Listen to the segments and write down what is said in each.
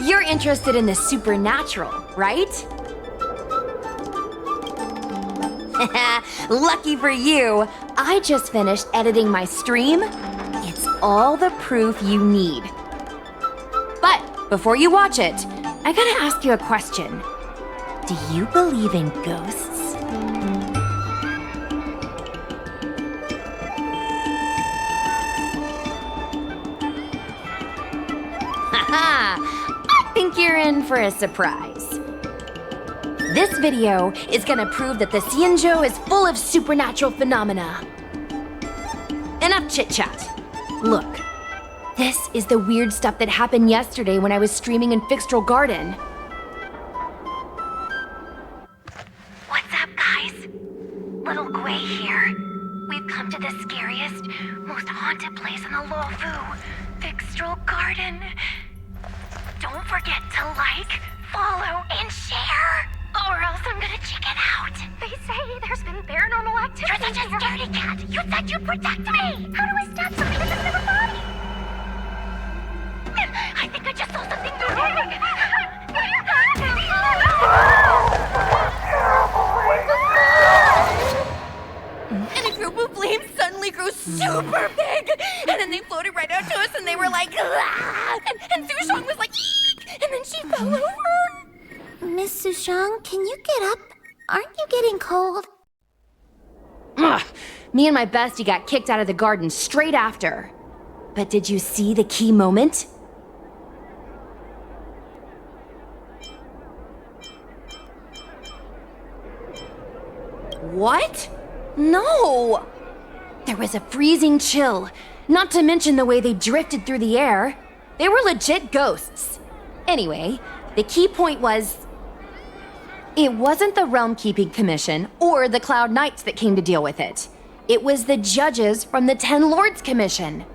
You're interested in the supernatural, right? Lucky for you, I just finished editing my stream. It's all the proof you need. But before you watch it, I gotta ask you a question. Do you believe in ghosts? Haha! I think you're in for a surprise. This video is gonna prove that the Xianzhou is full of supernatural phenomena. Enough chit-chat. Look, this is the weird stuff that happened yesterday when I was streaming in Fixtral Garden. What's up, guys? Little Gwei here. We've come to the scariest, most haunted place in the Luofu, Fixtral Garden. Don't forget to like, follow, and share, or else I'm gonna check it out. They say there's been paranormal activity. You're such a scaredy cat. You said you'd protect me. How do I stab something that doesn't have a body? I think I just saw something moving. And a group of flames suddenly grew super big, and then they floated right out to us, and they were like, ah! and Sushong was like, eek! And then she fell over. Miss Sushong, can you get up? Aren't you getting cold? Ugh. Me and my bestie got kicked out of the garden straight after. But did you see the key moment? What? No! There was a freezing chill, not to mention the way they drifted through the air. They were legit ghosts. Anyway, the key point was... it wasn't the Realm Keeping Commission or the Cloud Knights that came to deal with it. It was the judges from the Ten Lords Commission.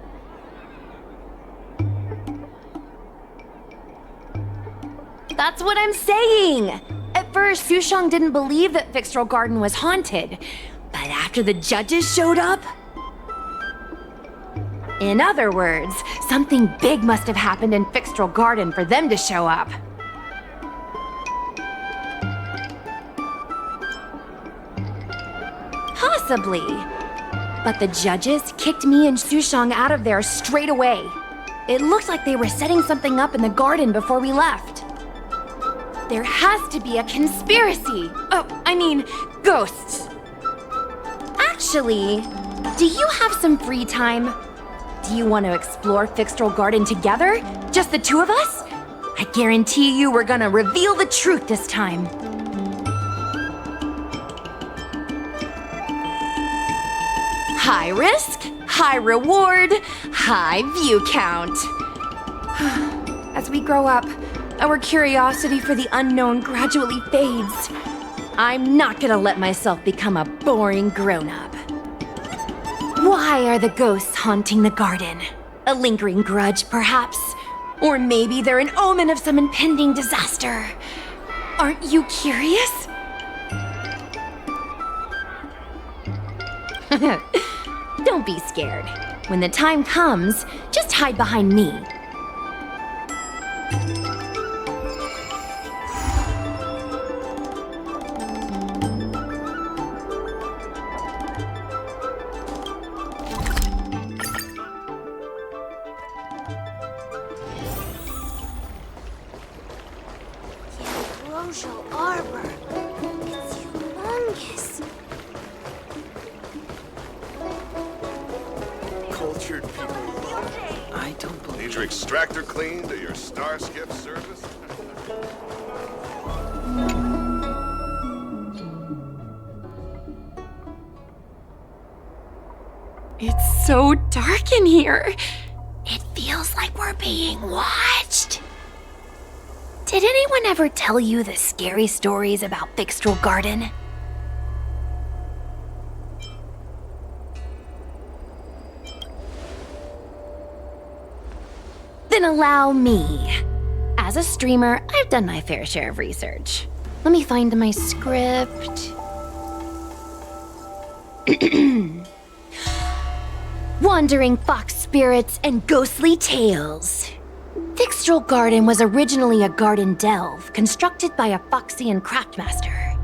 That's what I'm saying! At first, Sushong didn't believe that Fixtral Garden was haunted, but after the judges showed up... in other words, something big must have happened in Fixtral Garden for them to show up. Possibly. But the judges kicked me and Sushong out of there straight away. It looked like they were setting something up in the garden before we left. There has to be a conspiracy. Oh, I mean, ghosts. Actually, do you have some free time? Do you want to explore Fixtral Garden together? Just the two of us? I guarantee you we're gonna reveal the truth this time. High risk, high reward, high view count. As we grow up, our curiosity for the unknown gradually fades. I'm not gonna let myself become a boring grown-up. Why are the ghosts haunting the garden? A lingering grudge, perhaps? Or maybe they're an omen of some impending disaster. Aren't you curious? Don't be scared. When the time comes, just hide behind me. Xianzhou Arbor. It's humongous. Cultured people. I don't believe. Need your extractor cleaned or your Starskip service? It's so dark in here. It feels like we're being watched. Did anyone ever tell you the scary stories about Fixtral Garden? Then allow me. As a streamer, I've done my fair share of research. Let me find my script. Wandering fox spirits and ghostly tales. Fixtral Garden was originally a garden delve constructed by a Foxian craftmaster.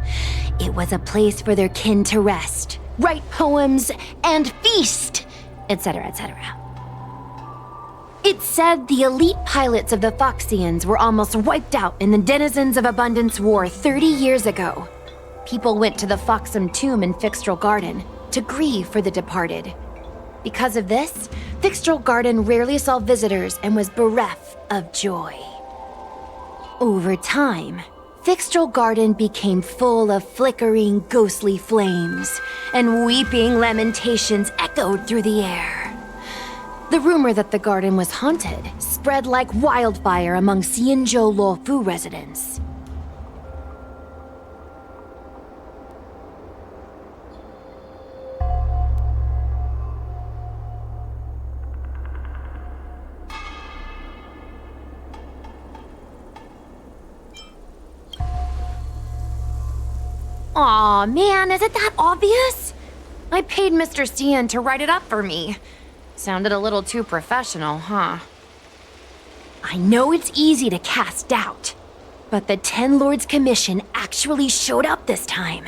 It was a place for their kin to rest, write poems, and feast, etc., etc. It's said the elite pilots of the Foxians were almost wiped out in the Denizens of Abundance War 30 years ago. People went to the Foxum tomb in Fixtral Garden to grieve for the departed. Because of this, Fixtral Garden rarely saw visitors and was bereft of joy. Over time, Fixtral Garden became full of flickering, ghostly flames, and weeping lamentations echoed through the air. The rumor that the garden was haunted spread like wildfire among Xianzhou Luofu residents. Aw, man, is it that obvious? I paid Mr. Cian to write it up for me. Sounded a little too professional, huh? I know it's easy to cast doubt, but the Ten Lords Commission actually showed up this time.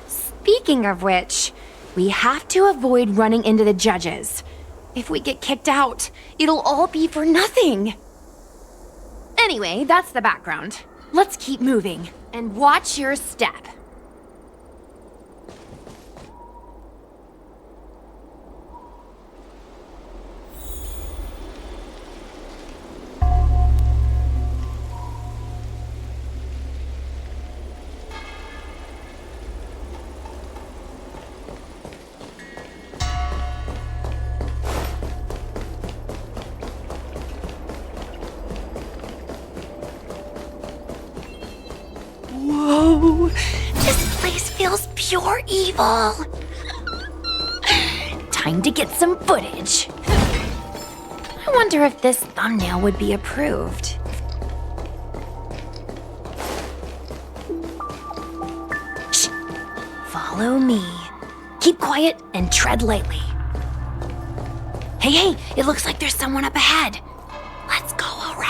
Speaking of which, we have to avoid running into the judges. If we get kicked out, it'll all be for nothing. Anyway, that's the background. Let's keep moving, and watch your step. Whoa, this place feels pure evil. Time to get some footage. I wonder if this thumbnail would be approved. Shh, follow me. Keep quiet and tread lightly. Hey, it looks like there's someone up ahead. Let's go around.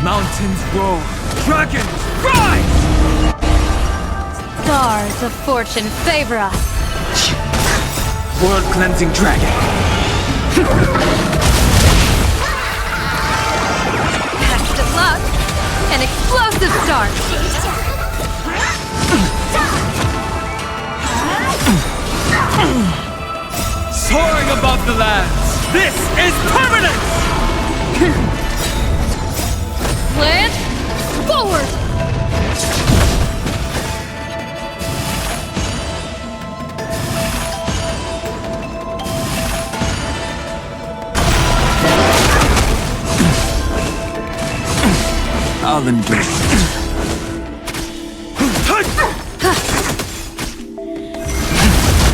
Mountains roar, dragons rise! Stars of fortune favor us. World-cleansing dragon. Test of luck. An explosive start. Soaring above the lands, this is permanence! Land forward. I'll endure.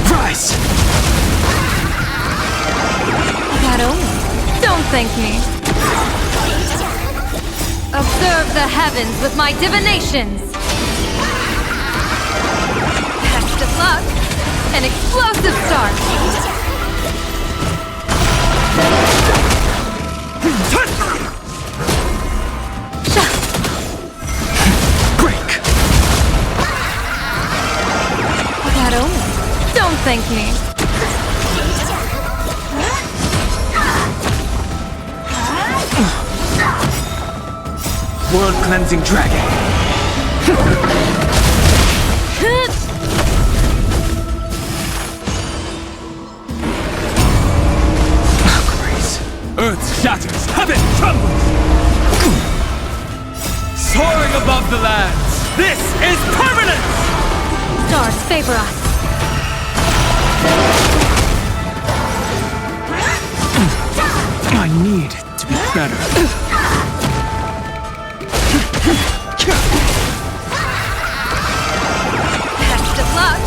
Rise! That only. Don't thank me. Observe the heavens with my divinations. Test of luck. An explosive start. Break! That only. Don't thank me. World-cleansing dragon. Grace. Earth shatters, heaven trembles. Soaring above the lands, this is permanence! Stars favor us. I need to be better. Test of luck.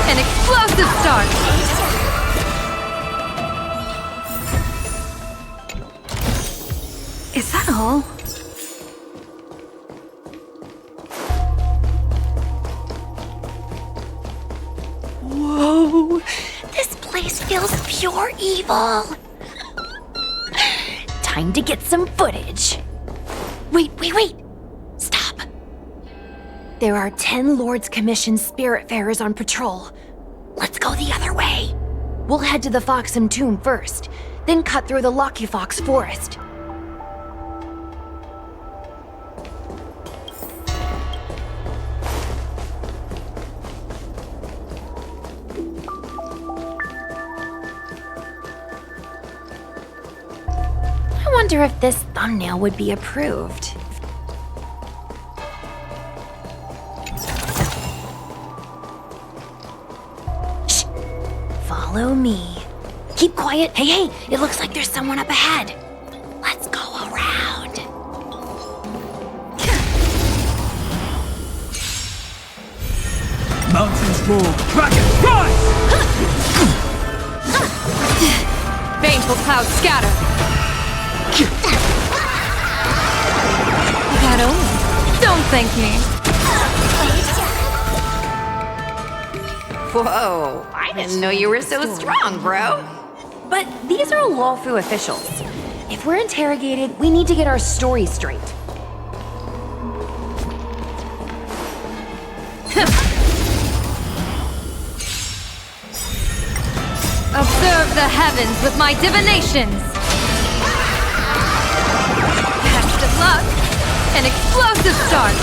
An explosive start. Oh. Whoa! This place feels pure evil! Time to get some footage. Wait! Stop! There are 10 Lords Commission Spiritfarers on patrol. Let's go the other way. We'll head to the Foxham Tomb first, then cut through the Lucky Fox Forest. I wonder if this thumbnail would be approved. Shh! Follow me. Keep quiet. Hey, it looks like there's someone up ahead. Let's go around. Mountains roar, dragon rise! Baneful clouds scatter. That only. Don't thank me. Whoa, I didn't know you were so strong, bro. But these are Luofu officials. If we're interrogated, we need to get our story straight. Observe the heavens with my divinations. Test of luck. An explosive start.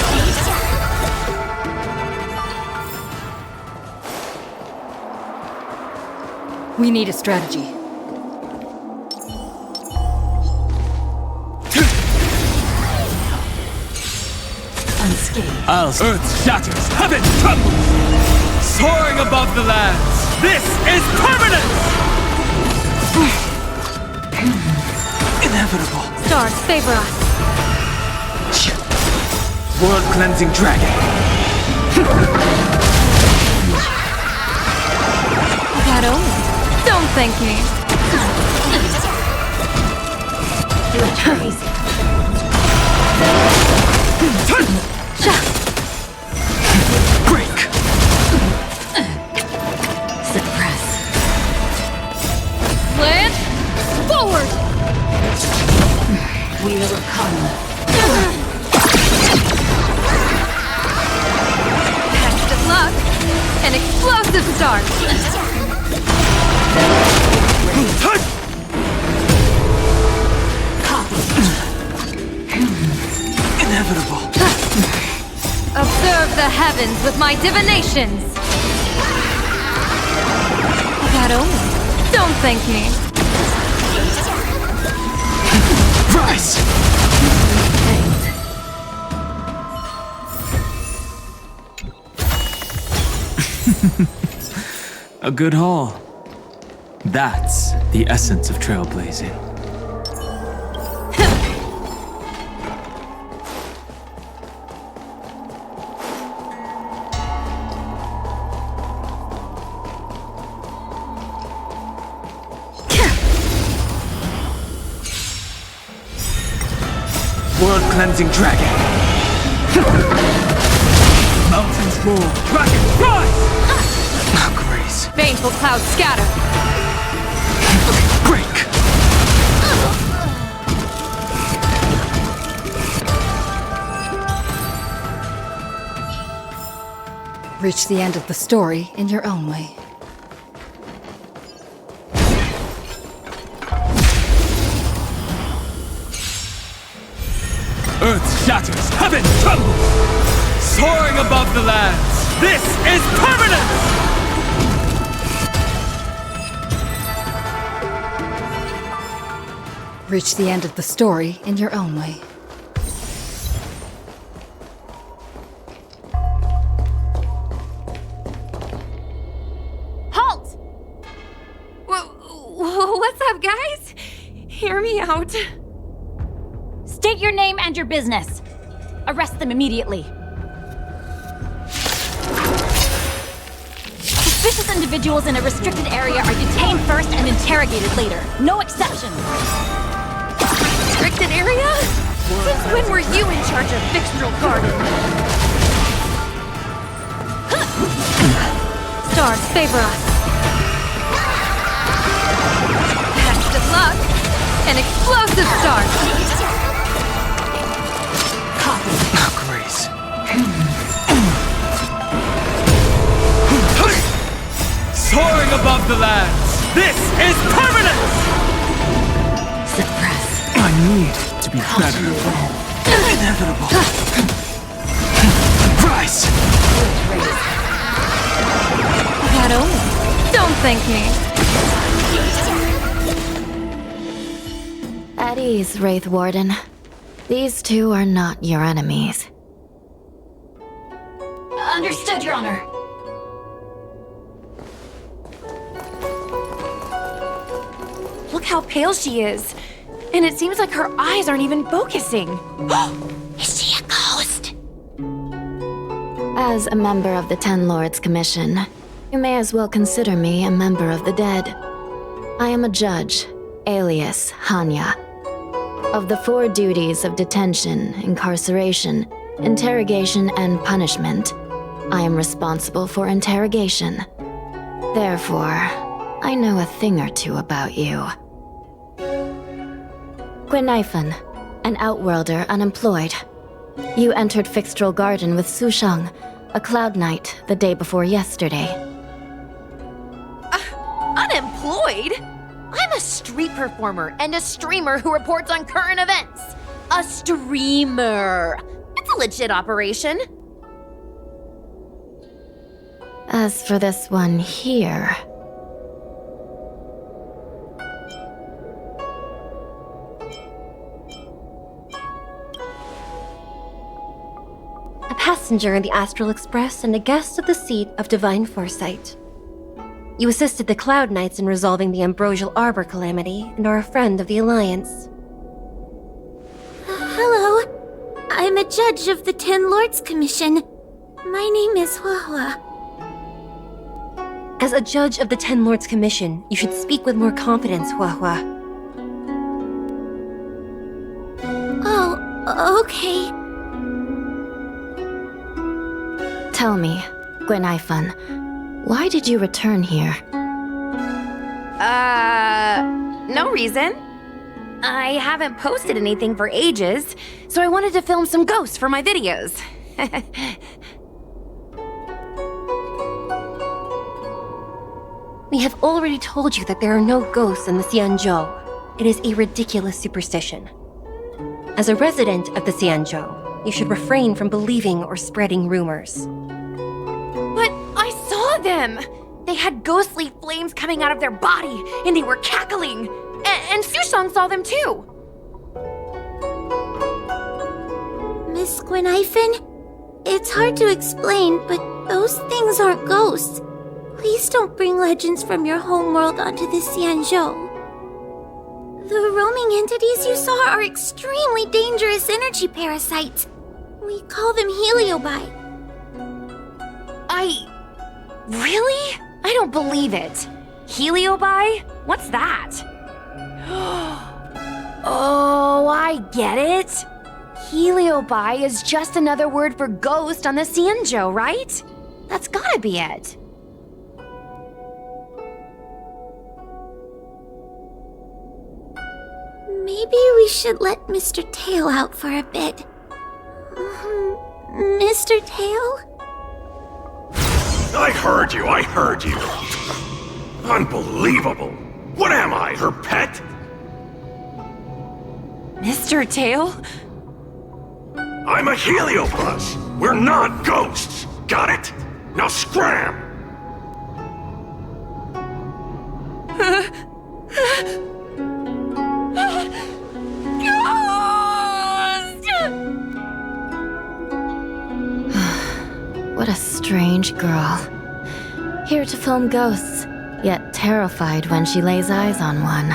We need a strategy. Unscathed. Earth shatters, heaven trembles! Soaring above the lands, this is permanence! Inevitable. Stars favor us. World-cleansing dragon. That only. Don't thank me. You're crazy. Break! Suppress. Land forward. We will come. Test of luck. An explosive start. Inevitable. Observe the heavens with my divinations. That only. Don't thank me. Rise! A good haul. That's the essence of trailblazing. World-cleansing dragon. Mountains roar, dragon rise! Grace. Baneful clouds scatter. Break! Reach the end of the story in your own way. Earth shatters, heaven trembles! Soaring above the lands, this is permanence! Reach the end of the story in your own way. Halt! What's up, guys? Hear me out. State your name and your business. Arrest them immediately. Suspicious individuals in a restricted area are detained first and interrogated later. No exceptions. Restricted area? Since when were you in charge of Fixtral Garden? Stars favor us. Best of luck. An explosive start. Grace. Soaring above the lands. This is permanent! Suppress. I need to be better. Inevitable. Rise! That only. Don't thank me. At ease, Wraith Warden. These two are not your enemies. Understood, Your Honor. Look how pale she is. And it seems like her eyes aren't even focusing. Is she a ghost? As a member of the Ten Lords Commission, you may as well consider me a member of the dead. I am a judge, alias Hanya. Of the 4 duties of detention, incarceration, interrogation, and punishment, I am responsible for interrogation. Therefore, I know a thing or two about you. Guinaifen, an outworlder unemployed. You entered Fixtral Garden with Sushang, a cloud knight, the day before yesterday. Unemployed? I'm a street performer and a streamer who reports on current events. A streamer. It's a legit operation. As for this one here... a passenger in the Astral Express and a guest of the seat of Divine Foresight. You assisted the Cloud Knights in resolving the Ambrosial Arbor calamity and are a friend of the Alliance. Hello. I'm a judge of the Ten Lords Commission. My name is Huahua. As a judge of the Ten Lords Commission, you should speak with more confidence, Huahua. Oh, okay. Tell me, Guinaifen, why did you return here? No reason. I haven't posted anything for ages, so I wanted to film some ghosts for my videos. We have already told you that there are no ghosts in the Xianzhou. It is a ridiculous superstition. As a resident of the Xianzhou, you should refrain from believing or spreading rumors. But I saw them! They had ghostly flames coming out of their body, and they were cackling! And Sushang saw them too! Miss Guinaifen, it's hard to explain, but those things aren't ghosts. Please don't bring legends from your homeworld onto the Xianzhou. The roaming entities you saw are extremely dangerous energy parasites. We call them heliobi. Really? I don't believe it. Heliobi? What's that? Oh, I get it. Heliobi is just another word for ghost on the Xianzhou, right? That's gotta be it. Maybe we should let Mr. Tail out for a bit. Mr. Tail? I heard you. Unbelievable. What am I, her pet? Mr. Tail? I'm a Heliopus. We're not ghosts. Got it? Now scram! What a strange girl. Here to film ghosts, yet terrified when she lays eyes on one.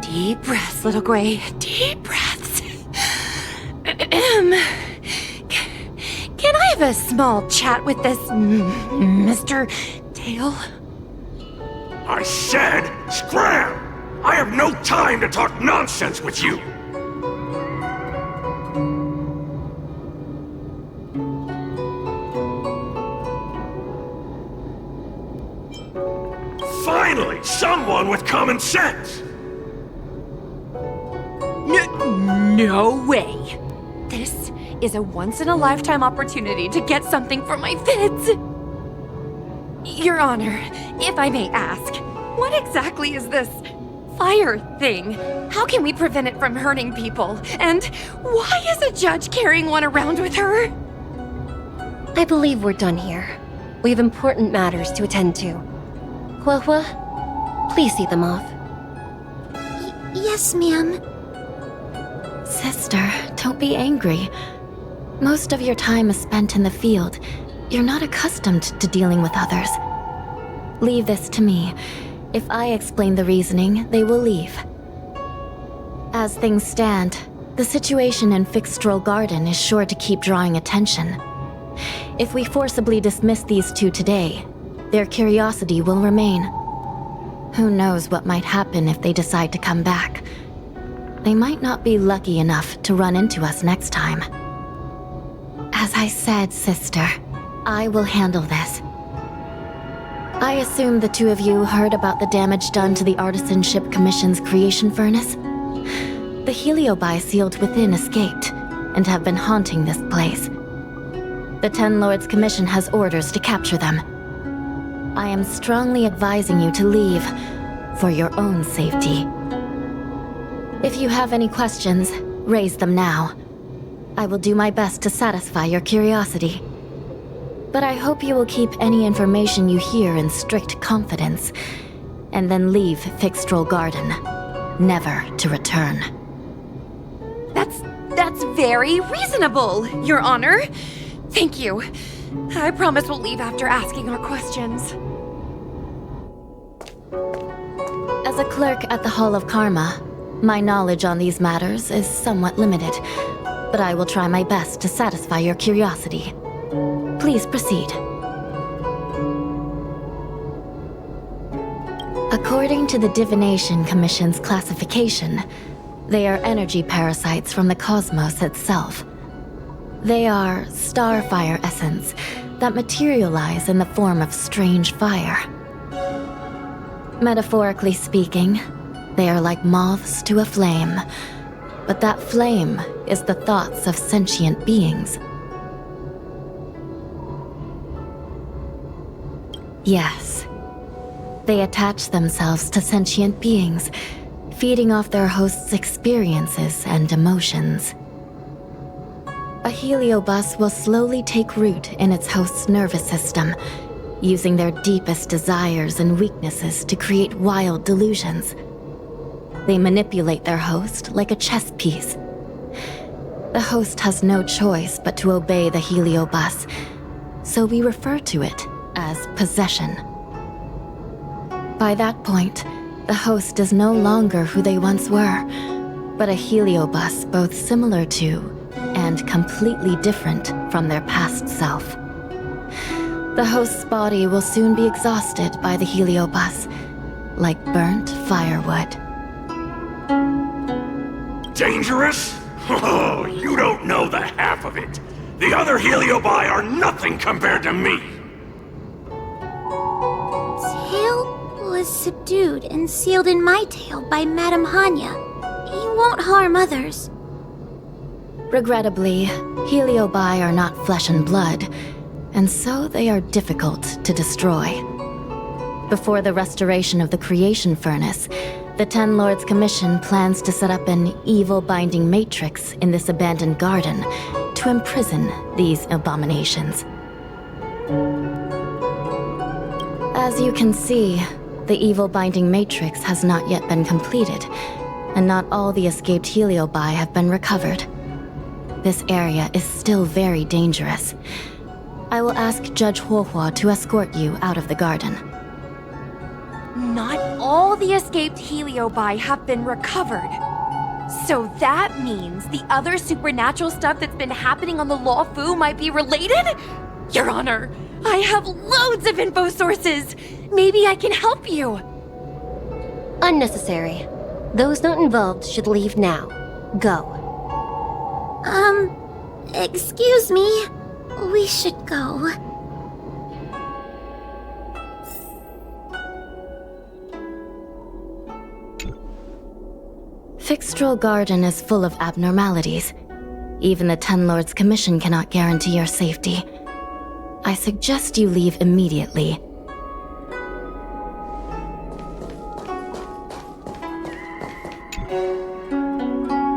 Deep breaths, little Gray. Deep breaths. Can I have a small chat with this Mr. Tail? I said scram! I have no time to talk nonsense with you! Finally, someone with common sense! No way! This is a once-in-a-lifetime opportunity to get something for my vids! Your Honor, if I may ask, what exactly is this fire thing? How can we prevent it from hurting people? And why is a judge carrying one around with her? I believe we're done here. We have important matters to attend to. Huahua, please see them off. Yes, ma'am. Sister, don't be angry. Most of your time is spent in the field. You're not accustomed to dealing with others. Leave this to me. If I explain the reasoning, they will leave. As things stand, the situation in Fixtral Garden is sure to keep drawing attention. If we forcibly dismiss these two today, their curiosity will remain. Who knows what might happen if they decide to come back. They might not be lucky enough to run into us next time. As I said, sister, I will handle this. I assume the two of you heard about the damage done to the Artisanship Commission's creation furnace? The Heliobi sealed within escaped, and have been haunting this place. The Ten Lords Commission has orders to capture them. I am strongly advising you to leave, for your own safety. If you have any questions, raise them now. I will do my best to satisfy your curiosity. But I hope you will keep any information you hear in strict confidence, and then leave Fixtral Garden, never to return. That's very reasonable, Your Honor. Thank you. I promise we'll leave after asking our questions. As a clerk at the Hall of Karma, my knowledge on these matters is somewhat limited, but I will try my best to satisfy your curiosity. Please proceed. According to the Divination Commission's classification, they are energy parasites from the cosmos itself. They are starfire essence that materialize in the form of strange fire. Metaphorically speaking, they are like moths to a flame, but that flame is the thoughts of sentient beings. Yes, they attach themselves to sentient beings, feeding off their host's experiences and emotions. A heliobus will slowly take root in its host's nervous system, using their deepest desires and weaknesses to create wild delusions. They manipulate their host like a chess piece. The host has no choice but to obey the heliobus, so we refer to it as possession. By that point, the host is no longer who they once were, but a heliobus both similar to and completely different from their past self. The host's body will soon be exhausted by the heliobus, like burnt firewood. Dangerous? Oh, you don't know the half of it. The other Heliobi are nothing compared to me. Tail was subdued and sealed in my tail by Madame Hanya. He won't harm others. Regrettably, Heliobi are not flesh and blood, and so they are difficult to destroy. Before the restoration of the creation furnace, the Ten Lords Commission plans to set up an evil binding matrix in this abandoned garden to imprison these abominations. As you can see, the evil binding matrix has not yet been completed, and not all the escaped Heliobi have been recovered. This area is still very dangerous. I will ask Judge Huohua to escort you out of the garden. Not all the escaped Heliobi have been recovered. So that means the other supernatural stuff that's been happening on the Luofu might be related? Your Honor, I have loads of info sources. Maybe I can help you. Unnecessary. Those not involved should leave now. Go. Excuse me. We should go. Fixtral Garden is full of abnormalities. Even the Ten Lords' Commission cannot guarantee your safety. I suggest you leave immediately.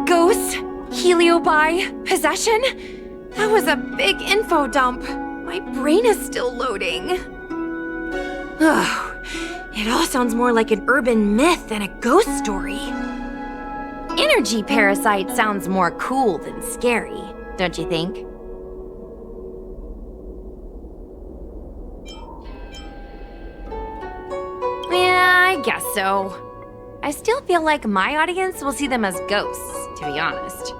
Ghosts? Heliobi? Possession? That was a big info dump. My brain is still loading. Oh, it all sounds more like an urban myth than a ghost story. Energy parasite sounds more cool than scary, don't you think? Yeah, I guess so. I still feel like my audience will see them as ghosts, to be honest.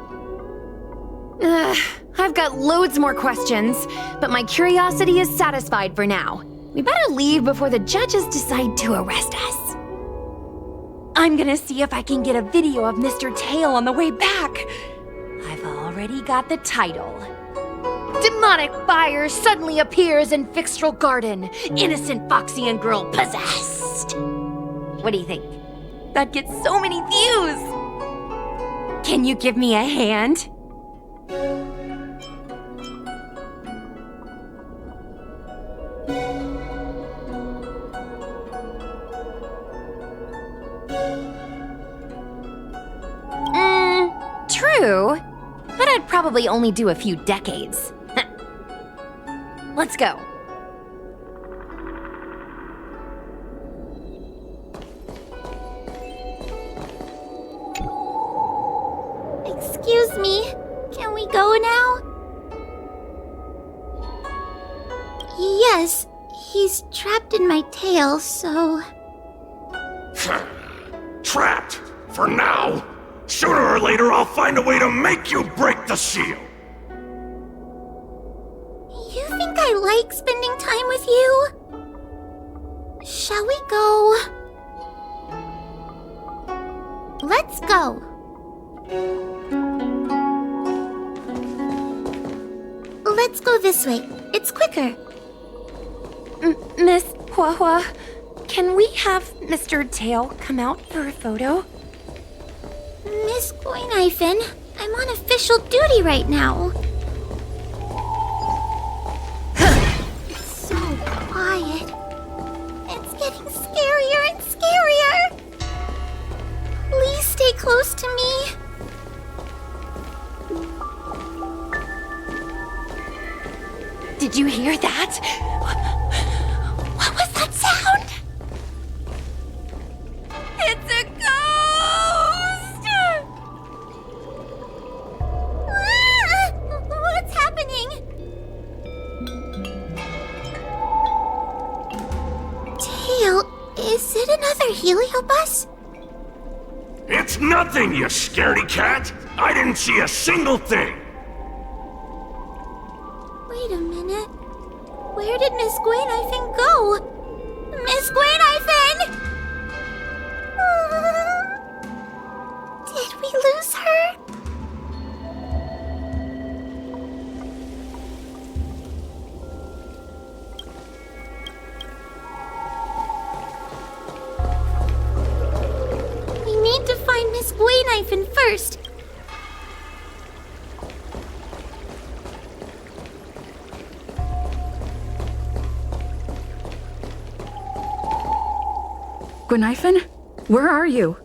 I've got loads more questions, but my curiosity is satisfied for now. We better leave before the judges decide to arrest us. I'm gonna see if I can get a video of Mr. Tail on the way back. I've already got the title. Demonic fire suddenly appears in Fixtral Garden. Innocent Foxian girl possessed. What do you think? That gets so many views. Can you give me a hand? True, but I'd probably only do a few decades. Let's go. Excuse me, can we go now? Yes, he's trapped in my tail, so... Trapped? For now? Sooner or later, I'll find a way to make you break the seal! You think I like spending time with you? Shall we go? Let's go. Let's go this way. It's quicker. Miss Huahua, can we have Mr. Tail come out for a photo? Miss Guinaifen, I'm on official duty right now. It's so quiet. It's getting scarier and scarier. Please stay close to me. Did you hear that? What was that sound? It's a ghost! Ah! What's happening? Tail, is it another heliobus? It's nothing, you scaredy cat! I didn't see a single thing! Wait a minute. Where did Miss Guinaifen go? Miss Guinaifen! Did we lose her? We need to find Miss Guinaifen first. Guinaifen? Where are you?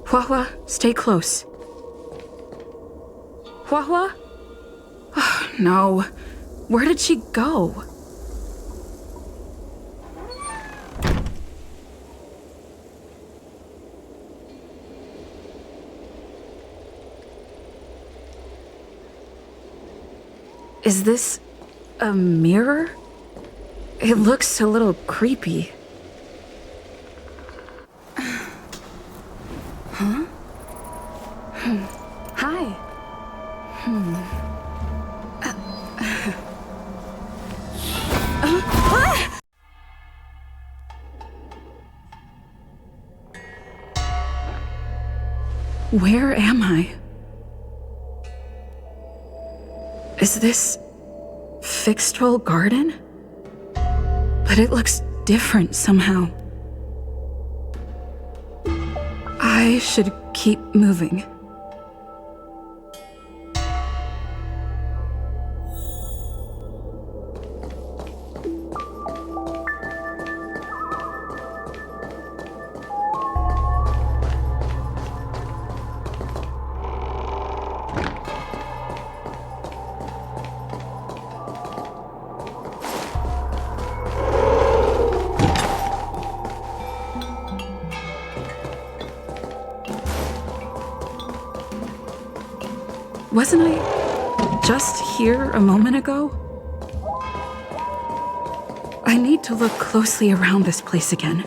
Huahua, stay close. Huahua? Oh, no. Where did she go? Is this a mirror? It looks a little creepy. Huh? Hi. Where am I? Is this Fixtrol Garden? But it looks different somehow. I should keep moving. Wasn't I just here a moment ago? I need to look closely around this place again.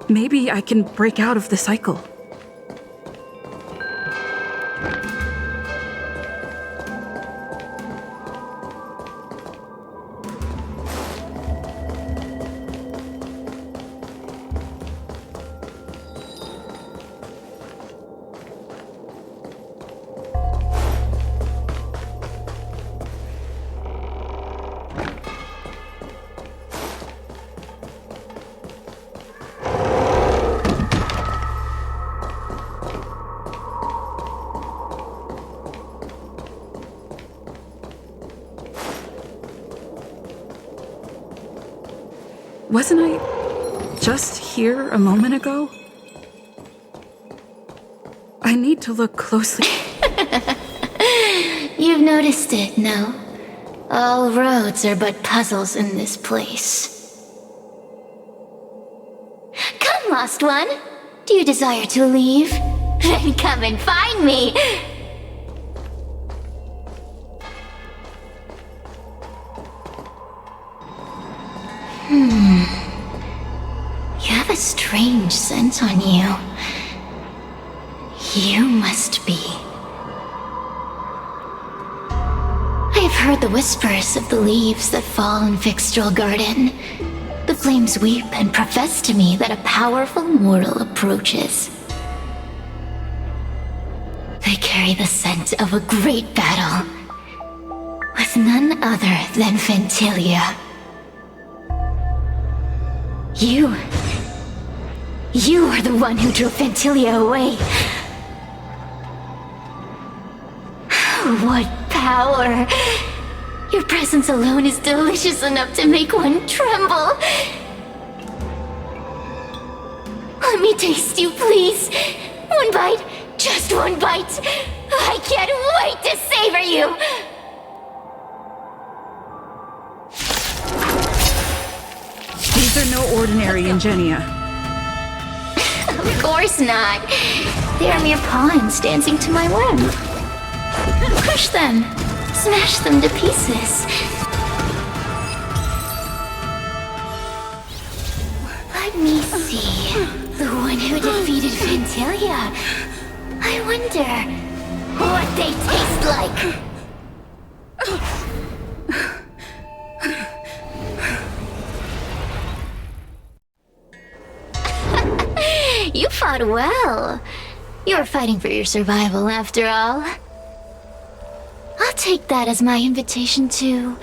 Maybe I can break out of the cycle. Wasn't I just here a moment ago? I need to look closely. You've noticed it, no? All roads are but puzzles in this place. Come, lost one! Do you desire to leave? Then come and find me! You have a strange scent on you. You must be. I have heard the whispers of the leaves that fall in Fixtrol Garden. The flames weep and profess to me that a powerful mortal approaches. They carry the scent of a great battle with none other than Ventilia. You are the one who drove Ventilia away. What power! Your presence alone is delicious enough to make one tremble. Let me taste you, please. One bite, just one bite. I can't wait to savor you. These are no ordinary Ingenia. Of course not. They are mere pawns dancing to my whim. Crush them. Smash them to pieces. Let me see. The one who defeated Ventilia. I wonder what they taste like. You fought well. You were fighting for your survival, after all. I'll take that as my invitation to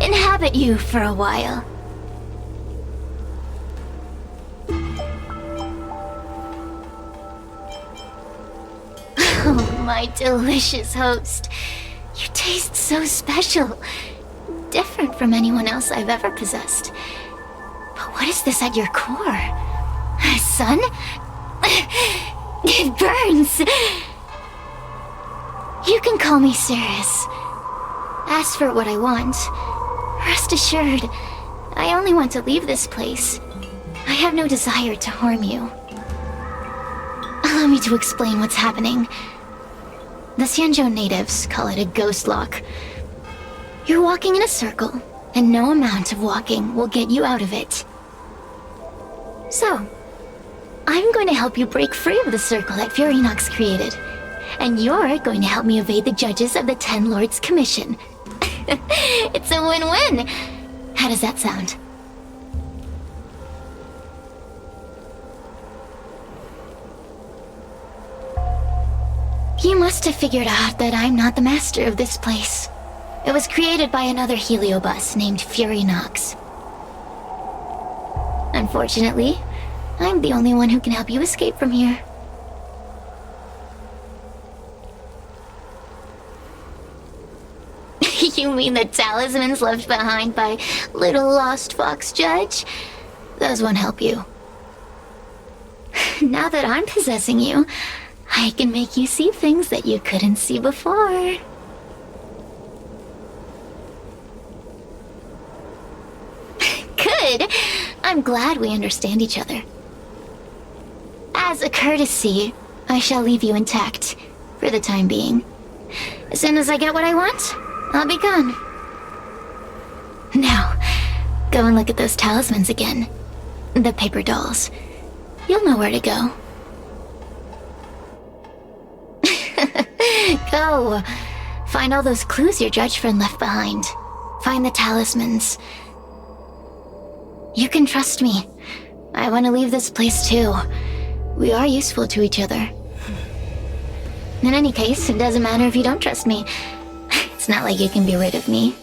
inhabit you for a while. Oh, my delicious host. You taste so special. Different from anyone else I've ever possessed. But what is this at your core? Sun? It burns! You can call me Cirrus. Ask for what I want. Rest assured, I only want to leave this place. I have no desire to harm you. Allow me to explain what's happening. The Xianzhou natives call it a ghost lock. You're walking in a circle, and no amount of walking will get you out of it. So, I'm going to help you break free of the circle that Furinox created. And you're going to help me evade the judges of the Ten Lords Commission. It's a win-win! How does that sound? You must have figured out that I'm not the master of this place. It was created by another heliobus named Fury Nox. Unfortunately, I'm the only one who can help you escape from here. You mean the talismans left behind by little lost fox judge? Those won't help you. Now that I'm possessing you, I can make you see things that you couldn't see before. Good. I'm glad we understand each other. As a courtesy, I shall leave you intact, for the time being. As soon as I get what I want, I'll be gone. Now, go and look at those talismans again. The paper dolls. You'll know where to go. Go. Find all those clues your judge friend left behind. Find the talismans. You can trust me. I want to leave this place too. We are useful to each other. In any case, it doesn't matter if you don't trust me. It's not like you can be rid of me.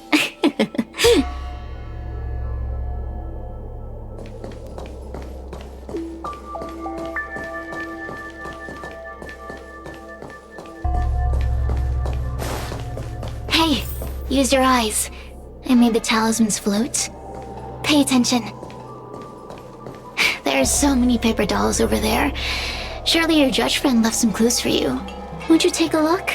Hey, use your eyes. I made the talismans float. Pay attention. There's so many paper dolls over there. Surely your judge friend left some clues for you. Won't you take a look?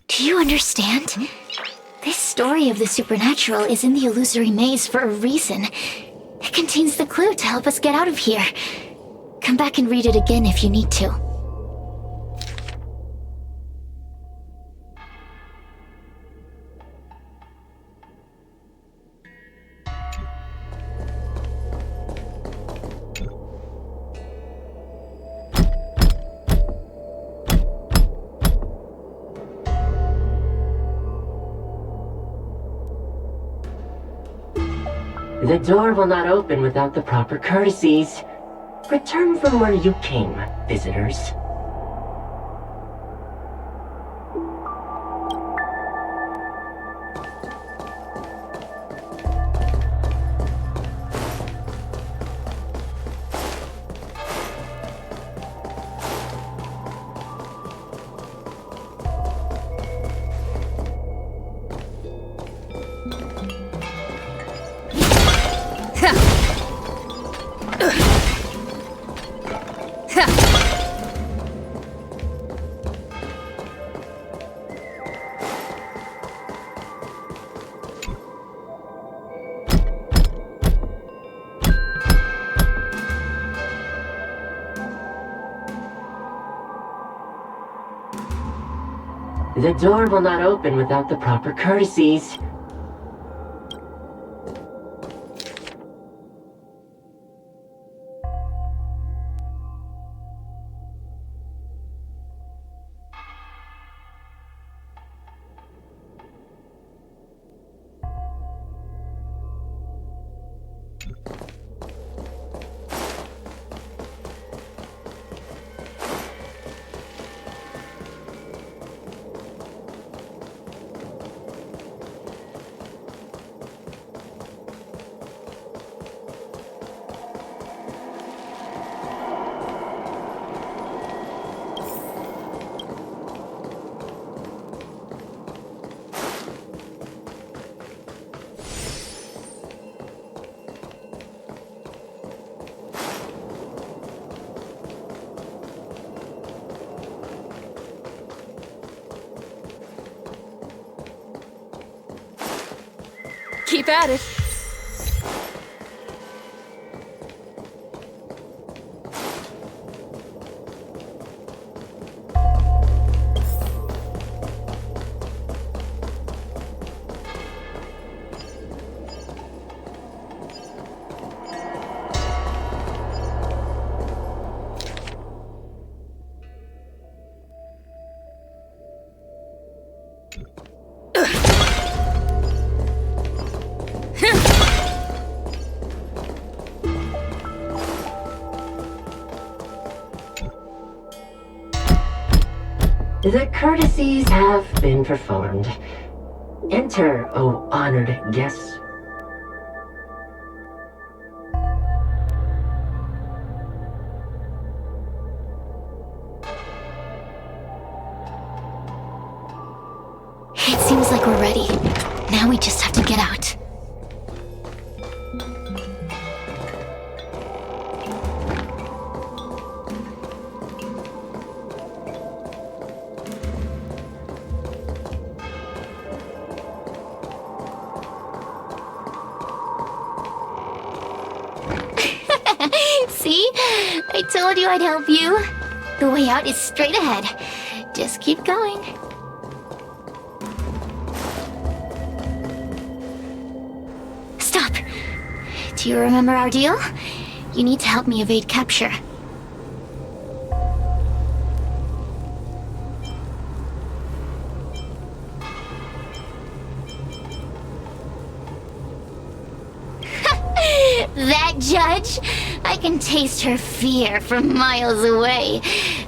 Do you understand? This story of the supernatural is in the illusory maze for a reason. It contains the clue to help us get out of here. Come back and read it again if you need to. The door will not open without the proper courtesies. Return from where you came, visitors. The door will not open without the proper courtesies. keep at it. The courtesies have been performed. Enter, O honored guests. It seems like we're ready. Now we just have to get out. See? I told you I'd help you. The way out is straight ahead. Just keep going. Stop. Do you remember our deal? You need to help me evade capture. That judge? I can taste her fear from miles away.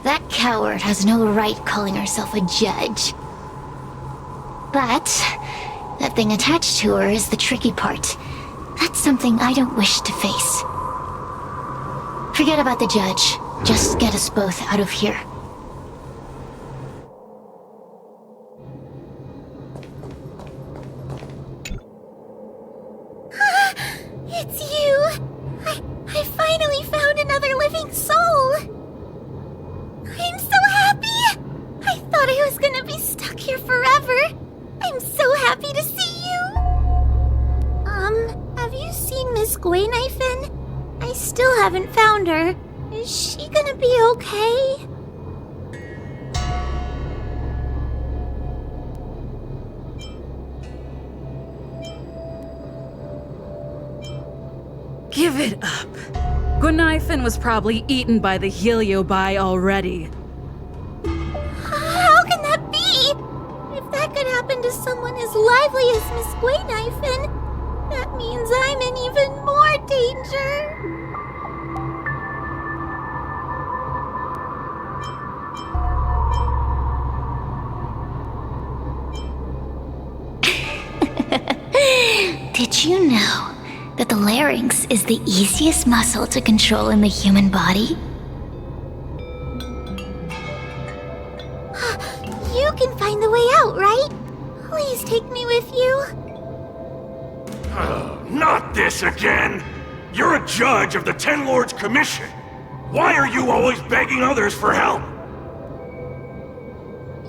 That coward has no right calling herself a judge. But that thing attached to her is the tricky part. That's something I don't wish to face. Forget about the judge. Just get us both out of here. It's you! I finally found another living soul! I'm so happy! I thought I was gonna be stuck here forever! I'm so happy to see you! Have you seen Miss Gwaynifin? I still haven't found her. Is she gonna be okay? Give it up. Gwaynifin was probably eaten by the Heliobi already. How can that be? If that could happen to someone as lively as Miss Gwaynifin, that means I'm in even more danger. Did you know that the larynx is the easiest muscle to control in the human body? You can find the way out, right? Please take me with you. Not this again! You're a judge of the Ten Lords Commission! Why are you always begging others for help?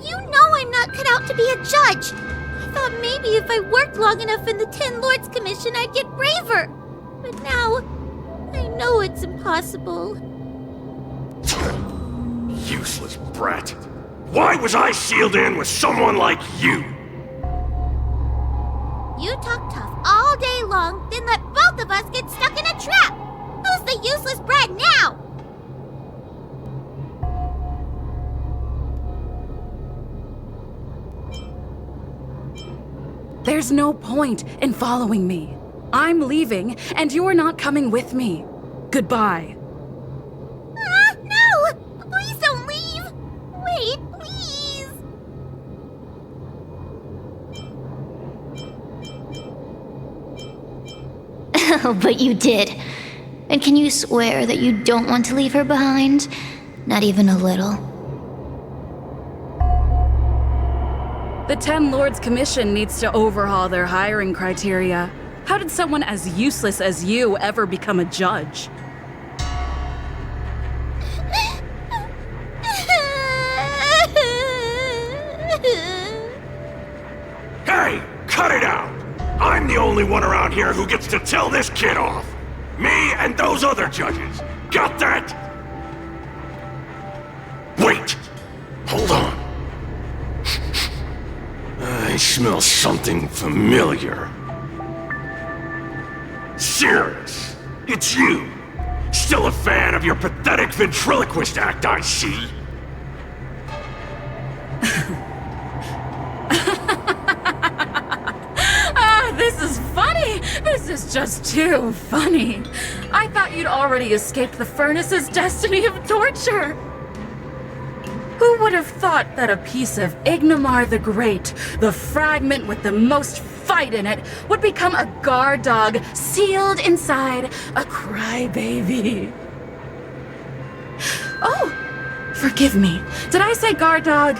You know I'm not cut out to be a judge. I thought maybe if I worked long enough in the Ten Lords Commission, I'd get braver. But now, I know it's impossible. Useless brat. Why was I sealed in with someone like you? You talk tough all day long, then let both of us get stuck in a trap! Who's the useless brat now? There's no point in following me. I'm leaving, and you're not coming with me. Goodbye. No! Please don't leave! Wait, please! Oh, but you did. And can you swear that you don't want to leave her behind? Not even a little. The Ten Lords Commission needs to overhaul their hiring criteria. How did someone as useless as you ever become a judge? Hey, cut it out! I'm the only one around here who gets to tell this kid off. Me and those other judges. Got that? Wait! Hold on. I smell something familiar. Cirrus, it's you. Still a fan of your pathetic ventriloquist act, I see. This is funny! This is just too funny. I thought you'd already escaped the furnace's destiny of torture. Who would have thought that a piece of Ignomar the Great, the fragment with the most fight in it, would become a guard dog sealed inside a crybaby? Oh, forgive me. Did I say guard dog?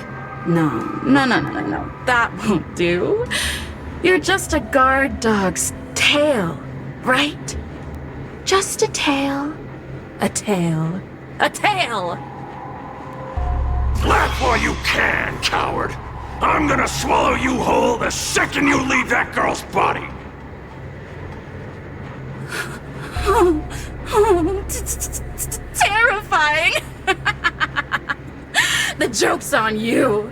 No. That won't do. You're just a guard dog's tail, right? Just a tail. A tail. A tail! Laugh while you can, coward. I'm gonna swallow you whole the second you leave that girl's body. Terrifying! The joke's on you.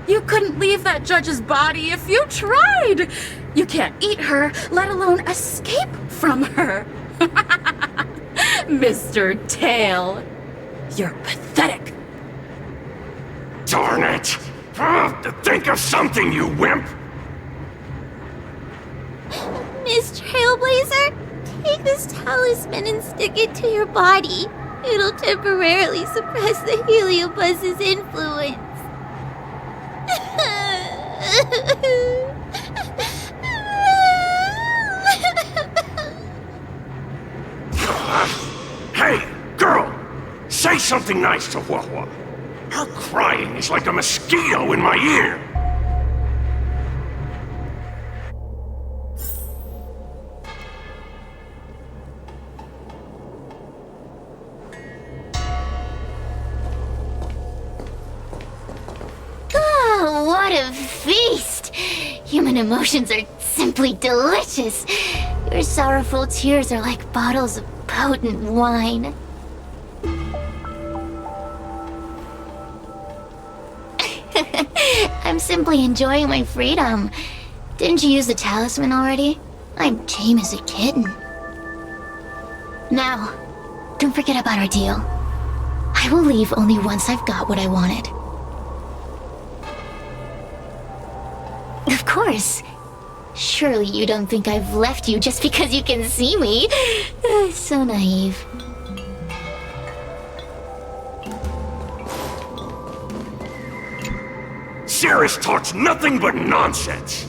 You couldn't leave that judge's body if you tried. You can't eat her, let alone escape from her. Mr. Tail, you're pathetic. Darn it! Think of something, you wimp! Miss Trailblazer, take this talisman and stick it to your body. It'll temporarily suppress the Heliobuzz's influence. Hey, girl! Say something nice to Huahua. Her crying is like a mosquito in my ear. Oh, what a feast! Human emotions are simply delicious. Your sorrowful tears are like bottles of potent wine. I'm simply enjoying my freedom. Didn't you use the talisman already? I'm tame as a kitten. Now, don't forget about our deal. I will leave only once I've got what I wanted. Of course. Surely you don't think I've left you just because you can see me. So naive. Cirrus talks nothing but nonsense.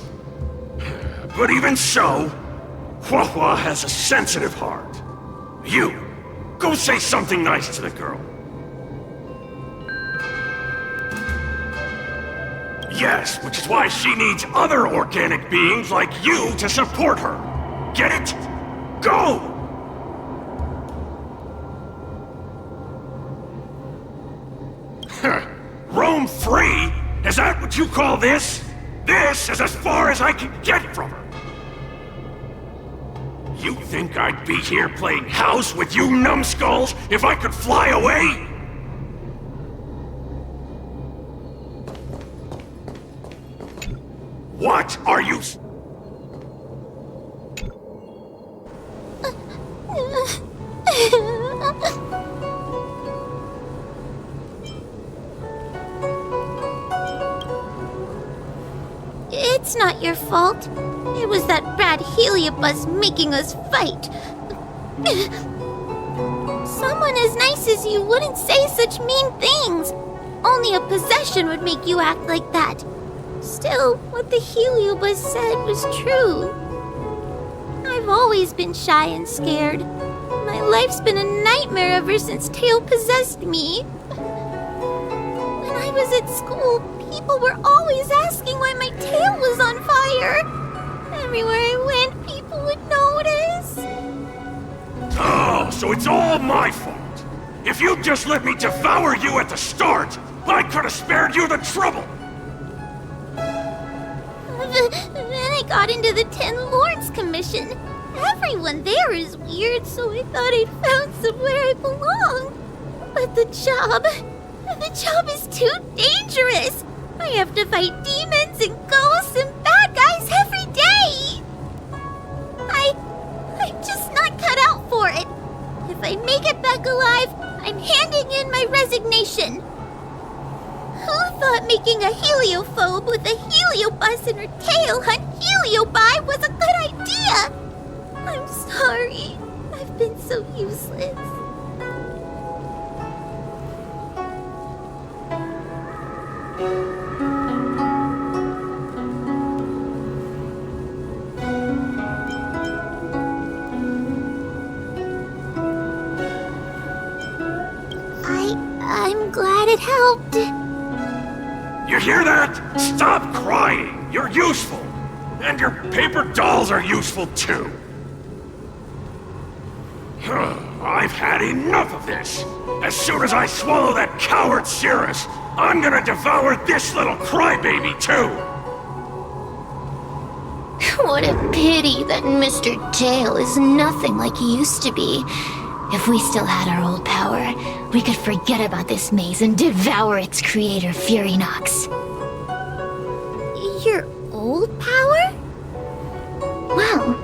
But even so, Huahua has a sensitive heart. You, go say something nice to the girl. Yes, which is why she needs other organic beings like you to support her. Get it? Go! Roam free? Is that what you call this? This is as far as I can get from her. You think I'd be here playing house with you numbskulls if I could fly away? What are you... It's not your fault. It was that bad Heliobuzz making us fight. Someone as nice as you wouldn't say such mean things. Only a possession would make you act like that. Still, what the Heliobuzz said was true. I've always been shy and scared. My life's been a nightmare ever since Tail possessed me. When I was at school, people were always asking why my tail was on fire. Everywhere I went, people would notice. Oh, so it's all my fault. If you'd just let me devour you at the start, I could have spared you the trouble. Then got into the Ten Lords Commission. Everyone there is weird, so I thought I'd found somewhere I belong. But the job is too dangerous. I have to fight demons and ghosts and bad guys every day. I'm just not cut out for it. If I make it back alive, I'm handing in my resignation. Who thought making a heliophobe with a heliobus in her tail hunt heliobi was a good idea? I'm sorry. I've been so useless. I'm glad it helped. You hear that? Stop crying! You're useful! And your paper dolls are useful too! I've had enough of this! As soon as I swallow that coward Cirrus, I'm gonna devour this little crybaby too! What a pity that Mr. Tail is nothing like he used to be. If we still had our old power, we could forget about this maze and devour its creator, Furynox. Your old power? Well,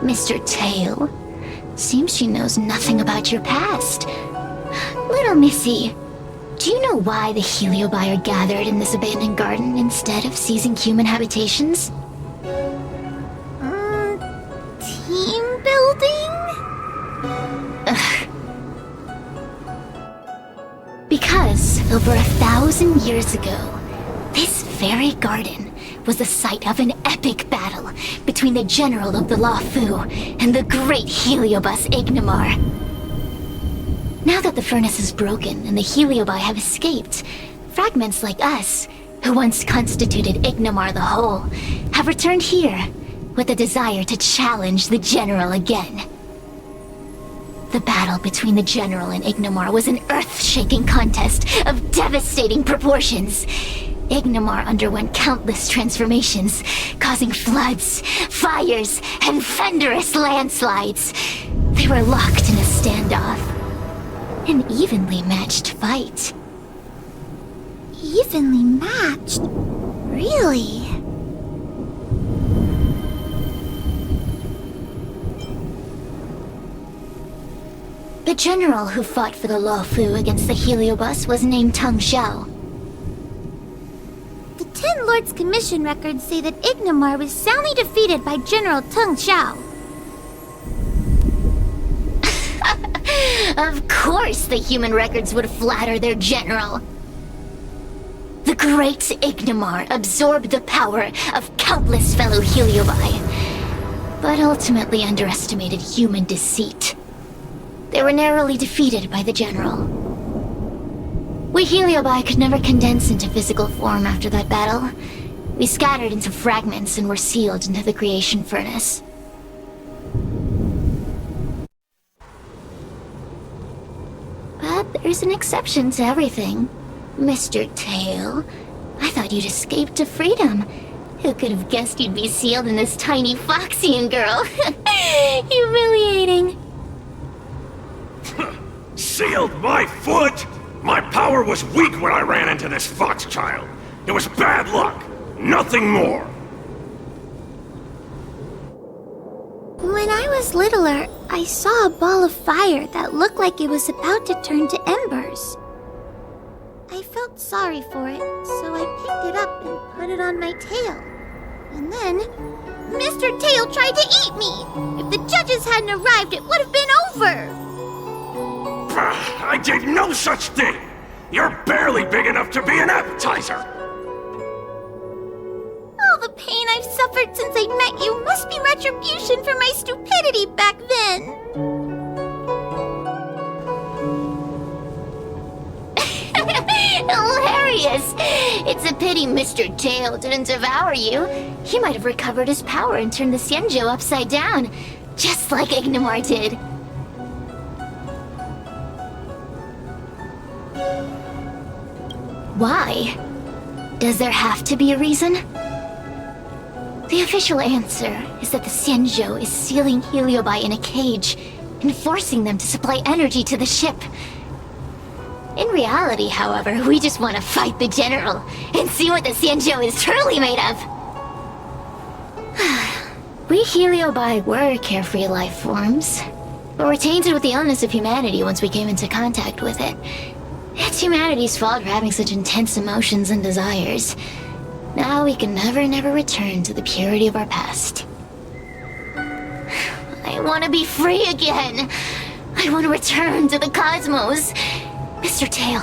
Mr. Tail, seems she knows nothing about your past. Little Missy, do you know why the Heliobi are gathered in this abandoned garden instead of seizing human habitations? Team building? Because over 1,000 years ago, this very garden was the site of an epic battle between the general of the Luofu and the great Heliobus Ignamar. Now that the furnace is broken and the Heliobi have escaped, fragments like us, who once constituted Ignamar the Whole, have returned here with the desire to challenge the general again. The battle between the General and Ignamar was an earth-shaking contest of devastating proportions. Ignamar underwent countless transformations, causing floods, fires, and thunderous landslides. They were locked in a standoff. An evenly matched fight. Evenly matched? Really? The general who fought for the Luofu against the Heliobus was named Teng Xiao. The Ten Lords Commission records say that Ignamar was soundly defeated by General Teng Xiao. Of course the human records would flatter their general. The great Ignamar absorbed the power of countless fellow Heliobi, but ultimately underestimated human deceit. They were narrowly defeated by the general. We Heliobi could never condense into physical form after that battle. We scattered into fragments and were sealed into the creation furnace. But there's an exception to everything. Mr. Tail, I thought you'd escaped to freedom. Who could have guessed you'd be sealed in this tiny Foxian girl? Humiliating. Sealed my foot? My power was weak when I ran into this fox child. It was bad luck. Nothing more. When I was littler, I saw a ball of fire that looked like it was about to turn to embers. I felt sorry for it, so I picked it up and put it on my tail. And then, Mr. Tail tried to eat me! If the judges hadn't arrived, it would have been over! I did no such thing! You're barely big enough to be an appetizer! All the pain I've suffered since I met you must be retribution for my stupidity back then! Hilarious! It's a pity Mr. Tail didn't devour you. He might have recovered his power and turned the Xianzhou upside down, just like Ignamar did. Why? Does there have to be a reason? The official answer is that the Xianzhou is sealing Heliobi in a cage and forcing them to supply energy to the ship. In reality, however, we just want to fight the General and see what the Xianzhou is truly made of. We Heliobi were carefree life forms, but were tainted with the illness of humanity once we came into contact with it. It's humanity's fault for having such intense emotions and desires. Now we can never return to the purity of our past. I want to be free again. I want to return to the cosmos. Mr. Tail,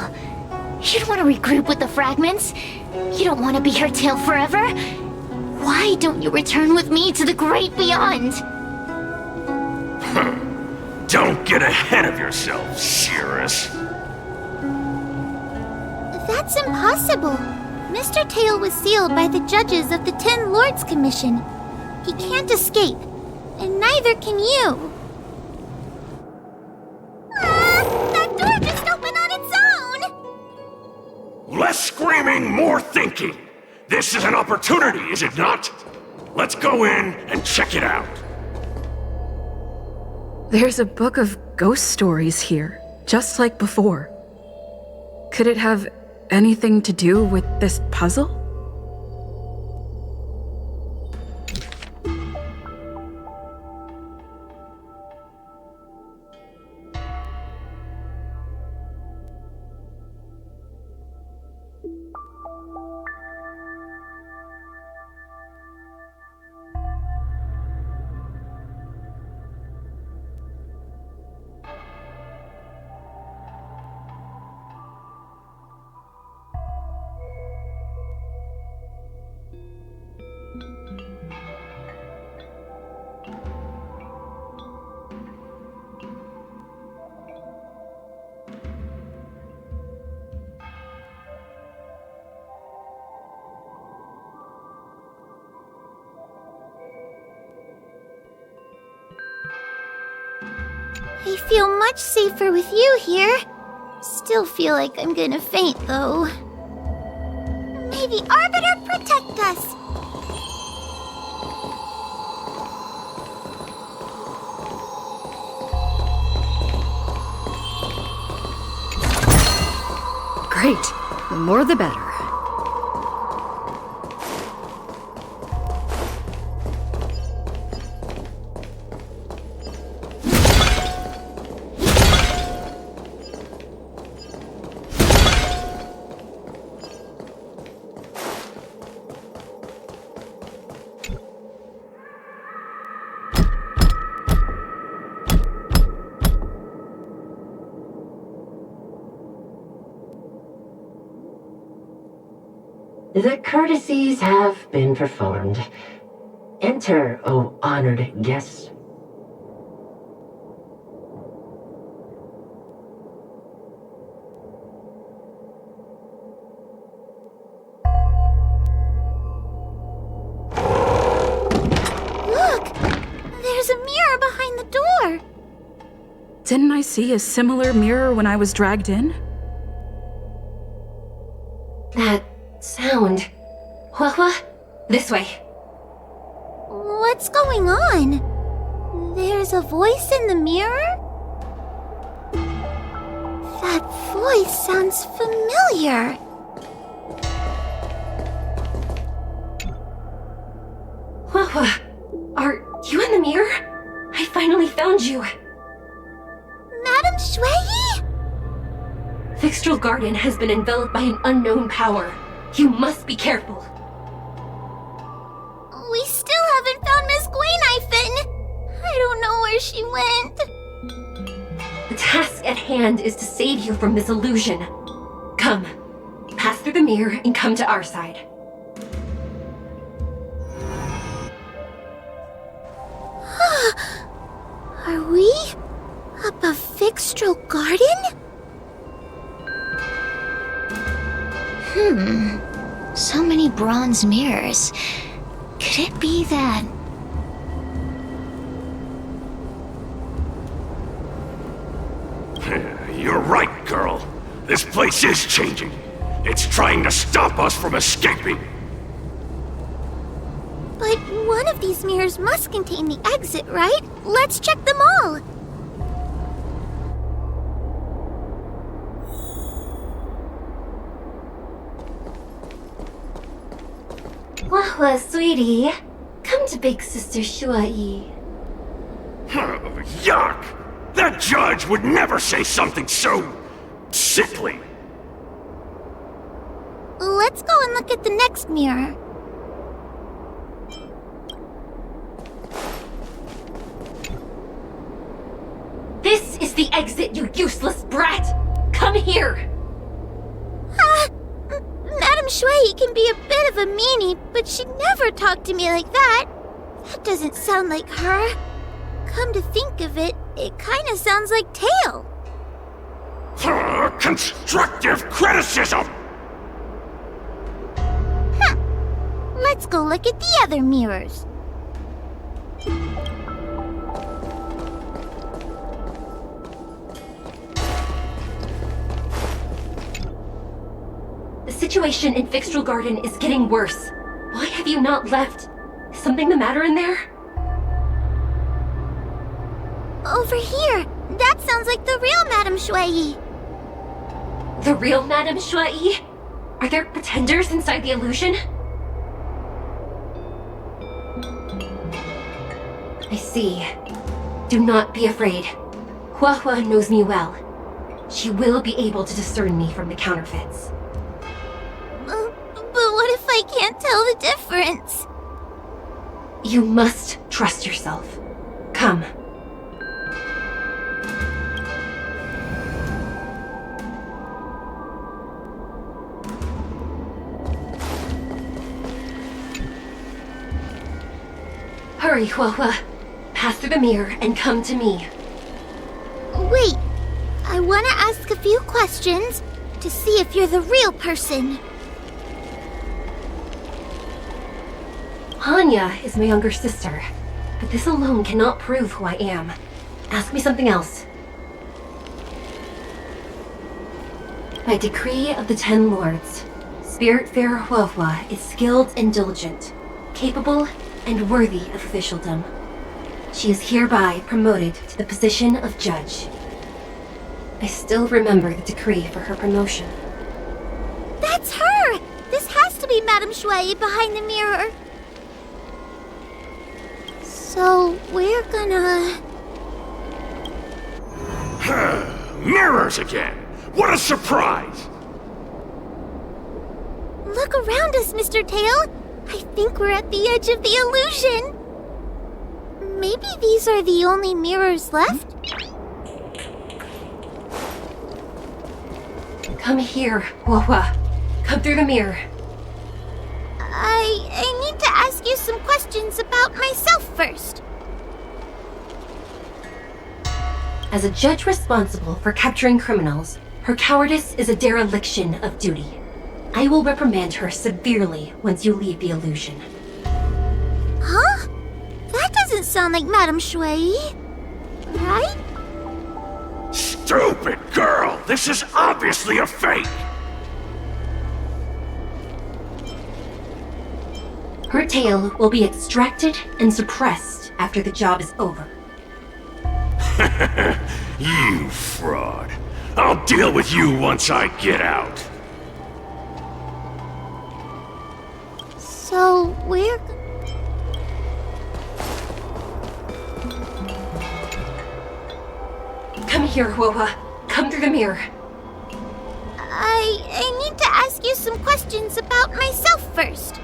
you don't want to regroup with the fragments? You don't want to be here, Tail, forever? Why don't you return with me to the great beyond? Don't get ahead of yourself, Cirrus. That's impossible. Mr. Tail was sealed by the judges of the 10 Lords Commission. He can't escape, and neither can you. That door just opened on its own! Less screaming, more thinking. This is an opportunity, is it not? Let's go in and check it out. There's a book of ghost stories here, just like before. Could it have anything to do with this puzzle? I feel much safer with you here. Still feel like I'm gonna faint, though. May the Arbiter protect us! Great. The more the better. The courtesies have been performed. Enter, O honored guests. Look! There's a mirror behind the door! Didn't I see a similar mirror when I was dragged in? That sound. Hua, this way. What's going on? There's a voice in the mirror? That voice sounds familiar. Hua, are you in the mirror? I finally found you. Madam Shui? Fixtral Garden has been enveloped by an unknown power. You must be careful. We still haven't found Miss Gwaynifin. I don't know where she went. The task at hand is to save you from this illusion. Come, pass through the mirror and come to our side. Are we above Fixtral Garden? So many bronze mirrors. Could it be that... You're right, girl. This place is changing. It's trying to stop us from escaping. But One of these mirrors must contain the exit, right? Let's check them all! Wahwa, sweetie. Come to Big Sister Shuai. Yuck! That judge would never say something so sickly. Let's go and look at the next mirror. This is the exit, you useless brat! Come here! Madame Shui can be a bit of a meanie, but she'd never talk to me like that. That doesn't sound like her. Come to think of it, it kinda sounds like Tail. Constructive criticism! Let's go look at the other mirrors. The situation in Fixtral Garden is getting worse. Why have you not left? Is something the matter in there? Over here! That sounds like the real Madame Shui. The real Madame Shui? Are there pretenders inside the illusion? I see. Do not be afraid. Huahua knows me well. She will be able to discern me from the counterfeits. But what if I can't tell the difference? You must trust yourself. Come. Hurry, Huahua. Pass through the mirror and come to me. Wait, I want to ask a few questions to see if you're the real person. Hanya is my younger sister, but this alone cannot prove who I am. Ask me something else. By decree of the 10 Lords, Spiritfarer Huahua is skilled and diligent, capable and worthy of officialdom. She is hereby promoted to the position of judge. I still remember the decree for her promotion. That's her! This has to be Madame Shui behind the mirror. So, we're gonna... Mirrors again! What a surprise! Look around us, Mr. Tail! I think we're at the edge of the illusion! Maybe these are the only mirrors left? Come here, Huahua. Come through the mirror. I need to ask you some questions about myself first. As a judge responsible for capturing criminals, her cowardice is a dereliction of duty. I will reprimand her severely once you leave the illusion. Huh? That doesn't sound like Madame Shui. Right? Stupid girl! This is obviously a fake! Her tail will be extracted and suppressed after the job is over. You fraud. I'll deal with you once I get out. So, we're... Come here, Huahua. Come through the mirror. I need to ask you some questions about myself first.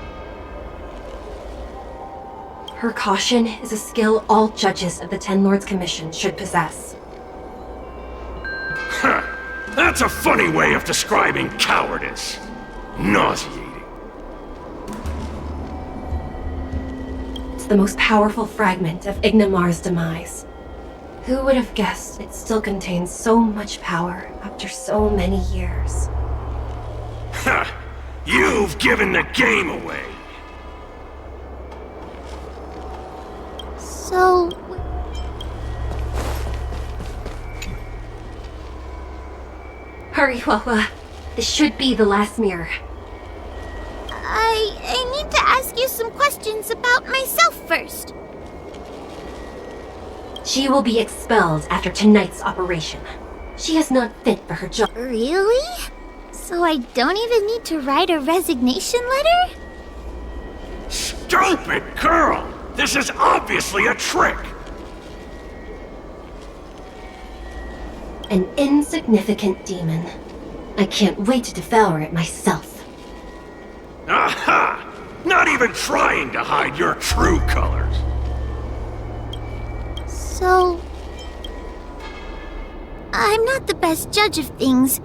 Her caution is a skill all judges of the 10 Lords Commission should possess. Huh. That's a funny way of describing cowardice. Nauseating. It's the most powerful fragment of Ignamar's demise. Who would have guessed it still contains so much power after so many years? Ha! You've given the game away. So... Hurry, Huahua. This should be the last mirror. I need to ask you some questions about myself first. She will be expelled after tonight's operation. She is not fit for her job. Really? So I don't even need to write a resignation letter? Stupid girl! This is obviously a trick! An insignificant demon. I can't wait to devour it myself. Aha! Not even trying to hide your true colors. So... I'm not the best judge of things,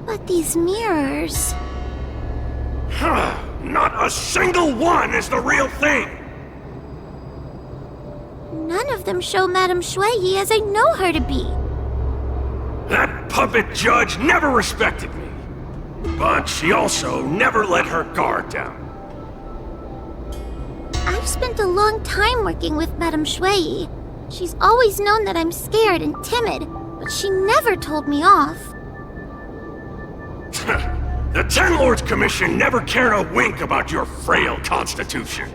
but these mirrors... Not a single one is the real thing! None of them show Madame Shui as I know her to be. That puppet judge never respected me. But she also never let her guard down. I've spent a long time working with Madame Shui. She's always known that I'm scared and timid, but she never told me off. The Ten Lords Commission never cared a wink about your frail constitution.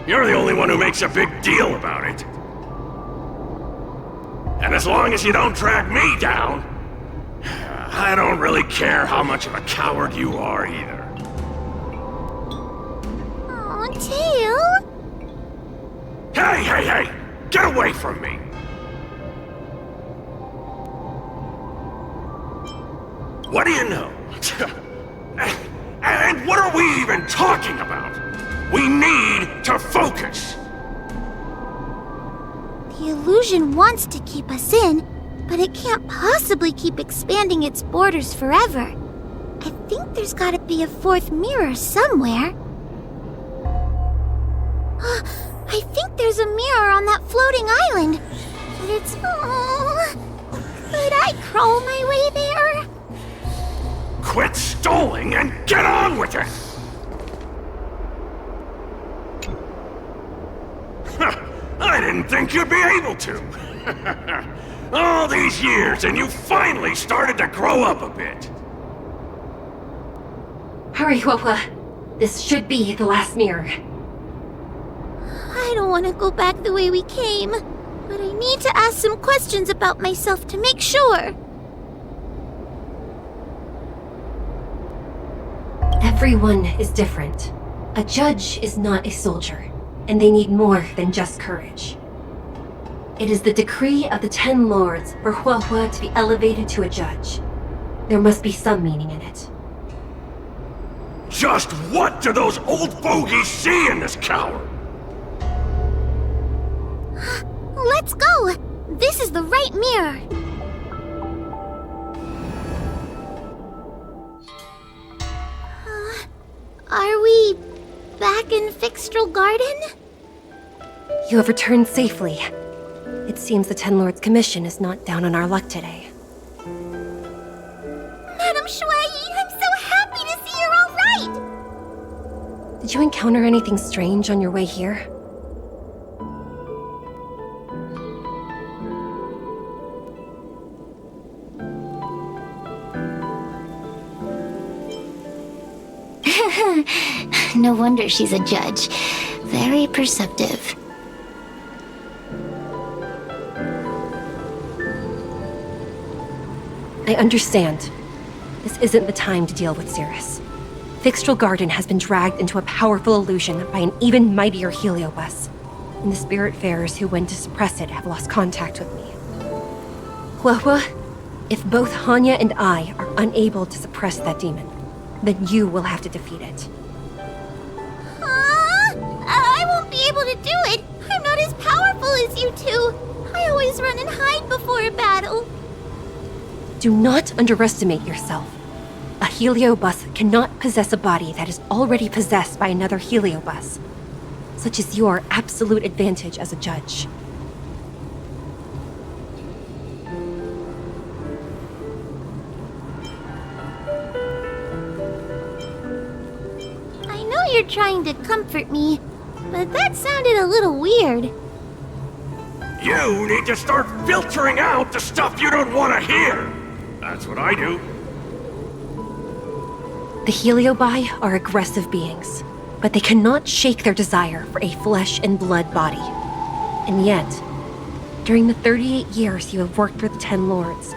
You're the only one who makes a big deal about it. And as long as you don't drag me down, I don't really care how much of a coward you are either. Aw, Tail? Hey! Get away from me! What do you know? And what are we even talking about? We need to focus! The illusion wants to keep us in, but it can't possibly keep expanding its borders forever. I think there's gotta be a fourth mirror somewhere. I think there's a mirror on that floating island, but it's... could I crawl my way there? Quit stalling and get on with it! I didn't think you'd be able to. All these years and you finally started to grow up a bit. Hurry, Huohua. This should be the last mirror. I don't want to go back the way we came, but I need to ask some questions about myself to make sure. Everyone is different. A judge is not a soldier, and they need more than just courage. It is the decree of the Ten Lords for Huohua to be elevated to a judge. There must be some meaning in it. Just what do those old fogies see in this coward? Let's go! This is the right mirror! Are we back in Fixtral Garden? You have returned safely. It seems the Ten Lords Commission is not down on our luck today. Madame Shui, I'm so happy to see you're all right! Did you encounter anything strange on your way here? No wonder she's a judge. Very perceptive. I understand. This isn't the time to deal with Cirrus. Fixtral Garden has been dragged into a powerful illusion by an even mightier Heliobus, and the Spiritfarers who went to suppress it have lost contact with me. Huohua, if both Hanya and I are unable to suppress that demon, then you will have to defeat it. I won't be able to do it! I'm not as powerful as you two! I always run and hide before a battle. Do not underestimate yourself. A Heliobus cannot possess a body that is already possessed by another Heliobus. Such is your absolute advantage as a judge. I know you're trying to comfort me, but that sounded a little weird. You need to start filtering out the stuff you don't want to hear. That's what I do. The Heliobi are aggressive beings. but they cannot shake their desire for a flesh and blood body. And yet, during the 38 years you have worked for the Ten Lords,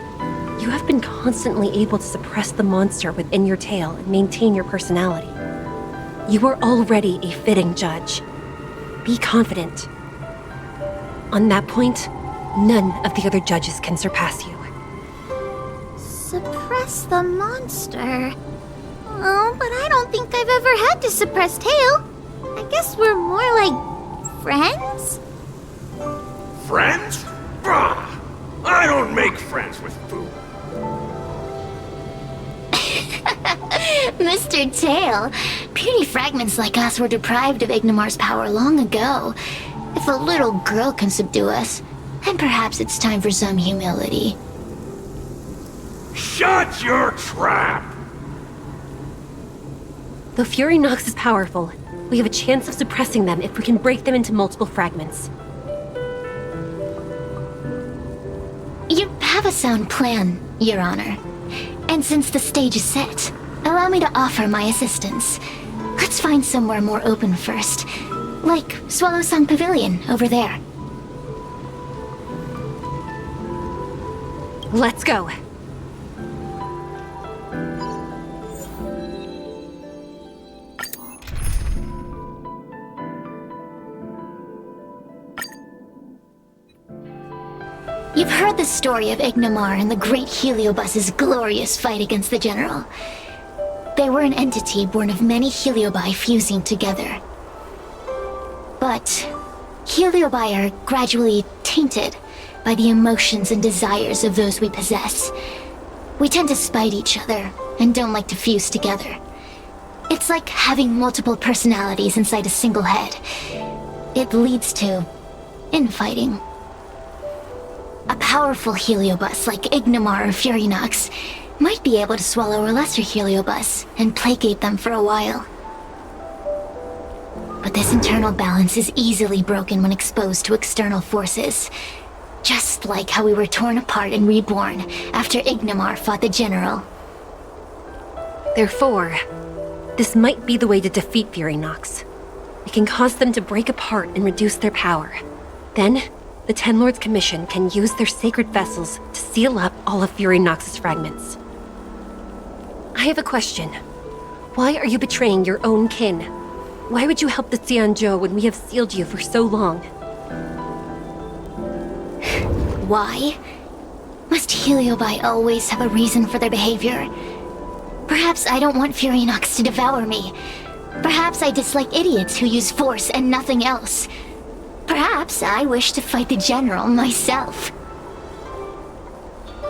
you have been constantly able to suppress the monster within your tail and maintain your personality. You are already a fitting judge. Be confident. On that point, none of the other judges can surpass you. Suppress the monster? Oh, but I don't think I've ever had to suppress tail. I guess we're more like friends? Friends? Bah! I don't make friends with food. Mr. Tail, puny fragments like us were deprived of Ignimar's power long ago. If a little girl can subdue us, then perhaps it's time for some humility. Shut your trap! Though Fury Nox is powerful, we have a chance of suppressing them if we can break them into multiple fragments. You have a sound plan, Your Honor. And since the stage is set, allow me to offer my assistance. Let's find somewhere more open first. Like Swallow Song Pavilion over there. Let's go. You've heard the story of Ignimar and the great Heliobus's glorious fight against the General. They were an entity born of many Heliobi fusing together. But Heliobi are gradually tainted by the emotions and desires of those we possess. We tend to spite each other and don't like to fuse together. It's like having multiple personalities inside a single head. It leads to infighting. A powerful Heliobus like Ignimar or Fury Nox might be able to swallow a lesser Heliobus and placate them for a while. But this internal balance is easily broken when exposed to external forces. Just like how we were torn apart and reborn after Ignimar fought the General. Therefore, this might be the way to defeat Fury Nox. We can cause them to break apart and reduce their power. Then, the Ten Lords Commission can use their sacred vessels to seal up all of Fury Nox's fragments. I have a question. Why are you betraying your own kin? Why would you help the Xianzhou when we have sealed you for so long? Why? Must Heliobi always have a reason for their behavior? Perhaps I don't want Fury Nox to devour me. Perhaps I dislike idiots who use force and nothing else. Perhaps I wish to fight the General myself.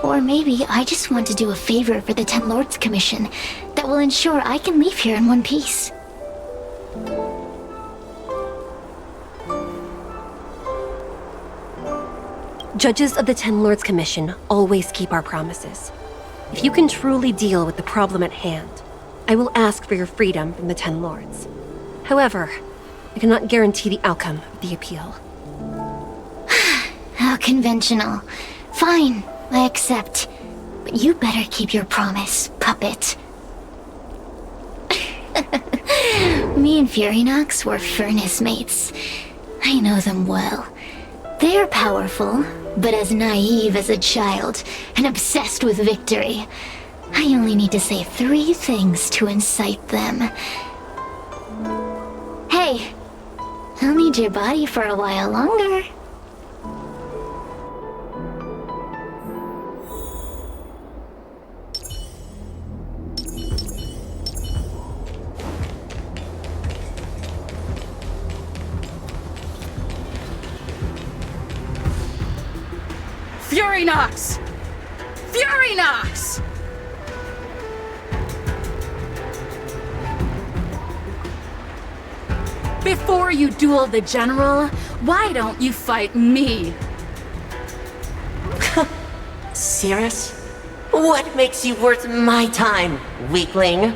Or maybe I just want to do a favor for the Ten Lords Commission that will ensure I can leave here in one piece. Judges of the Ten Lords Commission always keep our promises. If you can truly deal with the problem at hand, I will ask for your freedom from the Ten Lords. However, I cannot guarantee the outcome of the appeal. How conventional. Fine, I accept. But you better keep your promise, puppet. Me and Fury Nox were furnace mates. I know them well. They're powerful, but as naive as a child, and obsessed with victory. I only need to say 3 things to incite them. Hey, I'll need your body for a while longer. Fury Nox! Fury Nox! Before you duel the General, why don't you fight me? Serious? What makes you worth my time, weakling?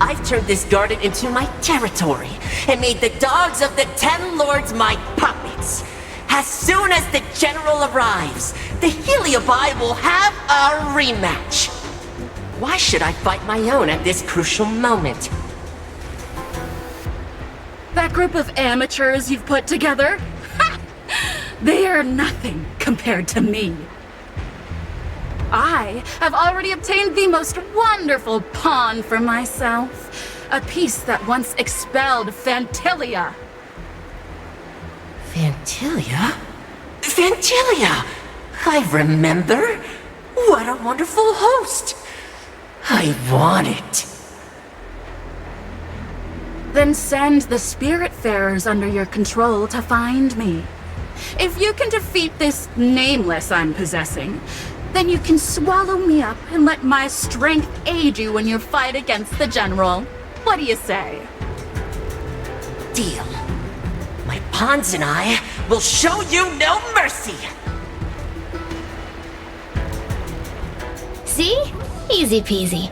I've turned this garden into my territory and made the dogs of the Ten Lords my puppets. As soon as the General arrives, the Heliobi will have a rematch. Why should I fight my own at this crucial moment? That group of amateurs you've put together? Ha! They are nothing compared to me. I have already obtained the most wonderful pawn for myself. A piece that once expelled Fantilia. Fantilia? Fantilia! I remember. What a wonderful host. I want it. Then send the Spiritfarers under your control to find me. If you can defeat this nameless I'm possessing, then you can swallow me up and let my strength aid you in your fight against the General. What do you say? Deal. My pawns and I will show you no mercy. See? Easy peasy.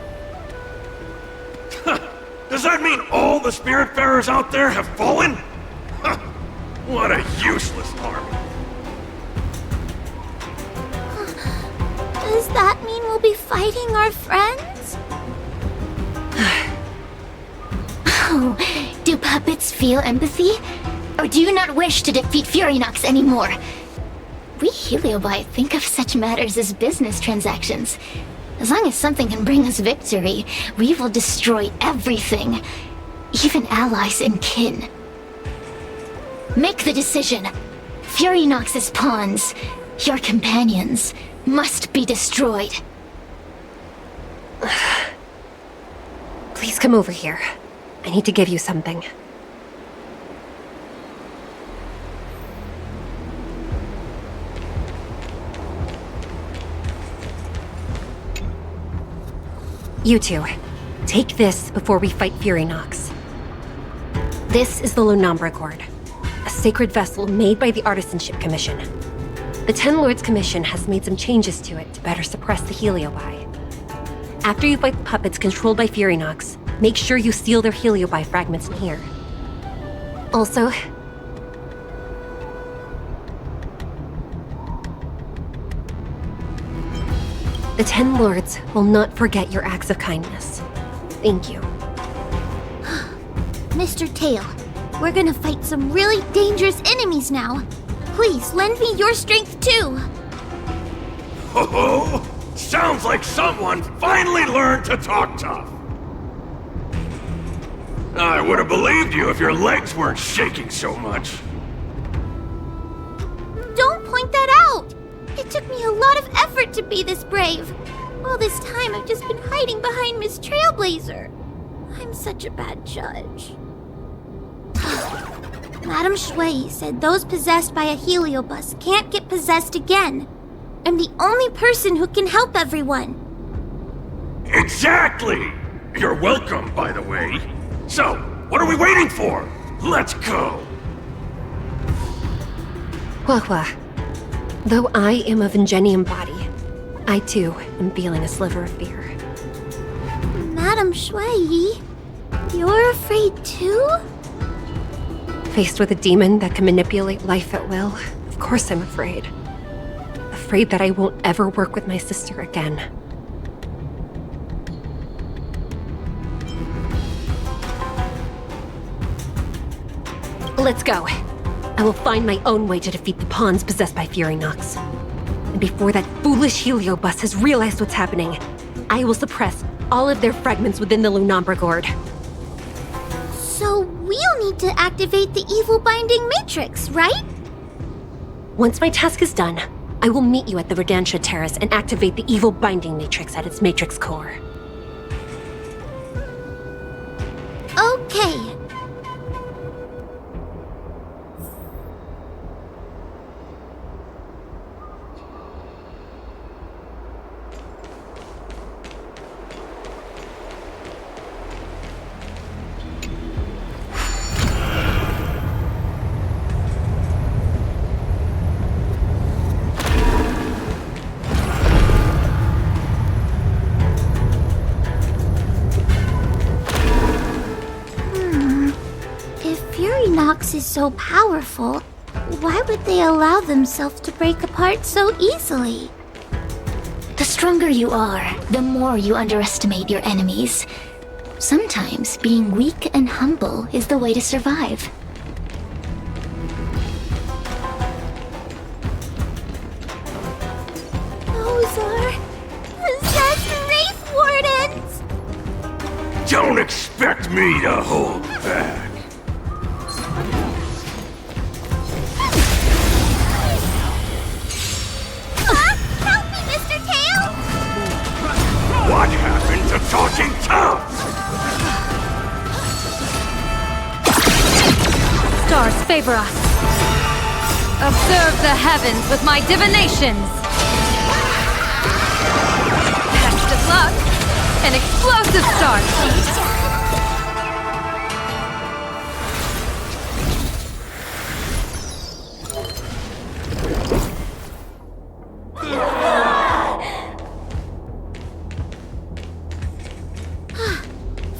Does that mean all the Spiritfarers out there have fallen? What a useless army. Does that mean we'll be fighting our friends? Oh, do puppets feel empathy? Or do you not wish to defeat Furynox anymore? We Heliobi think of such matters as business transactions. As long as something can bring us victory, we will destroy everything. Even allies and kin. Make the decision. Furynox's pawns, your companions, must be destroyed. Please come over here. I need to give you something. You two, take this before we fight Furynox. This is the Luofu Gourd, a sacred vessel made by the Artisanship Commission. The Ten Lords Commission has made some changes to it to better suppress the Heliobi. After you fight the puppets controlled by Furynox, make sure you seal their Heliobi fragments in here. Also, the Ten Lords will not forget your acts of kindness. Thank you. Mr. Tail, we're gonna fight some really dangerous enemies now. Please, lend me your strength too. Ho ho! Sounds like someone finally learned to talk tough. I would have believed you if your legs weren't shaking so much. Don't point that out! It took me a lot of effort to be this brave. All this time I've just been hiding behind Miss Trailblazer. I'm such a bad judge. Madame Shui said those possessed by a heliobus can't get possessed again. I'm the only person who can help everyone. Exactly! You're welcome, by the way. So, what are we waiting for? Let's go! Huahua, though I am of Ingenium body, I too am feeling a sliver of fear. Madame Shui, you're afraid too? Faced with a demon that can manipulate life at will, of course I'm afraid. Afraid that I won't ever work with my sister again. Let's go. I will find my own way to defeat the pawns possessed by Furynox. And before that foolish heliobus has realized what's happening, I will suppress all of their fragments within the Luofu Gourd. So we'll need to activate the evil binding matrix, right? Once my task is done, I will meet you at the Verdantia Terrace and activate the evil binding matrix at its matrix core. Okay. Furynox is so powerful, why would they allow themselves to break apart so easily? The stronger you are, the more you underestimate your enemies. Sometimes being weak and humble is the way to survive. Those are possessed Wraith Wardens! Don't expect me to hold back. Help me, Mr. Tails! What happened to Talking Toms? Stars favor us. Observe the heavens with my divinations. Best of luck. An explosive start.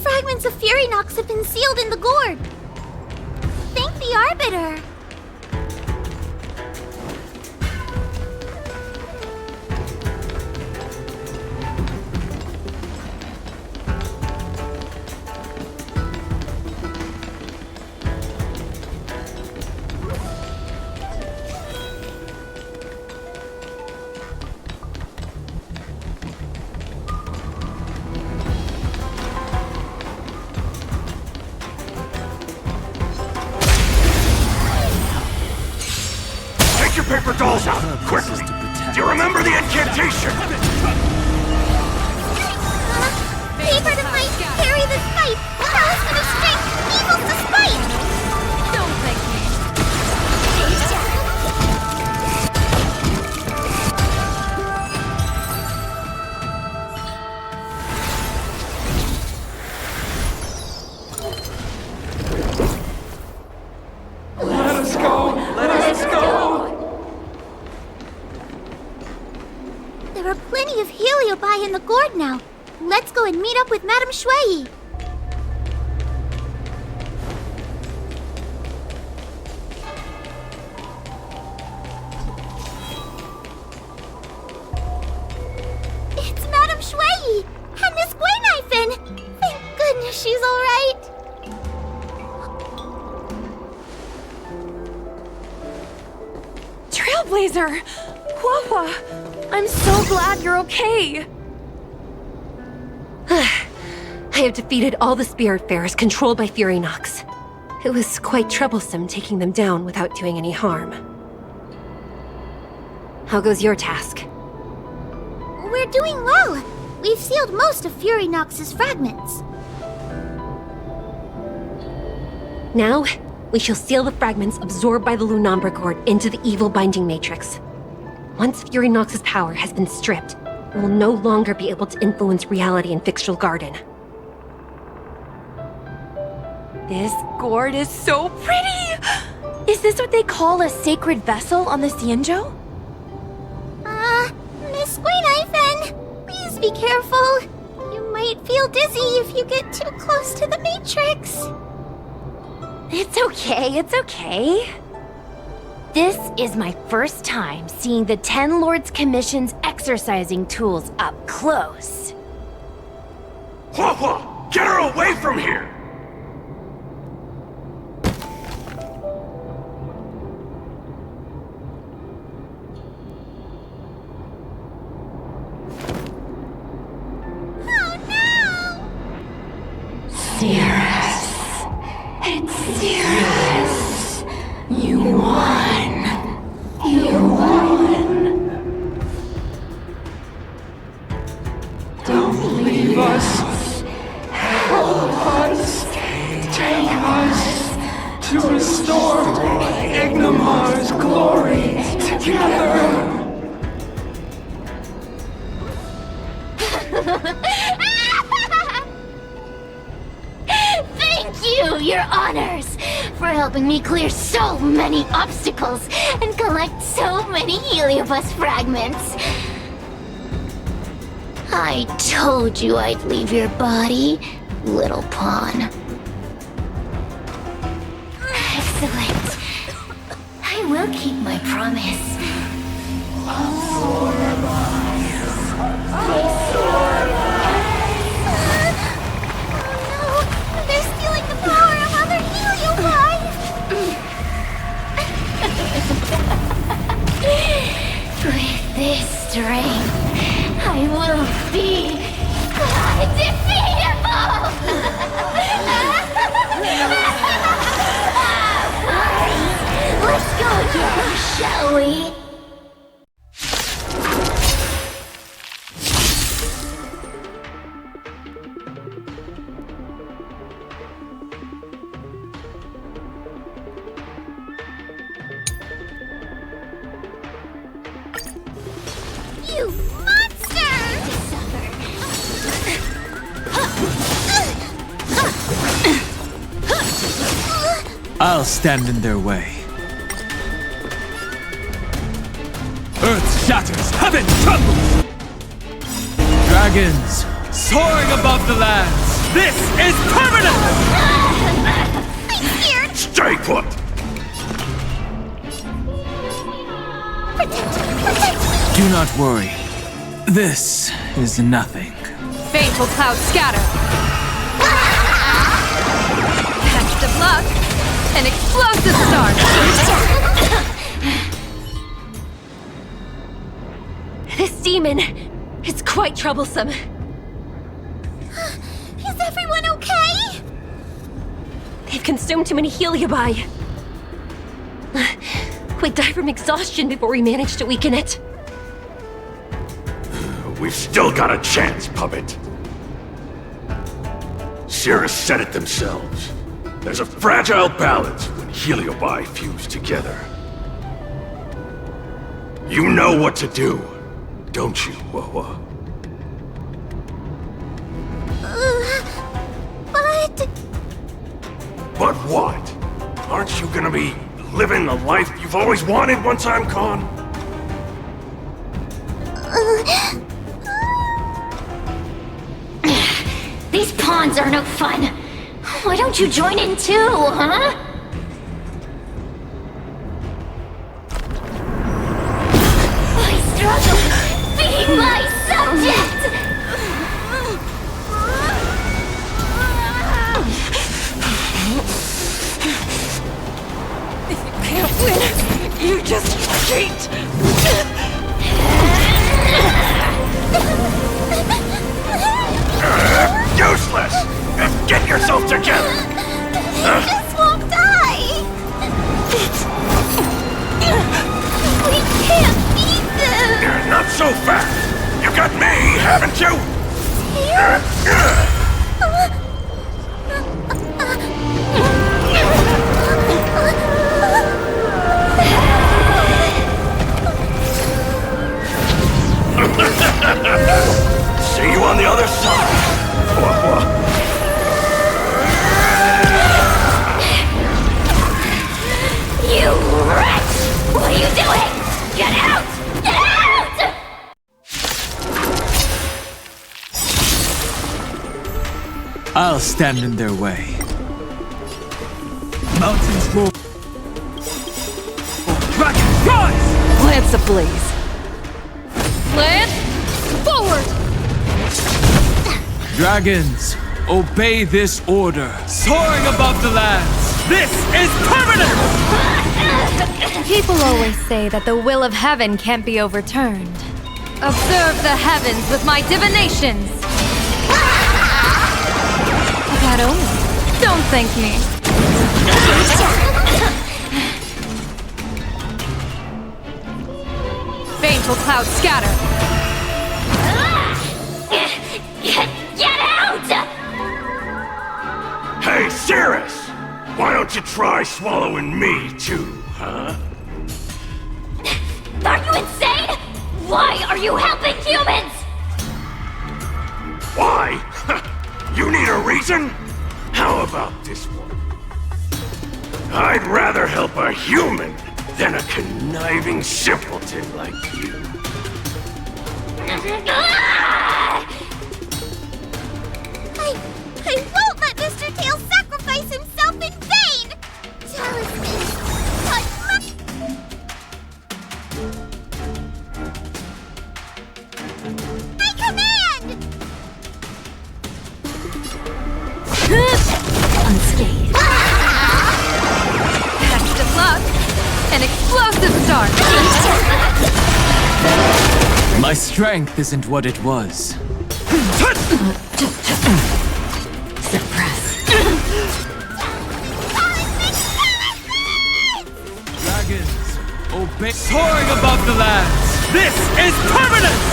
Fragments of Fury Nox have been sealed in the gourd. Thank the Arbiter. Take your paper dolls out, quickly! Do you remember the incantation? Paper to might carry the fight. Talisman of strength, evil to spite. Don't thank me. Let us go! Let us go! There are plenty of heliobi in the gourd now. Let's go and meet up with Madame Shui. It's Madame Shui and Miss Guinaifen. Thank goodness she's all right. Trailblazer! Huahua! I'm so glad you're okay! I have defeated all the Spiritfarers controlled by Fury Nox. It was quite troublesome taking them down without doing any harm. How goes your task? We're doing well. We've sealed most of Fury Nox's fragments. Now, we shall seal the fragments absorbed by the Lunombra Gourd into the evil binding matrix. Once Fury Nox's power has been stripped, we will no longer be able to influence reality in Fixtral Garden. This gourd is so pretty! Is this what they call a sacred vessel on the Xianzhou? Miss Guinaifen, please be careful. You might feel dizzy if you get too close to the Matrix. It's okay, it's okay. This is my first time seeing the Ten Lords Commission's exercising tools up close. Huahua! Get her away from here! It's serious. You won. You won. Don't leave us. Help us. Take us to restore Ignimar's glory together. Thank you, Your Honors, for helping me clear so many obstacles and collect so many Heliobus fragments. I told you I'd leave your body, little pawn. Excellent. I will keep my promise. strength, I will be undefeatable! Let's go again, shall we? You monster! I'll stand in their way. Earth shatters, heaven trembles! Dragons, soaring above the lands! This is permanent! I'm scared! Stay put! Protect! Do not worry. This is nothing. Baneful clouds scatter. Test of luck. An explosive start. This demon is quite troublesome. Is everyone okay? They've consumed too many heliobi. We'd die from exhaustion before we managed to weaken it. We've still got a chance, puppet. Cirrus said it themselves. There's a fragile balance when heliobi fuse together. You know what to do, don't you, Wawa? But what? Aren't you gonna be living the life you've always wanted once I'm gone? These pawns are no fun. Why don't you join in too, huh? I struggle being my subject! If you can't win, you just cheat! Useless! Get yourself together! This won't die! We can't beat them! Not so fast! You got me, haven't you? See you on the other side! You wretch! What are you doing? Get out! Get out! I'll stand in their way. Mountains roar. Dragons rise! Lance ablaze. Lance, forward! Dragons, obey this order. Soaring above the lands. This is permanent! People always say that the will of heaven can't be overturned. Observe the heavens with my divinations! That only. Don't thank me. Baneful clouds scatter. Get out! Hey, Cirrus! Why don't you try swallowing me, too, huh? Are you insane? Why are you helping humans? Why? You need a reason? How about this one? I'd rather help a human than a conniving simpleton like you. I won't let Mr. Tail sacrifice himself in vain! Talisman! I command! Unscathed. Test of luck. An explosive start. My My strength isn't what it was. Suppress. Dragons, obey. Soaring above the lands. This is permanence!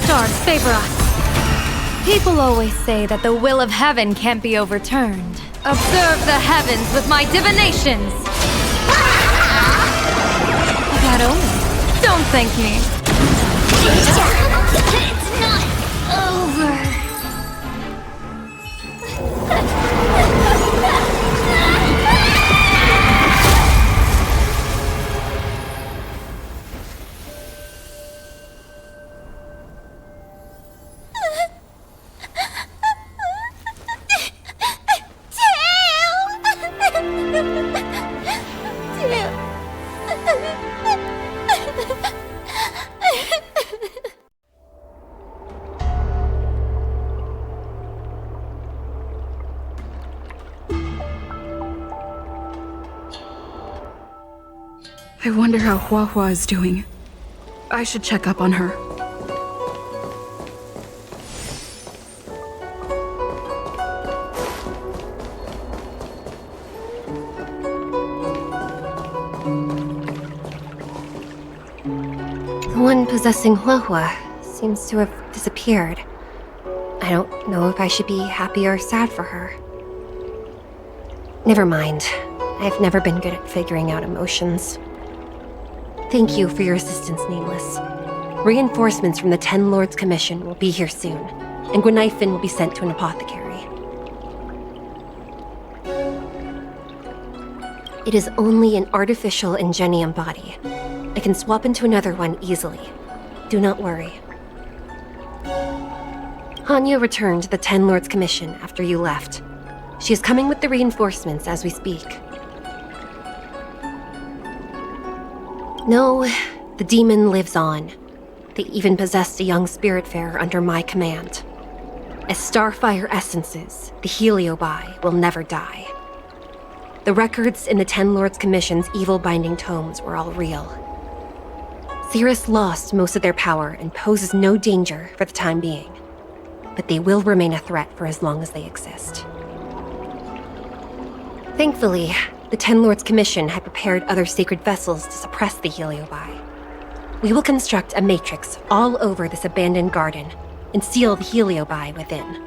Stars favor us. People always say that the will of heaven can't be overturned. Observe the heavens with my divinations! That only. Don't thank me. It's not over. I wonder how Huahua is doing. I should check up on her. The one possessing Huahua seems to have disappeared. I don't know if I should be happy or sad for her. Never mind. I've never been good at figuring out emotions. Thank you for your assistance, Nameless. Reinforcements from the Ten Lords Commission will be here soon, and Gwenifin will be sent to an apothecary. It is only an artificial ingenium body. I can swap into another one easily. Do not worry. Hanya returned to the Ten Lords Commission after you left. She is coming with the reinforcements as we speak. No, the demon lives on. They even possessed a young spiritfarer under my command. As starfire essences, the Heliobi will never die. The records in the Ten Lords Commission's evil binding tomes were all real. Cirrus lost most of their power and poses no danger for the time being, but they will remain a threat for as long as they exist. Thankfully, the Ten Lords Commission had prepared other sacred vessels to suppress the Heliobi. We will construct a matrix all over this abandoned garden and seal the Heliobi within.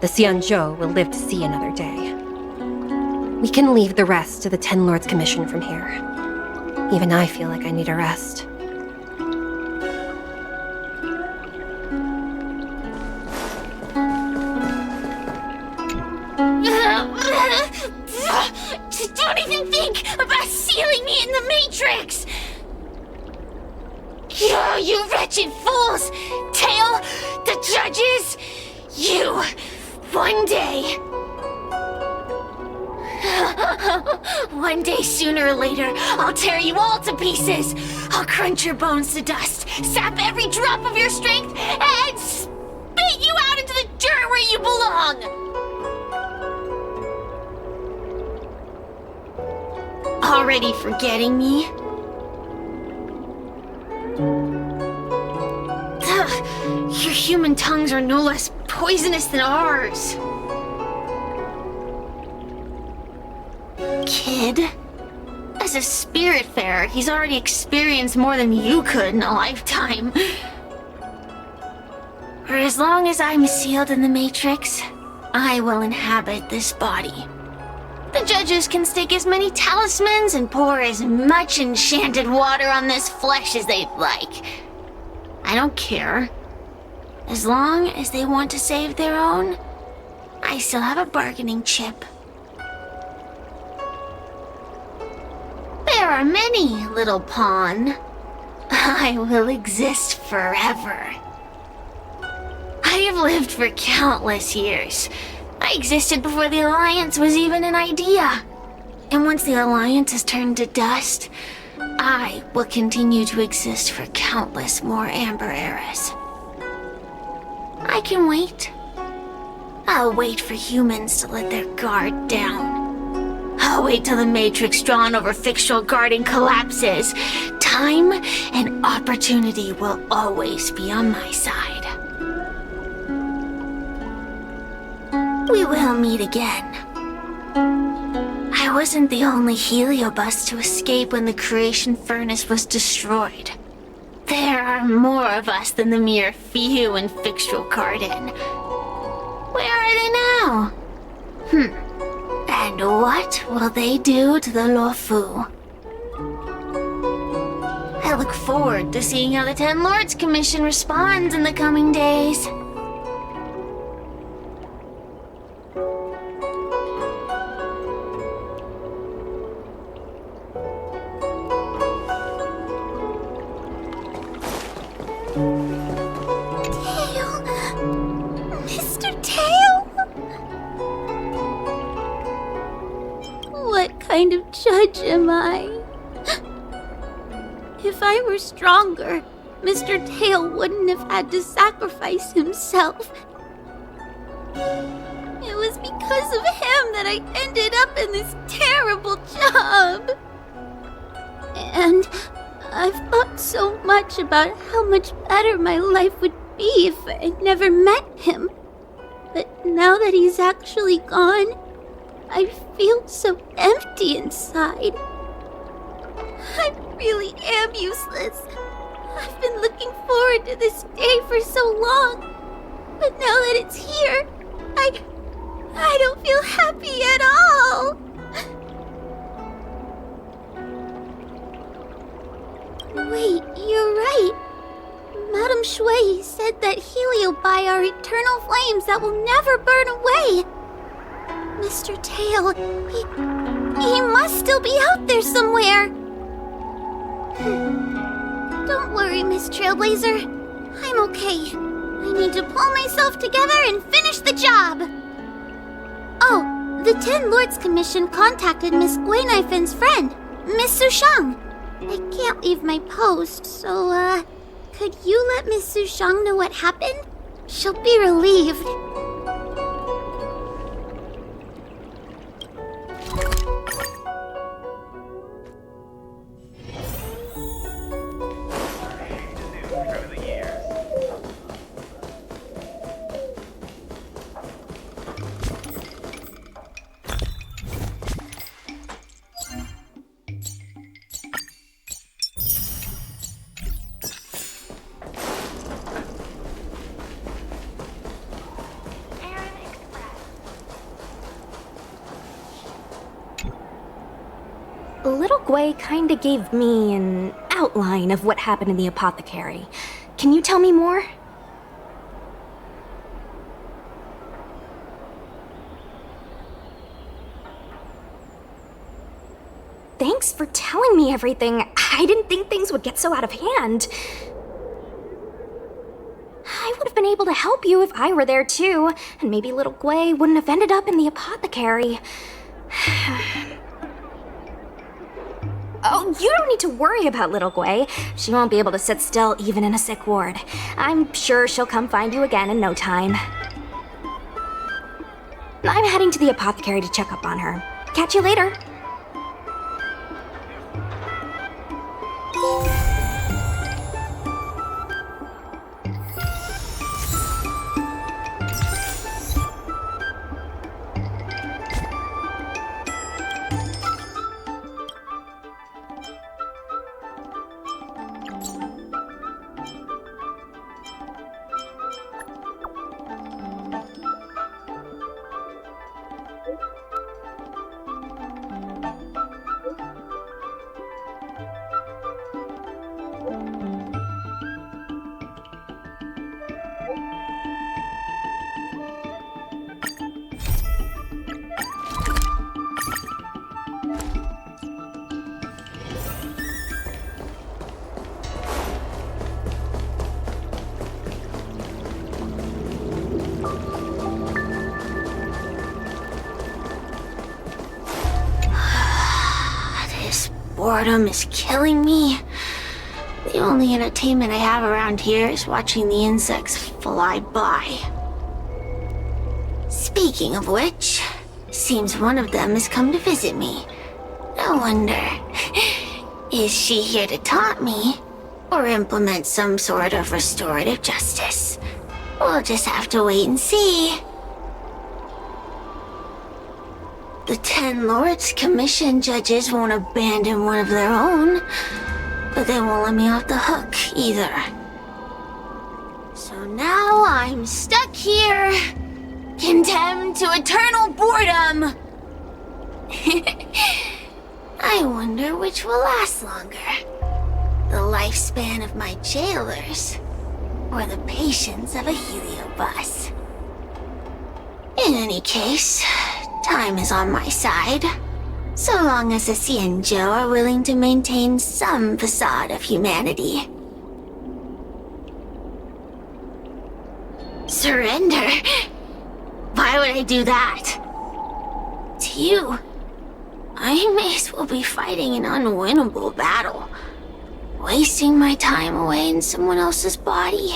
The Xianzhou will live to see another day. We can leave the rest to the Ten Lords Commission from here. Even I feel like I need a rest. Don't even think about sealing me in the Matrix! You wretched fools! Tail, the judges, you, one day... One day, sooner or later, I'll tear you all to pieces! I'll crunch your bones to dust, sap every drop of your strength, and spit you out into the dirt where you belong! Already forgetting me? Your human tongues are no less poisonous than ours. Kid? As a spiritfarer, he's already experienced more than you could in a lifetime. For as long as I'm sealed in the Matrix, I will inhabit this body. The judges can stake as many talismans and pour as much enchanted water on this flesh as they'd like. I don't care. As long as they want to save their own, I still have a bargaining chip. There are many, little pawn. I will exist forever. I have lived for countless years. I existed before the Alliance was even an idea. And once the Alliance has turned to dust, I will continue to exist for countless more Amber eras. I can wait. I'll wait for humans to let their guard down. I'll wait till the matrix drawn over Fictional Garden collapses. Time and opportunity will always be on my side. We will meet again. I wasn't the only heliobus to escape when the creation furnace was destroyed. There are more of us than the mere few in Fictional Garden. Where are they now? And what will they do to the Luofu? I look forward to seeing how the Ten Lords Commission responds in the coming days. What kind of judge am I? If I were stronger, Mr. Tail wouldn't have had to sacrifice himself. It was because of him that I ended up in this terrible job. And I've thought so much about how much better my life would be if I never met him. But now that he's actually gone, I feel so empty inside. I really am useless. I've been looking forward to this day for so long. But now that it's here, I don't feel happy at all. Wait, you're right. Madame Shui said that heliobi are eternal flames that will never burn away. Mr. Tail, he must still be out there somewhere. Don't worry, Miss Trailblazer. I'm okay. I need to pull myself together and finish the job. Oh, the Ten Lords Commission contacted Miss Guinaifin's friend, Miss Sushang. I can't leave my post, so, could you let Miss Sushang know what happened? She'll be relieved. Little Gui kinda gave me an outline of what happened in the apothecary. Can you tell me more? Thanks for telling me everything. I didn't think things would get so out of hand. I would have been able to help you if I were there too, and maybe little Gui wouldn't have ended up in the apothecary. Oh, you don't need to worry about little Gui. She won't be able to sit still even in a sick ward. I'm sure she'll come find you again in no time. I'm heading to the apothecary to check up on her. Catch you later. Boredom is killing me. The only entertainment I have around here is watching the insects fly by. Speaking of which, seems one of them has come to visit me. I wonder, is she here to taunt me? Or implement some sort of restorative justice? We'll just have to wait and see. The 10 Lords Commission judges won't abandon one of their own, but they won't let me off the hook either. So now I'm stuck here, condemned to eternal boredom. I wonder which will last longer. The lifespan of my jailers, or the patience of a heliobus. In any case, time is on my side, so long as the Xianzhou are willing to maintain some facade of humanity. Surrender? Why would I do that? To you, I may as well be fighting an unwinnable battle, wasting my time away in someone else's body.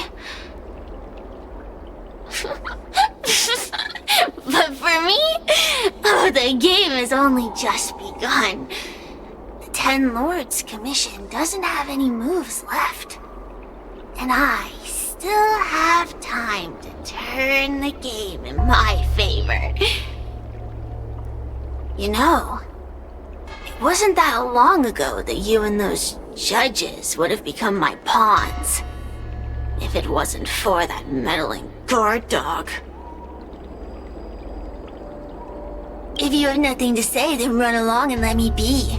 But for me, oh, the game has only just begun. The 10 Lords Commission doesn't have any moves left. And I still have time to turn the game in my favor. You know, it wasn't that long ago that you and those judges would have become my pawns. If it wasn't for that meddling guard dog. If you have nothing to say, then run along and let me be.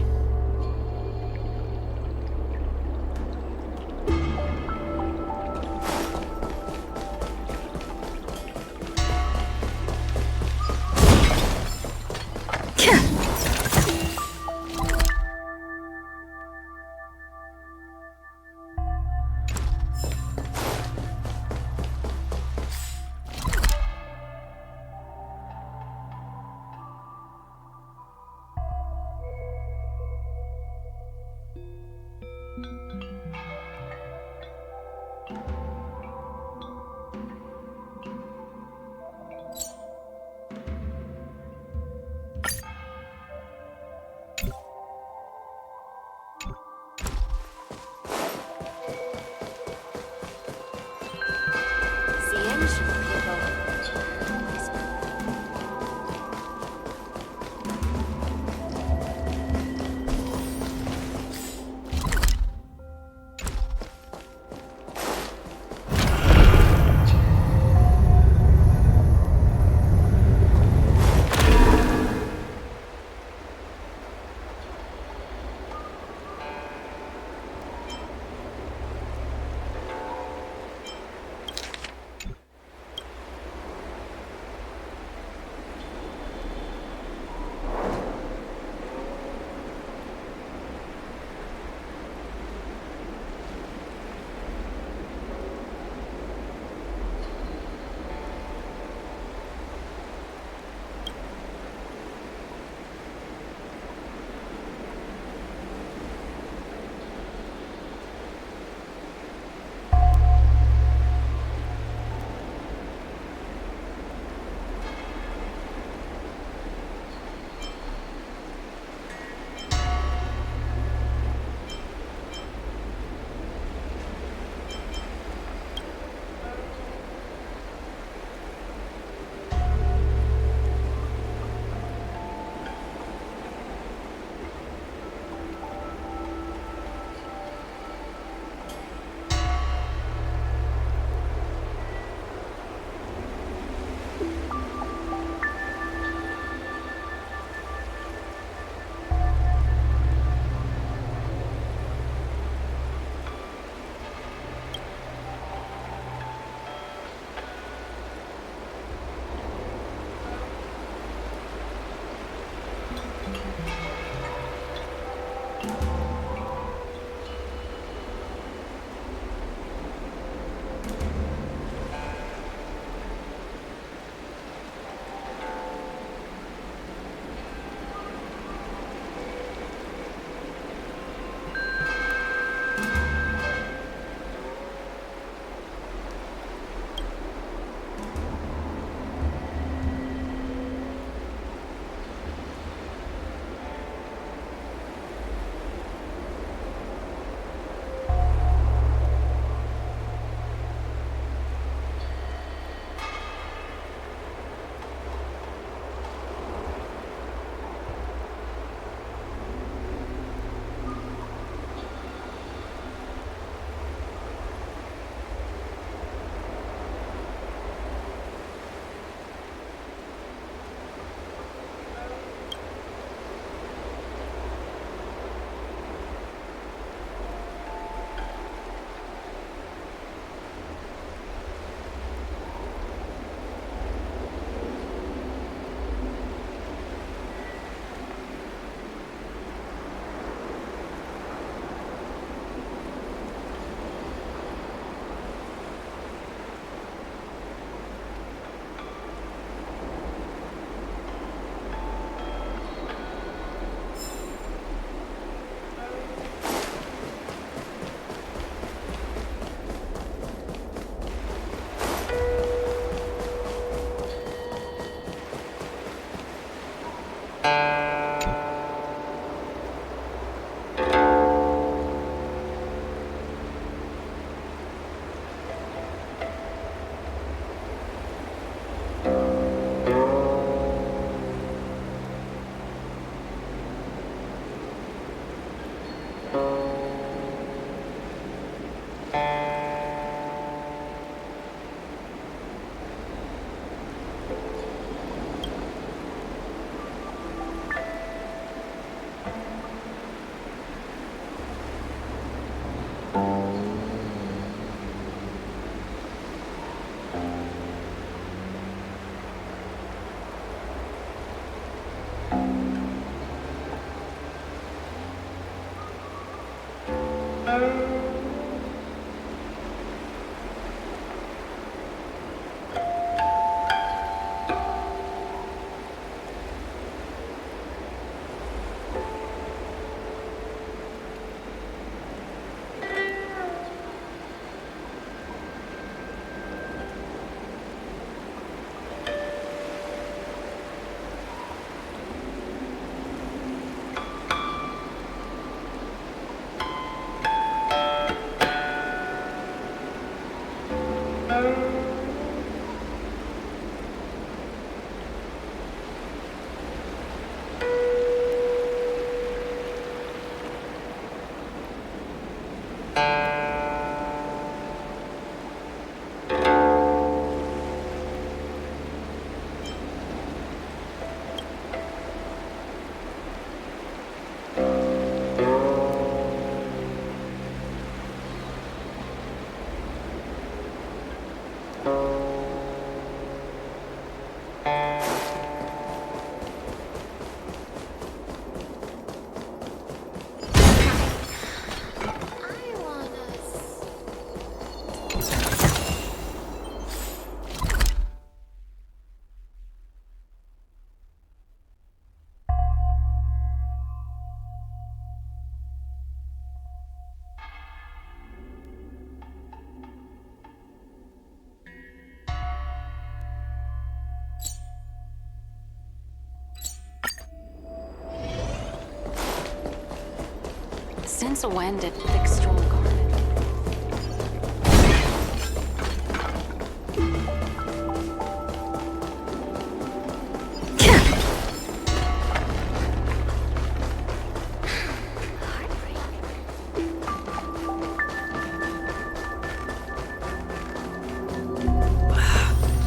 Since when did Fixstral Garden?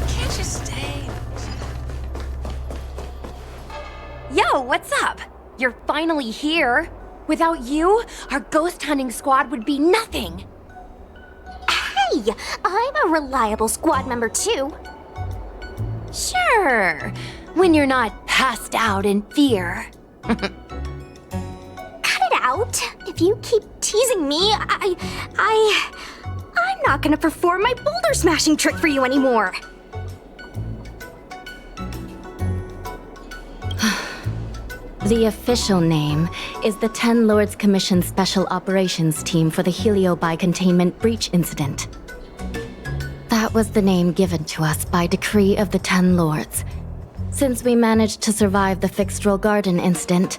Can't you stay? Yo, what's up? You're finally here. Without you, our ghost hunting squad would be nothing. Hey, I'm a reliable squad member too. Sure, when you're not passed out in fear. Cut it out. If you keep teasing me, I'm not gonna perform my boulder smashing trick for you anymore. The official name is the Ten Lords Commission Special Operations Team for the Heliobi Containment Breach Incident. That was the name given to us by decree of the Ten Lords. Since we managed to survive the Fixstral Garden incident,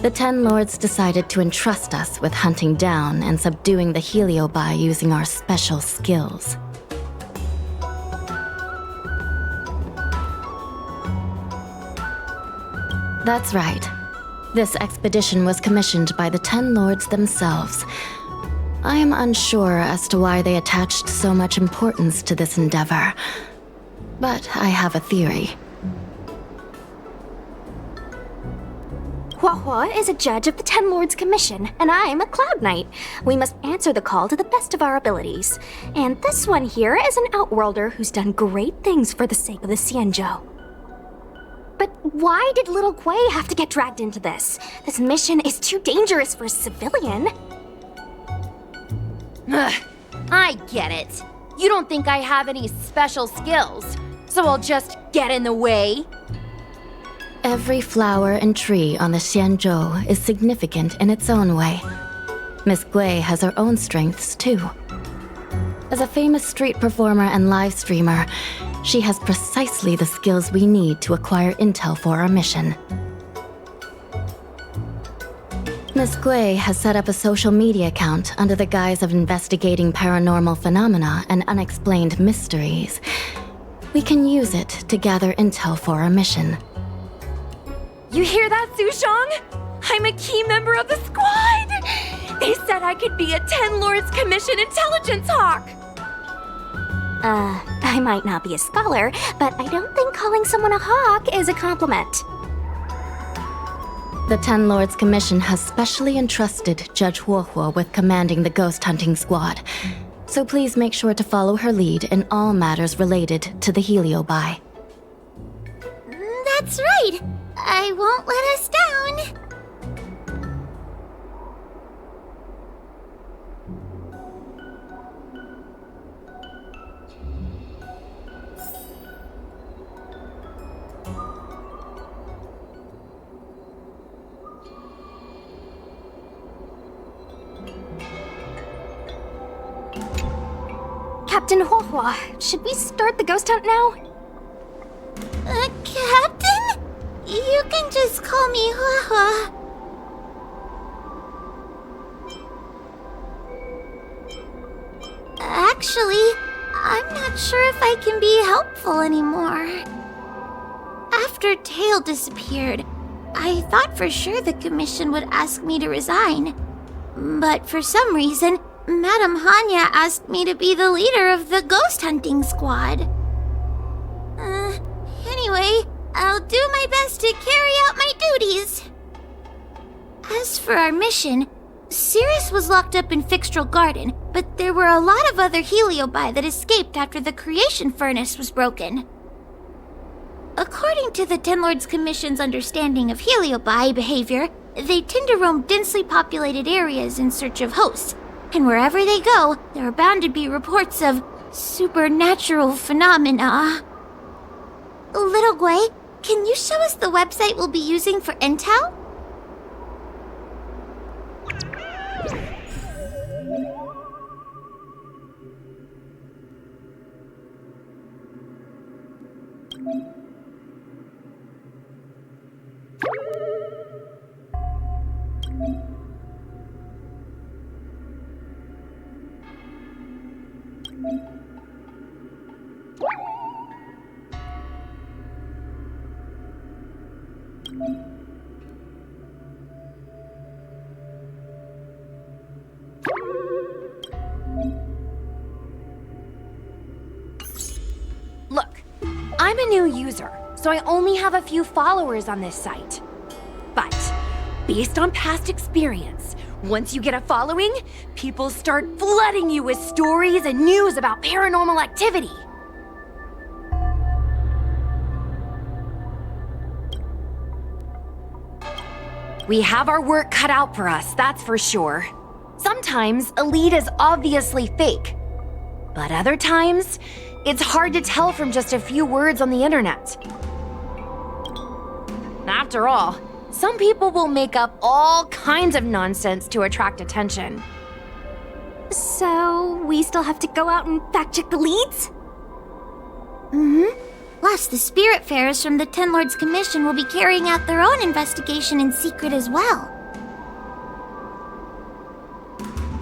the Ten Lords decided to entrust us with hunting down and subduing the Heliobi using our special skills. That's right. This expedition was commissioned by the Ten Lords themselves. I am unsure as to why they attached so much importance to this endeavor, but I have a theory. Huahua is a judge of the Ten Lords Commission, and I'm a Cloud Knight. We must answer the call to the best of our abilities. And this one here is an Outworlder who's done great things for the sake of the Xianzhou. But why did little Gui have to get dragged into this? This mission is too dangerous for a civilian. Ugh, I get it. You don't think I have any special skills, so I'll just get in the way? Every flower and tree on the Xianzhou is significant in its own way. Miss Gui has her own strengths, too. As a famous street performer and live streamer, she has precisely the skills we need to acquire intel for our mission. Miss Gui has set up a social media account under the guise of investigating paranormal phenomena and unexplained mysteries. We can use it to gather intel for our mission. You hear that, Sushong? I'm a key member of the squad! They said I could be a Ten Lords Commission intelligence hawk! I might not be a scholar, but I don't think calling someone a hawk is a compliment. The Ten Lords Commission has specially entrusted Judge Huohuo with commanding the ghost hunting squad, so please make sure to follow her lead in all matters related to the Heliobi. That's right! I won't let us down! Captain Huohua, should we start the ghost hunt now? Captain? You can just call me Huohua. Actually, I'm not sure if I can be helpful anymore. After Tail disappeared, I thought for sure the commission would ask me to resign. But for some reason, Madame Hanya asked me to be the leader of the ghost hunting squad. Anyway, I'll do my best to carry out my duties. As for our mission, Cirrus was locked up in Fixtral Garden, but there were a lot of other heliobi that escaped after the creation furnace was broken. According to the Ten Lords Commission's understanding of heliobi behavior, they tend to roam densely populated areas in search of hosts, and wherever they go, there are bound to be reports of supernatural phenomena. Little Gui, can you show us the website we'll be using for intel? Look, I'm a new user, so I only have a few followers on this site. But, based on past experience, once you get a following, people start flooding you with stories and news about paranormal activity. We have our work cut out for us, that's for sure. Sometimes a lead is obviously fake, but other times, it's hard to tell from just a few words on the internet. After all, some people will make up all kinds of nonsense to attract attention. So, we still have to go out and fact-check the leads? Plus, the Spirit Fairs from the Ten Lords Commission will be carrying out their own investigation in secret as well.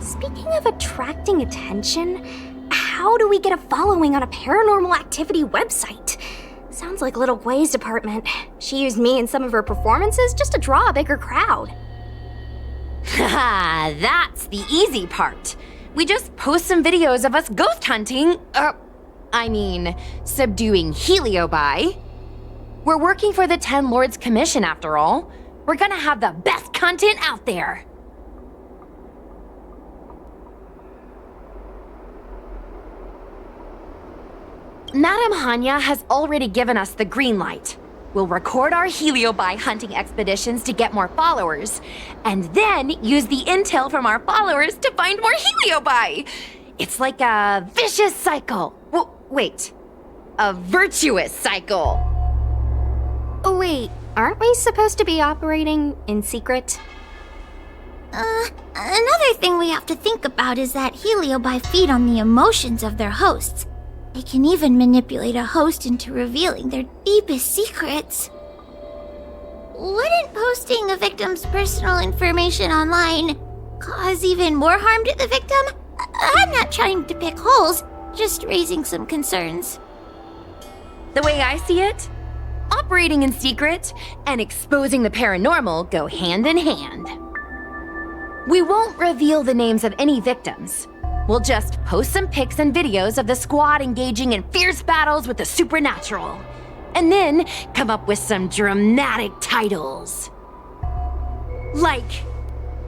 Speaking of attracting attention, how do we get a following on a paranormal activity website? Sounds like Little Gui's department. She used me in some of her performances just to draw a bigger crowd. Haha, that's the easy part. We just post some videos of us ghost hunting, subduing heliobi. We're working for the Ten Lords Commission after all. We're gonna have the best content out there. Madame Hanya has already given us the green light. We'll record our heliobi hunting expeditions to get more followers, and then use the intel from our followers to find more heliobi. It's like a vicious cycle. Wait, a virtuous cycle. Wait, aren't we supposed to be operating in secret? Another thing we have to think about is that heliobi feed on the emotions of their hosts. They can even manipulate a host into revealing their deepest secrets. Wouldn't posting a victim's personal information online cause even more harm to the victim? I'm not trying to pick holes, just raising some concerns. The way I see it, operating in secret and exposing the paranormal go hand in hand. We won't reveal the names of any victims. We'll just post some pics and videos of the squad engaging in fierce battles with the supernatural. And then come up with some dramatic titles. Like,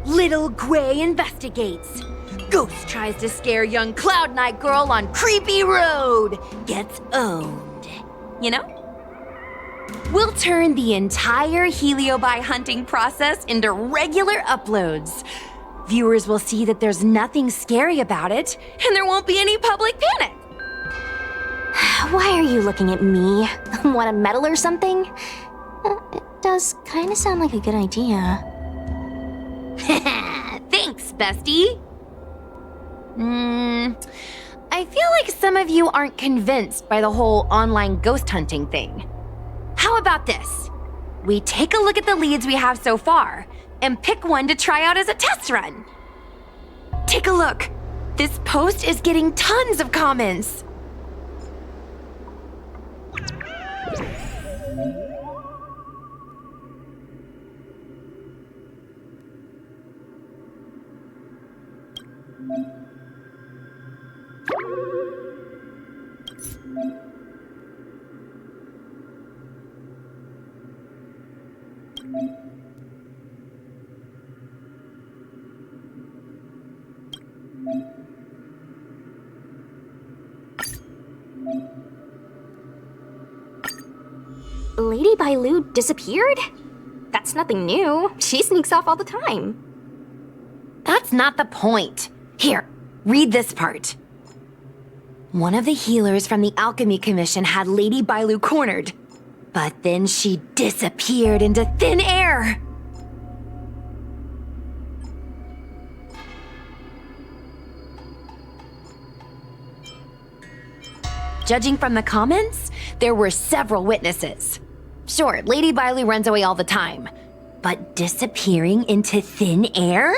Little Gui investigates. Ghost tries to scare young Cloud Knight girl on creepy road. Gets owned. You know? We'll turn the entire heliobi hunting process into regular uploads. Viewers will see that there's nothing scary about it, and there won't be any public panic. Why are you looking at me? Want a medal or something? It does kind of sound like a good idea. Thanks, bestie. I feel like some of you aren't convinced by the whole online ghost hunting thing. How about this? We take a look at the leads we have so far and pick one to try out as a test run. Take a look. This post is getting tons of comments. Lady Bailu disappeared? That's nothing new. She sneaks off all the time. That's not the point. Here, read this part. One of the healers from the Alchemy Commission had Lady Bailu cornered, but then she disappeared into thin air. Judging from the comments, there were several witnesses. Sure, Lady Bailu runs away all the time, but disappearing into thin air?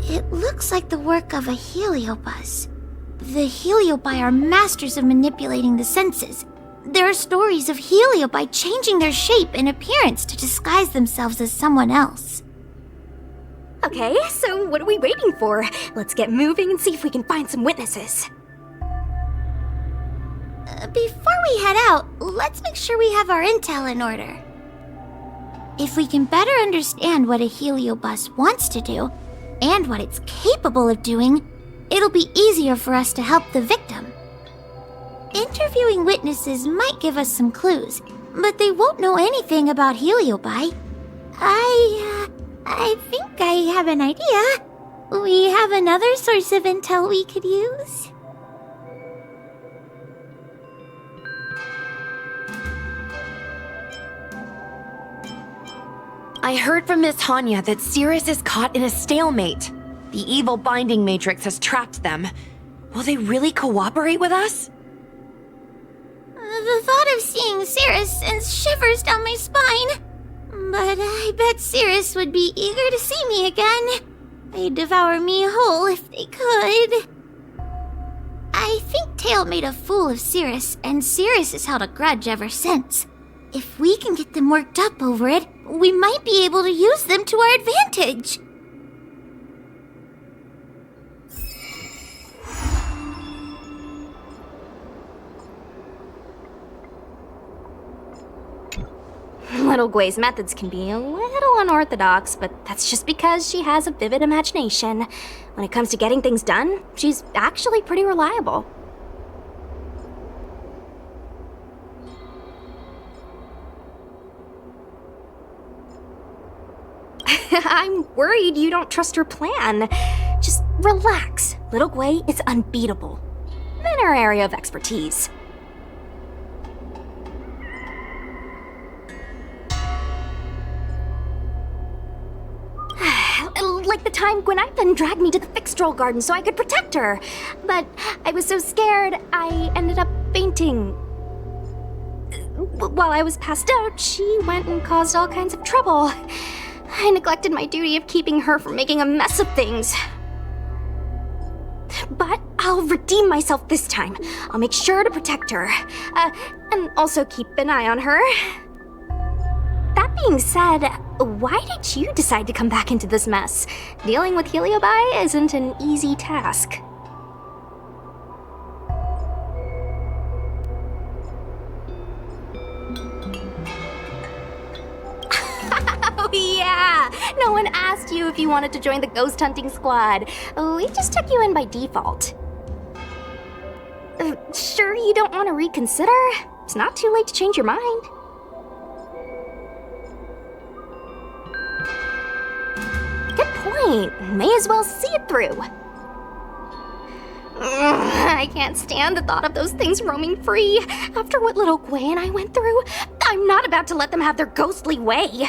It looks like the work of a heliobuzz. The heliobi are masters of manipulating the senses. There are stories of heliobi changing their shape and appearance to disguise themselves as someone else. Okay, so what are we waiting for? Let's get moving and see if we can find some witnesses. Before we head out, let's make sure we have our intel in order. If we can better understand what a heliobus wants to do, and what it's capable of doing, it'll be easier for us to help the victim. Interviewing witnesses might give us some clues, but they won't know anything about heliobi. I think I have an idea. We have another source of intel we could use. I heard from Miss Hanya that Cirrus is caught in a stalemate. The evil binding matrix has trapped them. Will they really cooperate with us? The thought of seeing Cirrus sends shivers down my spine. But I bet Cirrus would be eager to see me again. They'd devour me whole if they could. I think Tail made a fool of Cirrus, and Cirrus has held a grudge ever since. If we can get them worked up over it, we might be able to use them to our advantage. Little Gui's methods can be a little unorthodox, but that's just because she has a vivid imagination. When it comes to getting things done, she's actually pretty reliable. I'm worried you don't trust her plan. Just relax. Little Gui is unbeatable in her area of expertise. Like the time Gwenithan dragged me to the Fixtroll Garden so I could protect her. But I was so scared, I ended up fainting. While I was passed out, she went and caused all kinds of trouble. I neglected my duty of keeping her from making a mess of things. But I'll redeem myself this time. I'll make sure to protect her. And also keep an eye on her. That being said, why did you decide to come back into this mess? Dealing with Heliobi isn't an easy task. Oh yeah! No one asked you if you wanted to join the ghost hunting squad. We just took you in by default. Sure you don't want to reconsider? It's not too late to change your mind. Good point. May as well see it through. I can't stand the thought of those things roaming free. After what little Gui and I went through, I'm not about to let them have their ghostly way.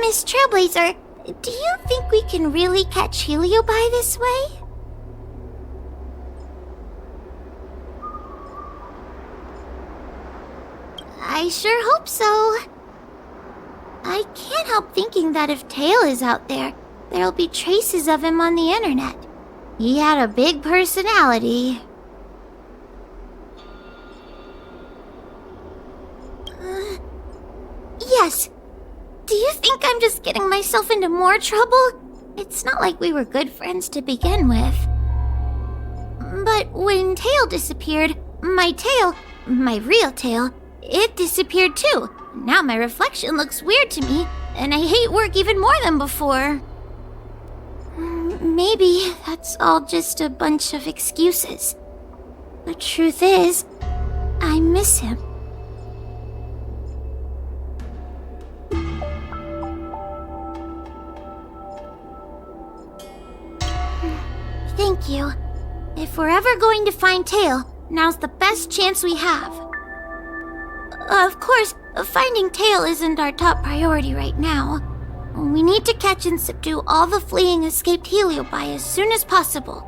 Miss Trailblazer, do you think we can really catch Heliobi this way? I sure hope so. I can't help thinking that if Tail is out there, there'll be traces of him on the internet. He had a big personality. Yes. Do you think I'm just getting myself into more trouble? It's not like we were good friends to begin with. But when Tail disappeared, my real tail, it disappeared too. Now my reflection looks weird to me, and I hate work even more than before. Maybe that's all just a bunch of excuses. The truth is, I miss him. Thank you. If we're ever going to find Tail, now's the best chance we have. Of course, finding Tail isn't our top priority right now. We need to catch and subdue all the fleeing escaped Heliobi as soon as possible.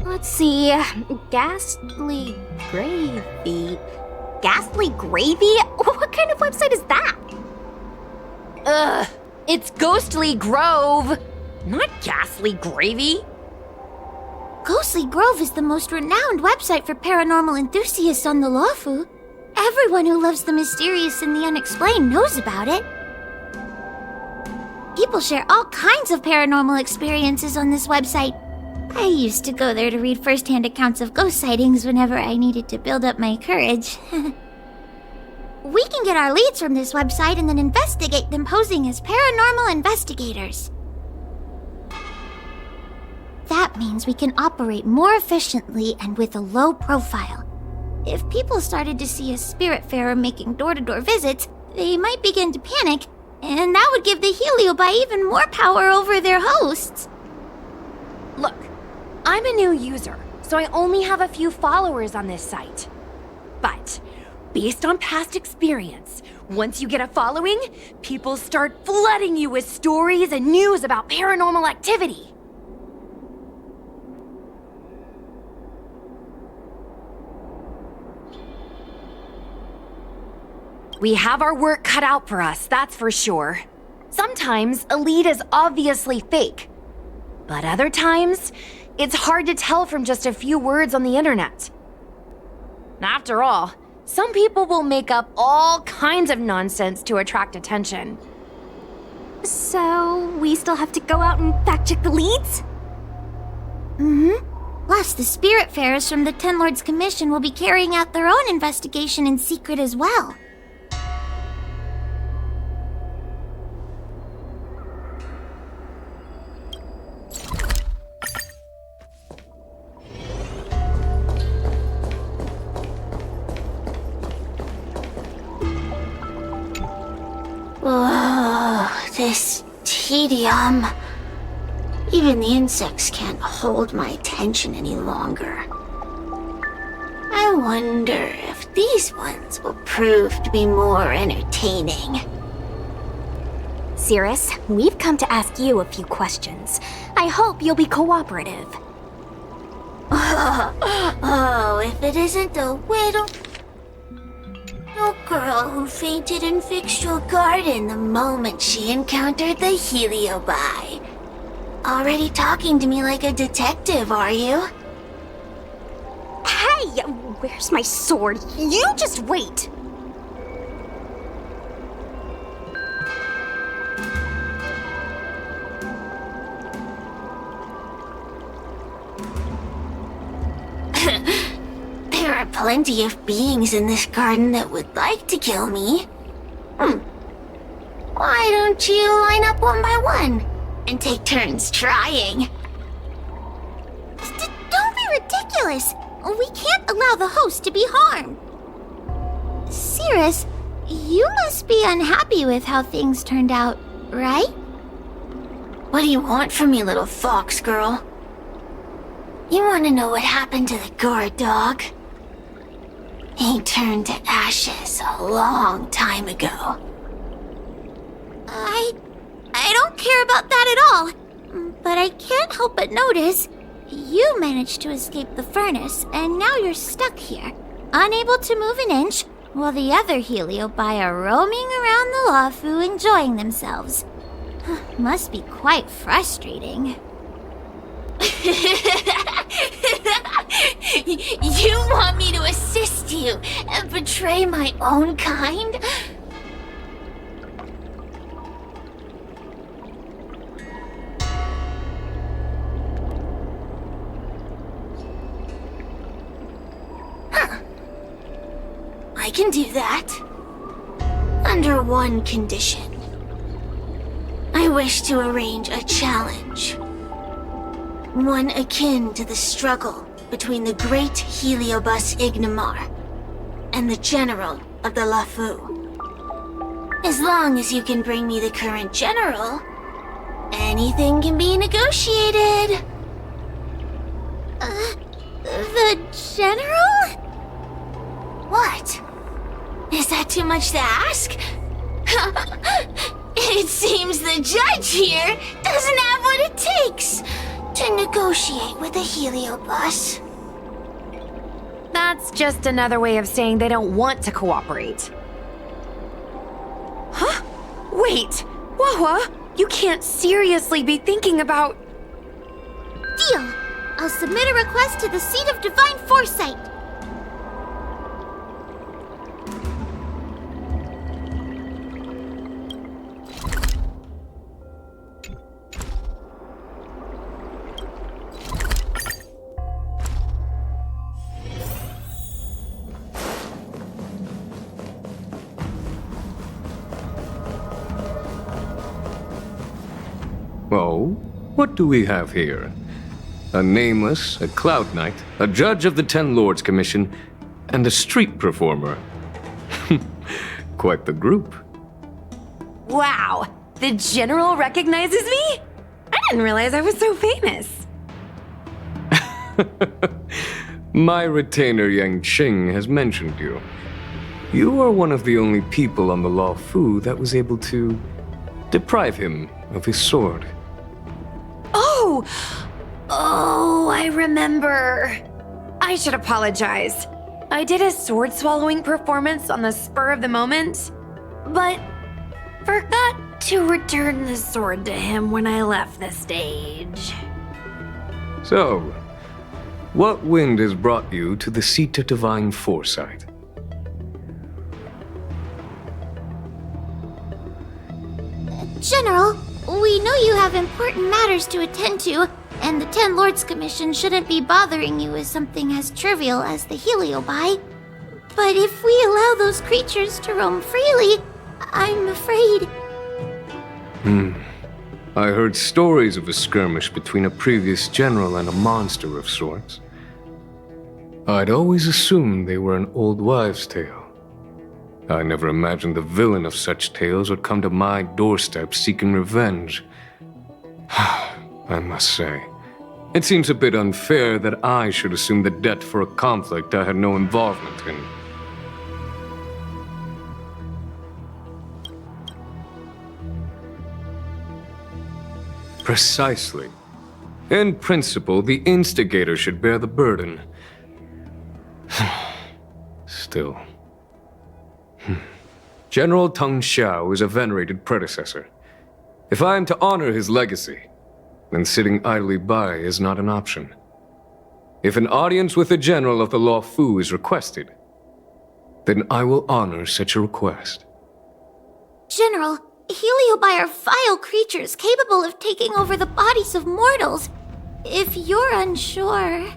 Let's see. Ghastly Gravy. Ghastly Gravy? What kind of website is that? Ugh, it's Ghostly Grove, not Ghastly Gravy. Ghostly Grove is the most renowned website for paranormal enthusiasts on the Luofu. Everyone who loves the mysterious and the unexplained knows about it. People share all kinds of paranormal experiences on this website. I used to go there to read first-hand accounts of ghost sightings whenever I needed to build up my courage. We can get our leads from this website and then investigate them posing as paranormal investigators. That means we can operate more efficiently and with a low profile. If people started to see a spiritfarer making door-to-door visits, they might begin to panic, and that would give the Heliobi even more power over their hosts. Look, I'm a new user, so I only have a few followers on this site. But based on past experience, once you get a following, people start flooding you with stories and news about paranormal activity. We have our work cut out for us, that's for sure. Sometimes a lead is obviously fake, but other times, it's hard to tell from just a few words on the internet. After all, some people will make up all kinds of nonsense to attract attention. So, we still have to go out and fact-check the leads? Plus, the spiritfarers from the Ten Lords Commission will be carrying out their own investigation in secret as well. This tedium. Even the insects can't hold my attention any longer. I wonder if these ones will prove to be more entertaining. Cirrus, we've come to ask you a few questions. I hope you'll be cooperative. Oh, if it isn't the little girl who fainted in Fixtual Garden the moment she encountered the Heliobi. Already talking to me like a detective, are you? Hey, where's my sword? You just wait. There are plenty of beings in this garden that would like to kill me. Why don't you line up one by one and take turns trying? Don't be ridiculous. We can't allow the host to be harmed. Cirrus, you must be unhappy with how things turned out, right? What do you want from me, little fox girl? You want to know what happened to the guard dog? He turned to ashes a long time ago. I don't care about that at all. But I can't help but notice you managed to escape the furnace, and now you're stuck here, unable to move an inch, while the other Heliobi are roaming around the Luofu enjoying themselves. Must be quite frustrating. You want me to assist you and betray my own kind? I can do that. Under one condition. I wish to arrange a challenge. One akin to the struggle between the great Heliobus Ignamar and the general of the Luofu. As long as you can bring me the current general, anything can be negotiated. The general? What? Is that too much to ask? It seems the judge here doesn't have what it takes to negotiate with a Heliobus. That's just another way of saying they don't want to cooperate. Huh? Wait! Wawa, you can't seriously be thinking about... Deal! I'll submit a request to the Seat of Divine Foresight. Oh, what do we have here? A nameless, a cloud knight, a judge of the Ten Lords Commission, and a street performer. Quite the group. Wow! The General recognizes me? I didn't realize I was so famous. My retainer Yang Qing has mentioned you. You are one of the only people on the Luofu that was able to deprive him of his sword. Oh, I remember. I should apologize. I did a sword-swallowing performance on the spur of the moment, but forgot to return the sword to him when I left the stage. So, what wind has brought you to the Seat of Divine Foresight? General, we know you have important matters to attend to, and the Ten Lords Commission shouldn't be bothering you with something as trivial as the Heliobi. But if we allow those creatures to roam freely, I'm afraid... I heard stories of a skirmish between a previous general and a monster of sorts. I'd always assumed they were an old wives' tale. I never imagined the villain of such tales would come to my doorstep seeking revenge. I must say, it seems a bit unfair that I should assume the debt for a conflict I had no involvement in. Precisely. In principle, the instigator should bear the burden. Still. General Teng Xiao is a venerated predecessor. If I am to honor his legacy, then sitting idly by is not an option. If an audience with the general of the Luofu is requested, then I will honor such a request. General, Heliobi are vile creatures capable of taking over the bodies of mortals. If you're unsure...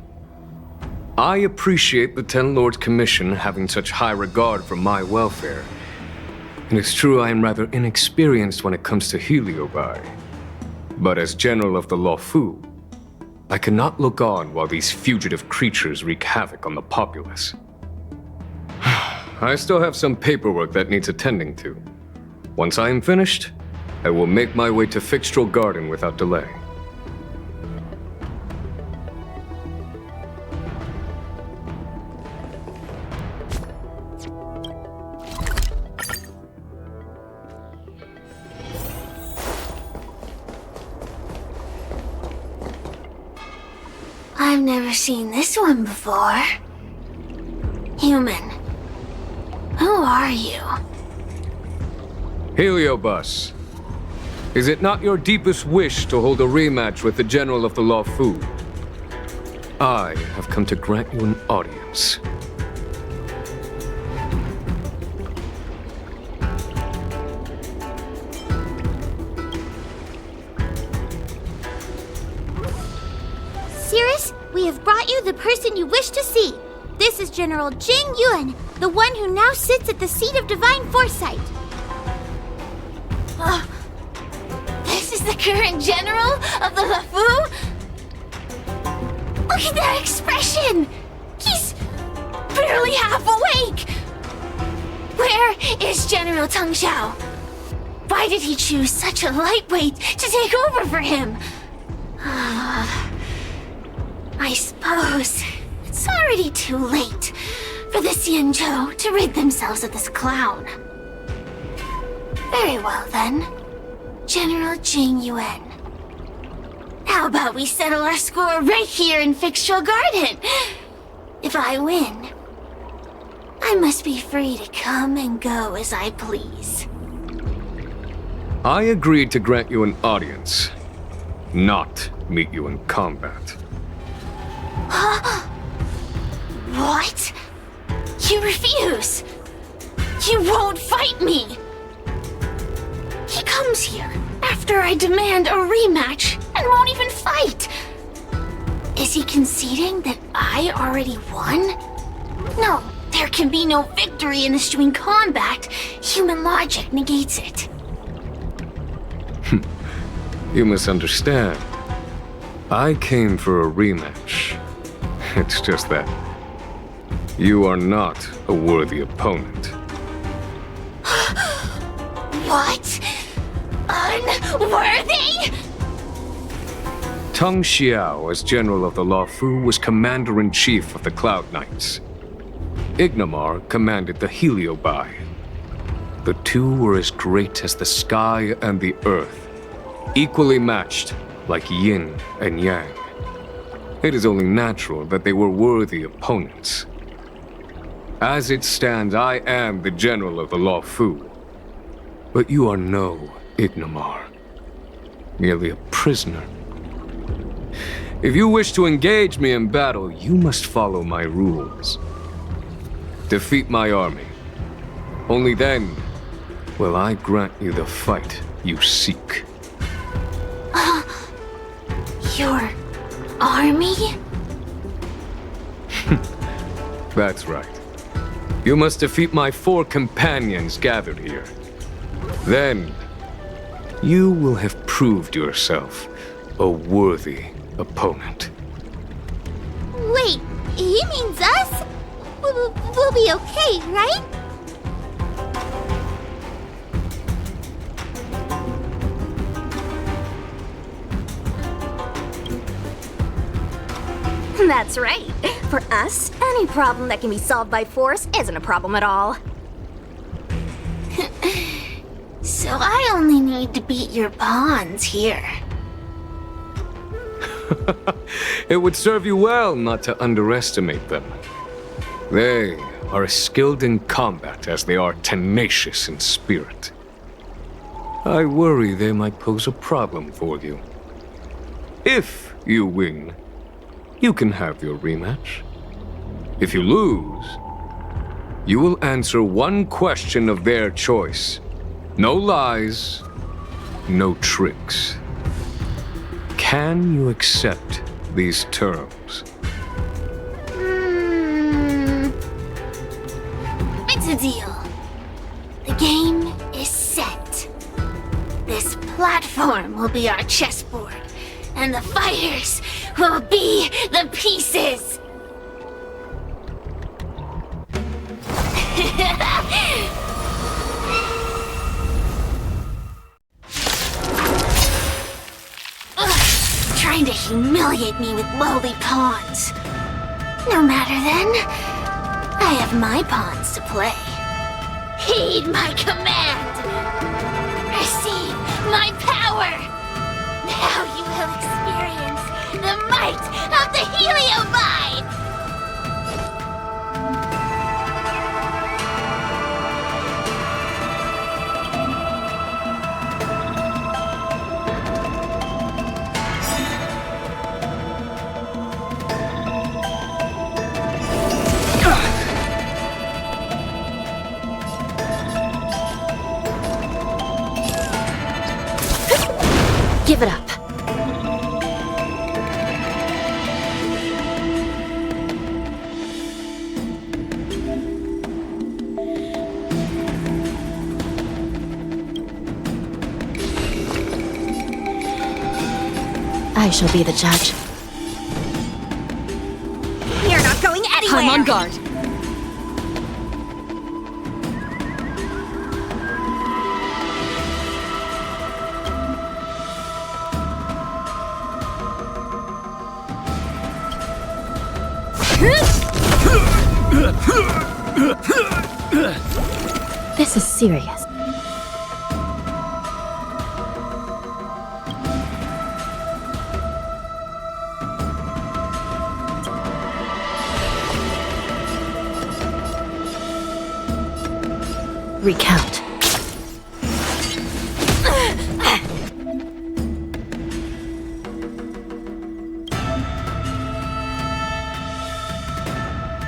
I appreciate the Ten Lords Commission having such high regard for my welfare. It is true I am rather inexperienced when it comes to Heliobi. But as General of the Luofu, I cannot look on while these fugitive creatures wreak havoc on the populace. I still have some paperwork that needs attending to. Once I am finished, I will make my way to Fixtral Garden without delay. I've never seen this one before. Human. Who are you? Heliobus, is it not your deepest wish to hold a rematch with the General of the Luofu? I have come to grant you an audience. Cirrus, we have brought you the person you wish to see. This is General Jing Yuan, the one who now sits at the seat of divine foresight. This is the current general of the Luofu? Look at that expression! He's barely half awake! Where is General Teng Xiao? Why did he choose such a lightweight to take over for him? I suppose it's already too late for the Xianzhou to rid themselves of this clown. Very well then, General Jing Yuan. How about we settle our score right here in Fixtral Garden? If I win, I must be free to come and go as I please. I agreed to grant you an audience, not meet you in combat. What? You refuse? You won't fight me? He comes here after I demand a rematch and won't even fight. Is he conceding that I already won? No, there can be no victory in eschewing combat. Human logic negates it. You misunderstand. I came for a rematch. It's just that you are not a worthy opponent. What? Unworthy? Teng Xiao, as General of the Luofu, was Commander-in-Chief of the Cloud Knights. Ignamar commanded the Heliobi. The two were as great as the sky and the earth, equally matched like yin and yang. It is only natural that they were worthy opponents. As it stands, I am the General of the Luofu. But you are no Ignamar, merely a prisoner. If you wish to engage me in battle, you must follow my rules. Defeat my army. Only then will I grant you the fight you seek. Your army? That's right. You must defeat my 4 companions gathered here. Then, you will have proved yourself a worthy opponent. Wait, he means us? We'll be okay, right? That's right. For us, any problem that can be solved by force isn't a problem at all. So I only need to beat your pawns here. It would serve you well not to underestimate them. They are as skilled in combat as they are tenacious in spirit. I worry they might pose a problem for you. If you win, you can have your rematch. If you lose, you will answer one question of their choice. No lies, no tricks. Can you accept these terms? It's a deal. The game is set. This platform will be our chessboard, and the fighters will be the pieces. Trying to humiliate me with lowly pawns. No matter then, I have my pawns to play. Heed my command. Receive my power. Now you will experience the might of The Heliobite! Give it up. I shall be the judge. You're not going anywhere! I'm on guard. This is serious. Recount.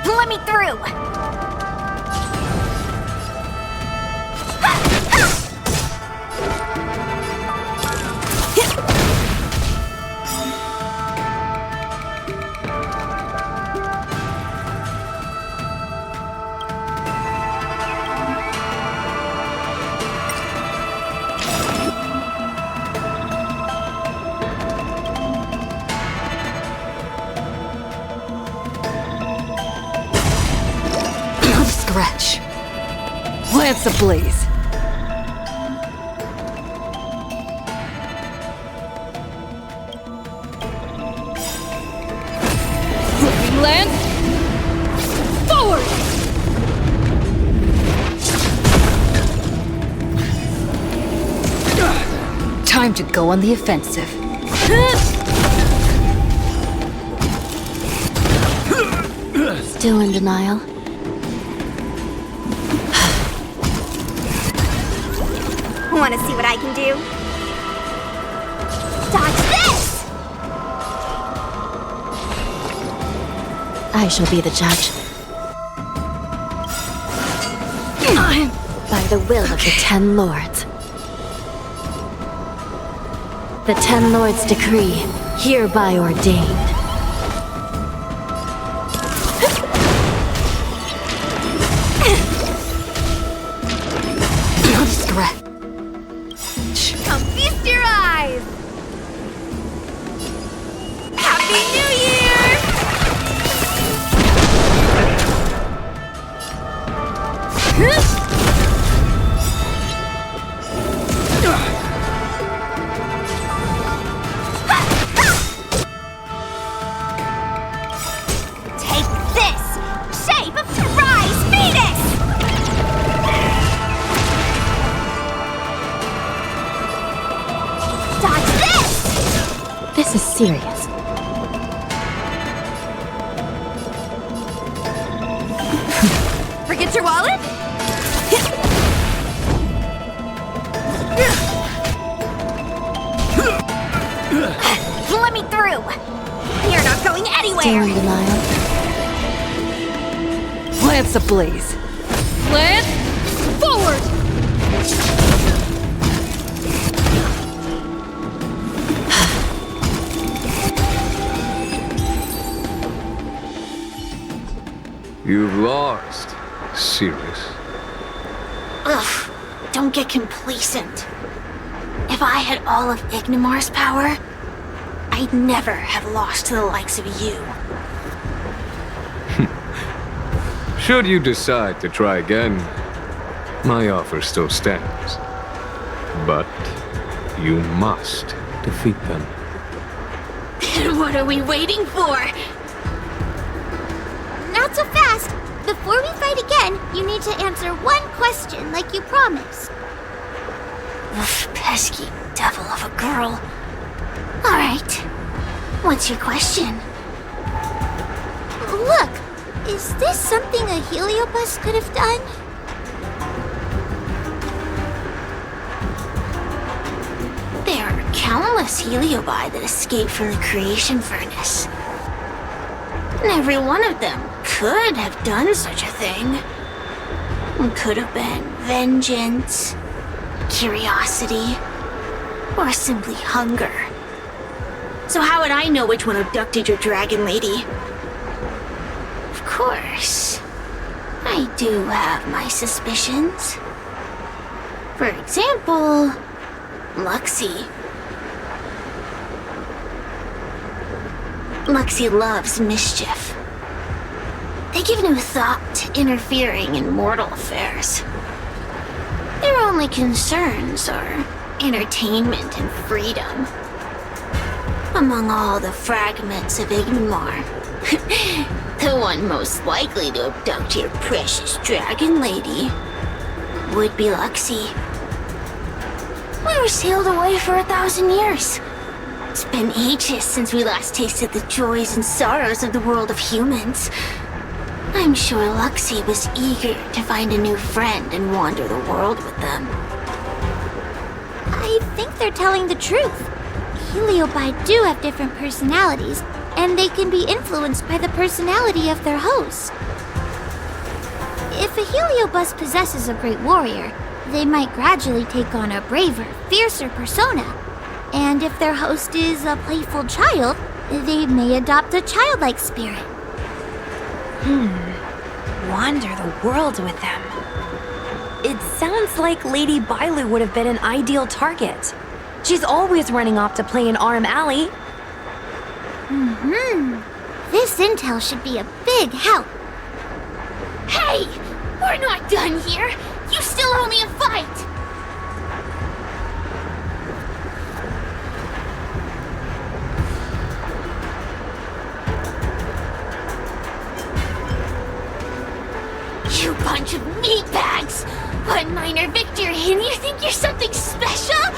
Let me through! Scratch. Lance ablaze. Flipping lance. Forward! Time to go on the offensive. Still in denial? Want to see what I can do? Dodge this! I shall be the judge. By the will of the Ten Lords. The Ten Lords' decree, hereby ordained. Scratch. Come feast your eyes! Happy New Year! Take this! Shape of Rise Phoenix! Dodge this! This is serious. Forget your wallet? Let me through! You're not going Still anywhere! in denial? Lance ablaze. Lance, forward! You've lost. Serious. Ugh, don't get complacent. If I had all of Ignimar's power, I'd never have lost to the likes of you. Should you decide to try again, my offer still stands. But you must defeat them. What are we waiting for? Not so fast. Before we fight again, you need to answer one question like you promised. Ugh, pesky devil of a girl. Alright. What's your question? Oh, look! Is this something a heliobus could have done? There are countless heliobi that escaped from the creation furnace. And every one of them could have done such a thing. It could have been vengeance, curiosity, or simply hunger. So how would I know which one abducted your dragon lady? Of course, I do have my suspicions. For example, Luxie. Luxie loves mischief. They give no thought to interfering in mortal affairs. Their only concerns are entertainment and freedom. Among all the fragments of Igmar, the one most likely to abduct your precious dragon lady would be Luxie. We were sealed away for 1,000 years. It's been ages since we last tasted the joys and sorrows of the world of humans. I'm sure Luxie was eager to find a new friend and wander the world with them. I think they're telling the truth. Heliobi do have different personalities, and they can be influenced by the personality of their host. If a heliobus possesses a great warrior, they might gradually take on a braver, fiercer persona. And if their host is a playful child, they may adopt a childlike spirit. Wander the world with them. It sounds like Lady Bailu would have been an ideal target. She's always running off to play in Arm Alley. This intel should be a big help. Hey! We're not done here! You still owe me a fight! You bunch of meatbags! One minor victory and you think you're something special?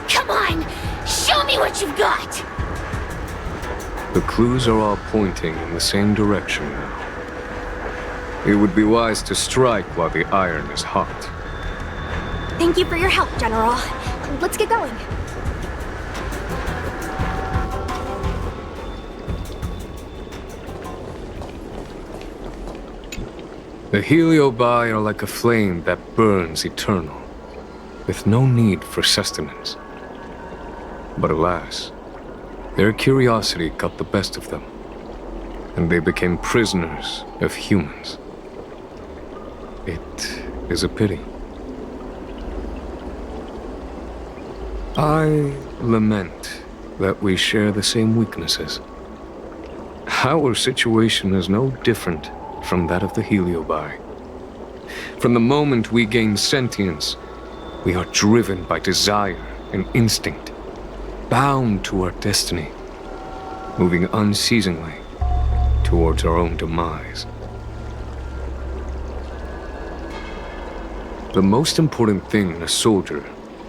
Come on, show me what you've got! The clues are all pointing in the same direction now. It would be wise to strike while the iron is hot. Thank you for your help, General. Let's get going. The heliobi are like a flame that burns eternal, with no need for sustenance. But alas, their curiosity got the best of them, and they became prisoners of humans. It is a pity. I lament that we share the same weaknesses. Our situation is no different from that of the heliobi. From the moment we gain sentience, we are driven by desire and instinct, bound to our destiny, moving unceasingly towards our own demise. The most important thing in a soldier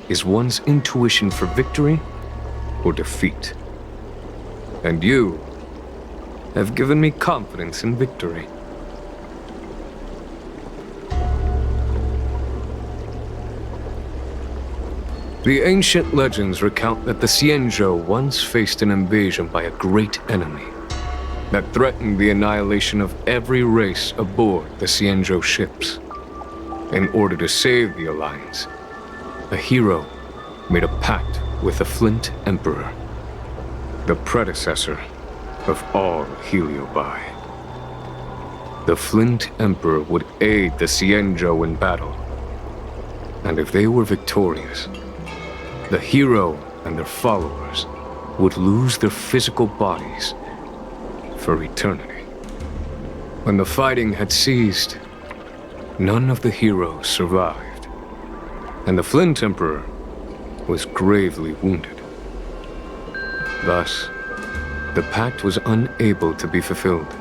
is one's intuition for victory or defeat. And you have given me confidence in victory. The ancient legends recount that the Xianzhou once faced an invasion by a great enemy that threatened the annihilation of every race aboard the Xianzhou ships. In order to save the Alliance, a hero made a pact with the Flint Emperor, the predecessor of all heliobi. The Flint Emperor would aid the Xianzhou in battle, and if they were victorious, the hero and their followers would lose their physical bodies for eternity. When the fighting had ceased, none of the heroes survived, and the Flint Emperor was gravely wounded. Thus, the pact was unable to be fulfilled.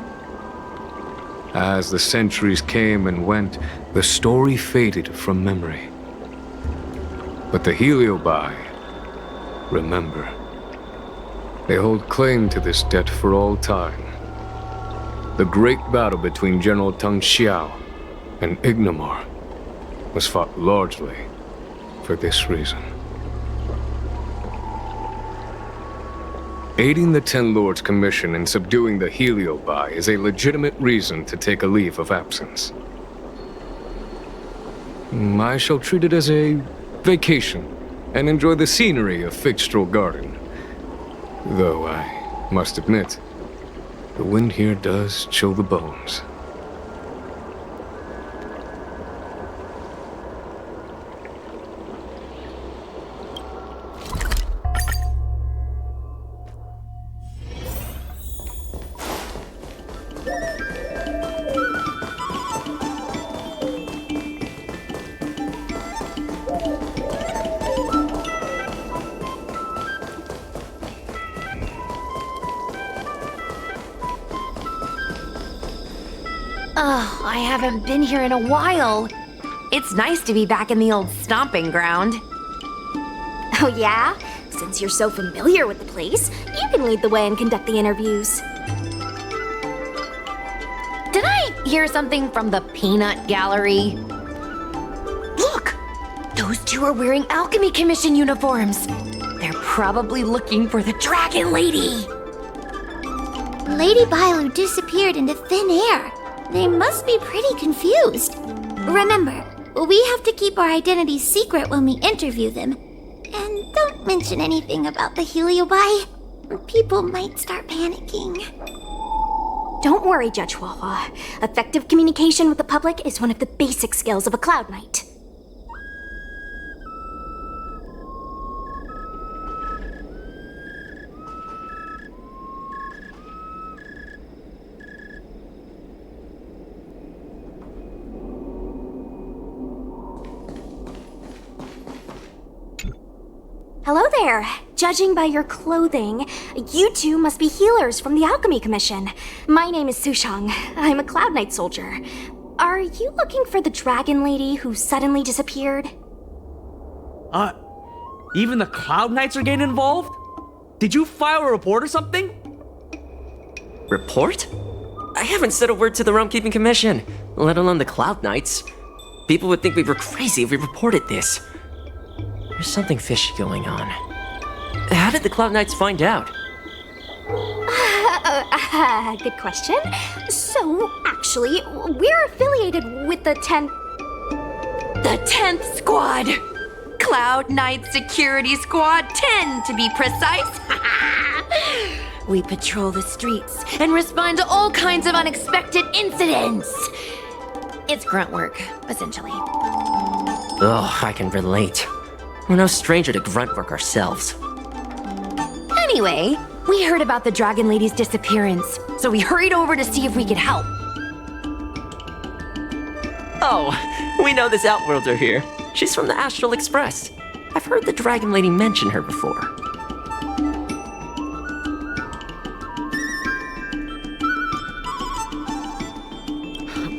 As the centuries came and went, the story faded from memory. But the heliobi remember. They hold claim to this debt for all time. The great battle between General Tang Xiao and Ignamar was fought largely for this reason. Aiding the Ten Lords' commission in subduing the Heliobi is a legitimate reason to take a leave of absence. I shall treat it as a vacation and enjoy the scenery of Figstrel Garden. Though I must admit, the wind here does chill the bones. Oh, I haven't been here in a while. It's nice to be back in the old stomping ground. Oh yeah? Since you're so familiar with the place, you can lead the way and conduct the interviews. Did I hear something from the Peanut Gallery? Look! Those two are wearing Alchemy Commission uniforms. They're probably looking for the Dragon Lady. Lady Bailu disappeared into thin air. They must be pretty confused. Remember, we have to keep our identities secret when we interview them. And don't mention anything about the Heliobi. People might start panicking. Don't worry, Judge Huahua. Effective communication with the public is one of the basic skills of a Cloud Knight. Hello there. Judging by your clothing, you two must be healers from the Alchemy Commission. My name is Sushang. I'm a Cloud Knight soldier. Are you looking for the Dragon Lady who suddenly disappeared? Even the Cloud Knights are getting involved? Did you file a report or something? Report? I haven't said a word to the Realm Keeping Commission, let alone the Cloud Knights. People would think we were crazy if we reported this. There's something fishy going on. How did the Cloud Knights find out? Good question. So, actually, we're affiliated with the 10th... The 10th Squad! Cloud Knight Security Squad 10, to be precise. We patrol the streets and respond to all kinds of unexpected incidents. It's grunt work, essentially. Oh, I can relate. We're no stranger to grunt work ourselves. Anyway, we heard about the Dragon Lady's disappearance, so we hurried over to see if we could help. Oh, we know this Outworlder here. She's from the Astral Express. I've heard the Dragon Lady mention her before.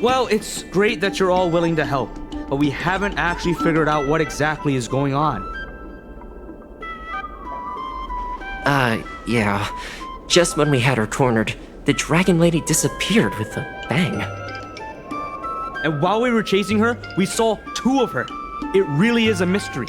Well, it's great that you're all willing to help, but we haven't actually figured out what exactly is going on. Yeah. Just when we had her cornered, the Dragon Lady disappeared with a bang. And while we were chasing her, we saw two of her. It really is a mystery.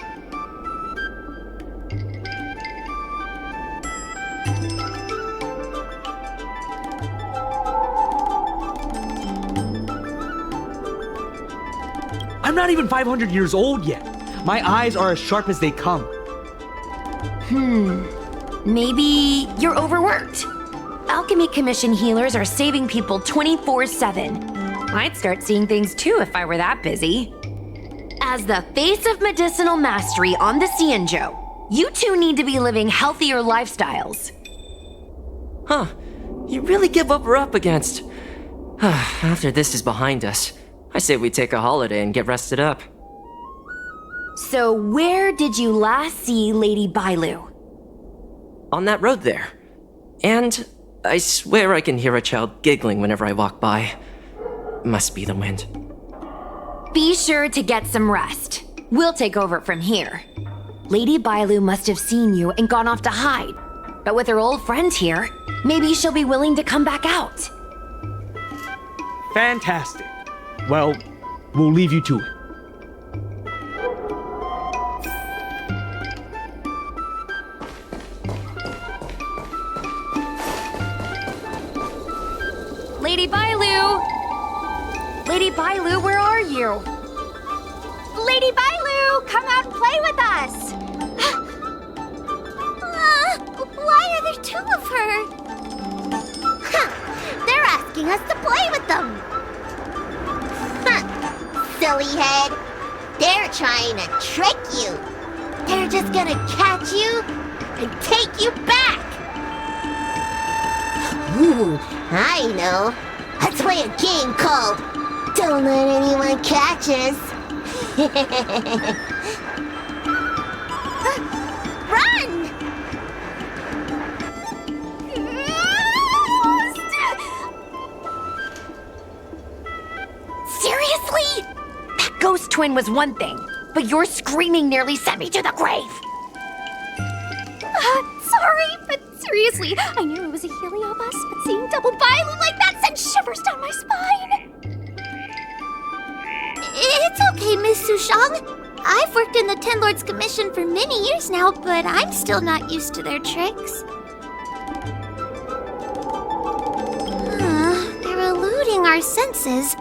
I'm not even 500 years old yet. My eyes are as sharp as they come. Maybe you're overworked. Alchemy Commission healers are saving people 24/7. I'd start seeing things too if I were that busy. As the face of medicinal mastery on the Xianzhou, you two need to be living healthier lifestyles. Huh. You really give what we're up against. After this is behind us, I say we take a holiday and get rested up. So where did you last see Lady Bailu? On that road there. And I swear I can hear a child giggling whenever I walk by. Must be the wind. Be sure to get some rest. We'll take over from here. Lady Bailu must have seen you and gone off to hide. But with her old friend here, maybe she'll be willing to come back out. Fantastic. Well, we'll leave you to it. Lady Bailu! Lady Bailu, where are you? Lady Bailu, come out and play with us! Why are there two of her? They're asking us to play with them. Silly head. They're trying to trick you. They're just gonna catch you and take you back. Ooh, I know. Let's play a game called Don't Let Anyone Catch Us. Run! Seriously? That ghost twin was one thing, but your screaming nearly sent me to the grave. Sorry, but seriously, I knew it was a heliobus, but seeing double Bailu like that sent shivers down my spine. It's okay, Miss Sushang. I've worked in the Ten Lords Commission for many years now, but I'm still not used to their tricks. They're eluding our senses,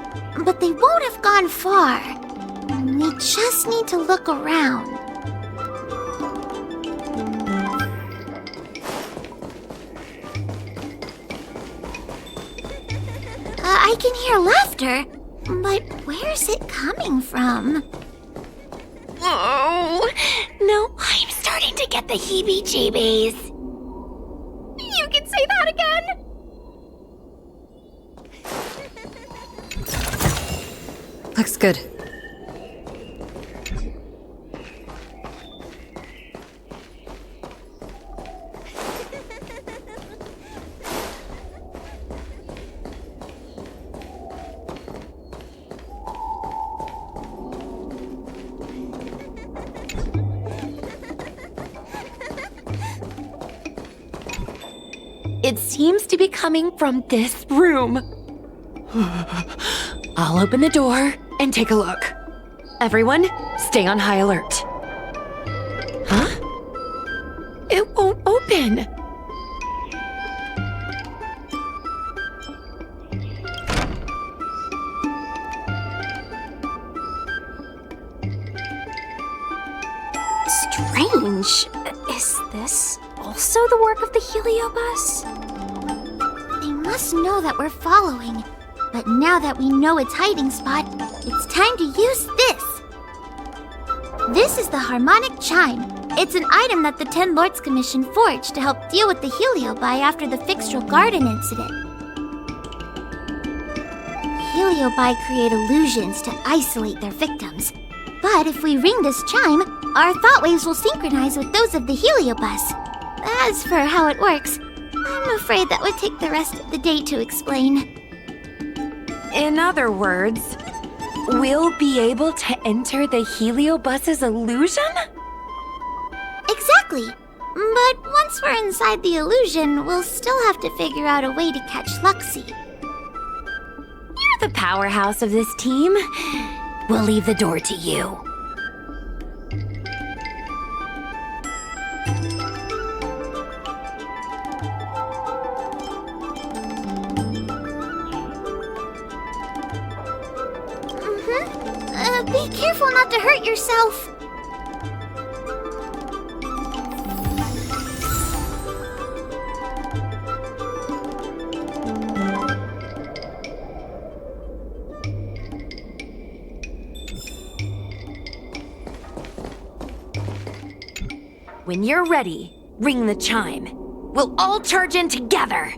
but they won't have gone far. We just need to look around. I can hear laughter, but where's it coming from? Oh, no, I'm starting to get the heebie-jeebies. You can say that again? Looks good. It seems to be coming from this room. I'll open the door and take a look. Everyone, stay on high alert. Huh? It won't open. Strange. Is this also the work of the heliobus? They must know that we're following. But now that we know its hiding spot, it's time to use this. This is the harmonic chime. It's an item that the Ten Lords Commission forged to help deal with the heliobi after the Fixtral Garden incident. Heliobi create illusions to isolate their victims. But if we ring this chime, our thought waves will synchronize with those of the heliobus. As for how it works, I'm afraid that would take the rest of the day to explain. In other words, we'll be able to enter the heliobus's illusion? Exactly. But once we're inside the illusion, we'll still have to figure out a way to catch Luxie. You're the powerhouse of this team. We'll leave the door to you. Be careful not to hurt yourself. When you're ready, ring the chime. We'll all charge in together.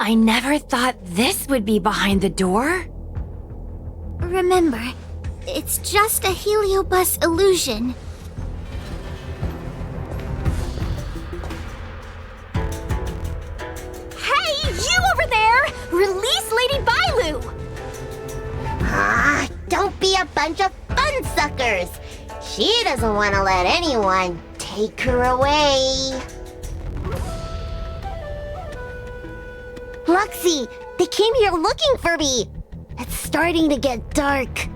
I never thought this would be behind the door. Remember, it's just a heliobus illusion. Hey, you over there! Release Lady Bailu! Don't be a bunch of fun suckers. She doesn't want to let anyone Take her away. Luxie, they came here looking for me. It's starting to get dark.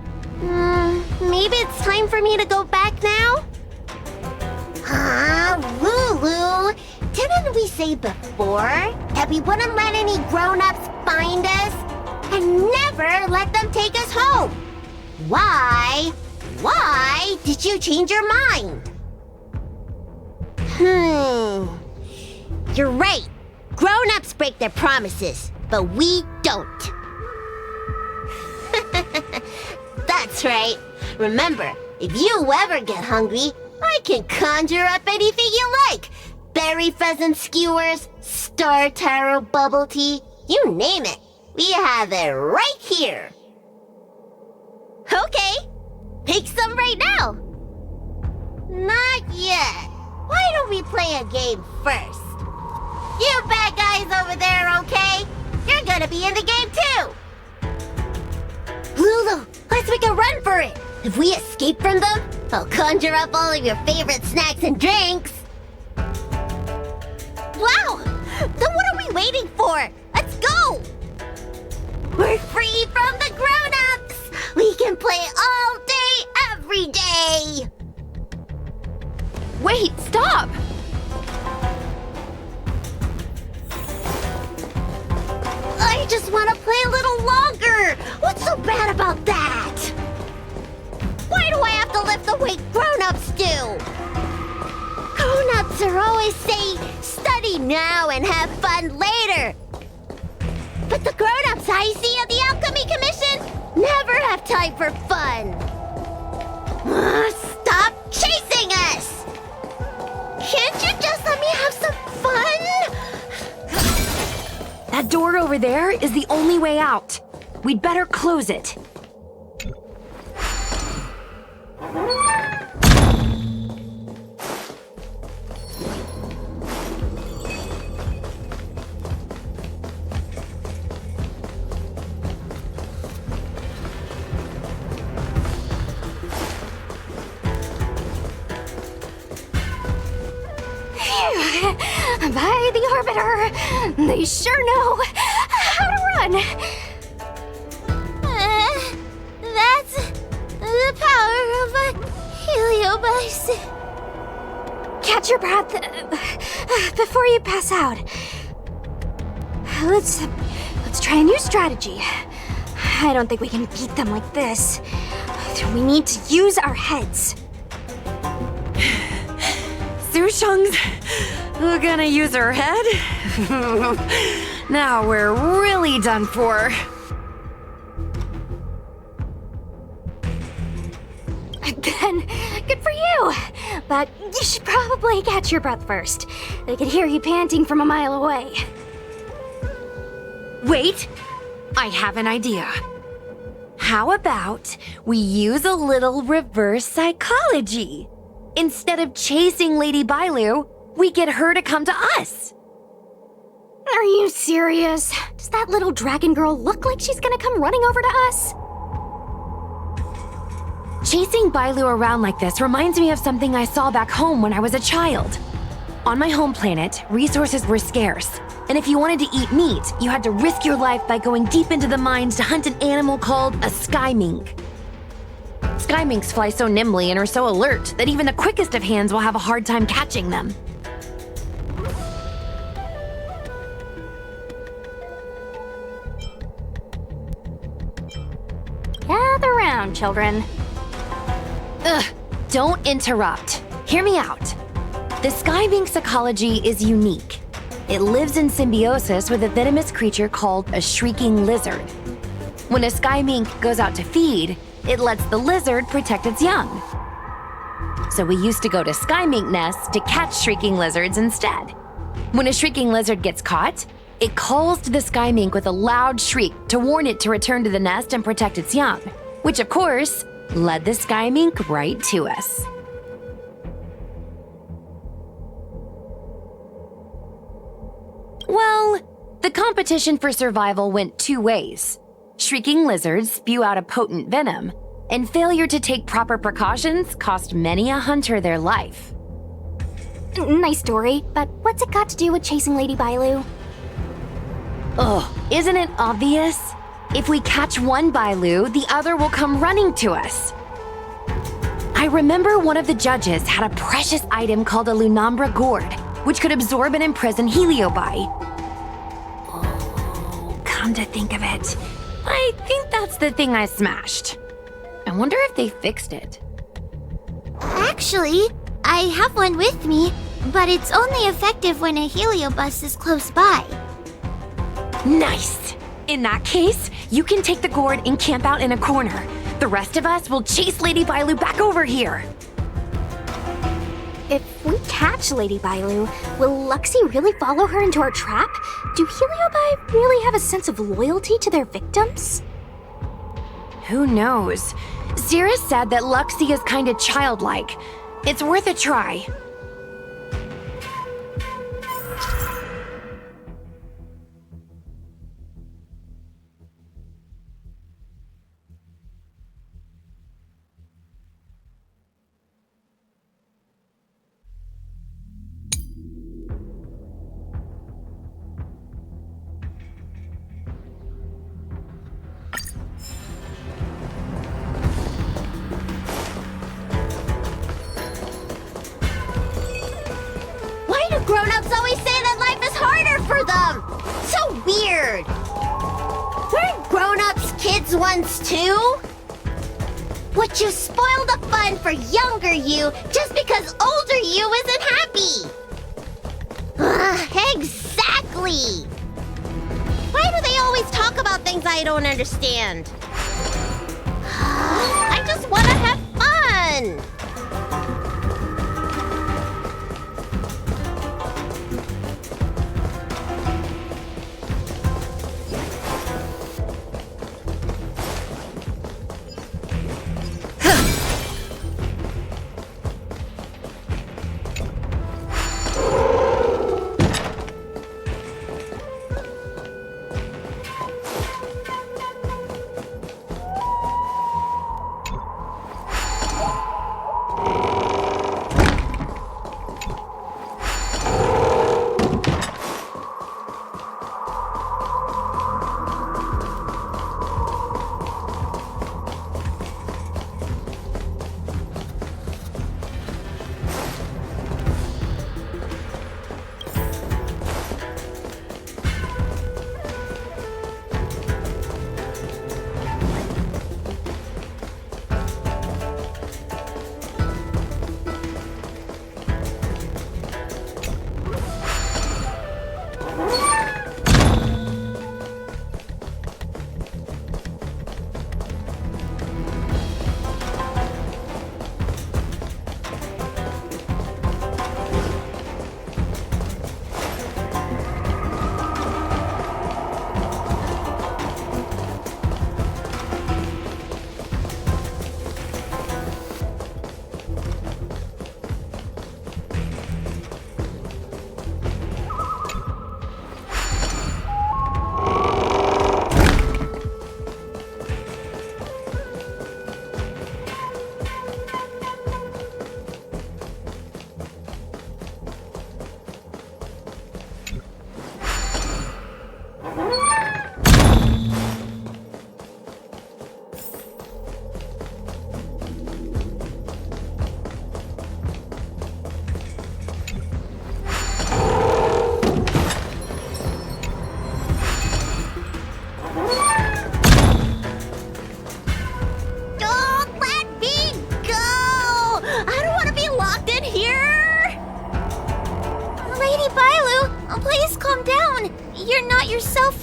Maybe it's time for me to go back now? Lulu, didn't we say before that we wouldn't let any grown-ups find us and never let them take us home? Why did you change your mind? You're right. Grown-ups break their promises, but we don't. That's right. Remember, if you ever get hungry, I can conjure up anything you like. Berry pheasant skewers, star taro bubble tea, you name it. We have it right here. Okay, make some right now. Not yet. Why don't we play a game first? You bad guys over there, okay? You're gonna be in the game too. Lulu, let's make a run for it. If we escape from them, I'll conjure up all of your favorite snacks and drinks. Wow! Then what are we waiting for? Let's go! We're free from the grown-ups! We can play all day, every day! Wait, stop! I just want to play a little longer! What's so bad about that? Why do I have to lift the weight grown-ups do? Grown-ups are always saying, study now and have fun later. But the grown-ups I see at the Alchemy Commission never have time for fun. Stop chasing us! Can't you just let me have some fun? That door over there is the only way out. We'd better close it. By the Orbiter, they sure know how to run. That's the power of a heliobus. Catch your breath before you pass out. Let's try a new strategy. I don't think we can beat them like this. We need to use our heads. Sushung's gonna use her head? Now we're really done for. Then, good for you. But you should probably catch your breath first. They could hear you panting from a mile away. Wait, I have an idea. How about we use a little reverse psychology? Instead of chasing Lady Bailu, we get her to come to us. Are you serious? Does that little dragon girl look like she's gonna come running over to us? Chasing Bailu around like this reminds me of something I saw back home when I was a child. On my home planet, resources were scarce, and if you wanted to eat meat, you had to risk your life by going deep into the mines to hunt an animal called a sky mink. Sky minks fly so nimbly and are so alert that even the quickest of hands will have a hard time catching them. Gather round, children. Ugh, don't interrupt. Hear me out. The sky mink's ecology is unique. It lives in symbiosis with a venomous creature called a shrieking lizard. When a sky mink goes out to feed, it lets the lizard protect its young. So we used to go to sky mink nests to catch shrieking lizards instead. When a shrieking lizard gets caught, it calls to the sky mink with a loud shriek to warn it to return to the nest and protect its young, which of course led the sky mink right to us. Well, the competition for survival went two ways. Shrieking lizards spew out a potent venom, and failure to take proper precautions cost many a hunter their life. Nice story, but what's it got to do with chasing Lady Bailu? Ugh, isn't it obvious? If we catch one Bailu, the other will come running to us. I remember one of the judges had a precious item called a Lunambra gourd, which could absorb and imprison Heliobi. Oh, come to think of it, I think that's the thing I smashed. I wonder if they fixed it. Actually, I have one with me, but it's only effective when a heliobus is close by. Nice! In that case, you can take the gourd and camp out in a corner. The rest of us will chase Lady Bailu back over here. If we catch Lady Bailu, will Luxie really follow her into our trap? Do Heliobi really have a sense of loyalty to their victims? Who knows? Zira said that Luxie is kinda childlike. It's worth a try. Grown-ups always say that life is harder for them! So weird! Weren't grown-ups kids once too? Would you spoil the fun for younger you just because older you isn't happy? Exactly! Why do they always talk about things I don't understand? I just want to have fun!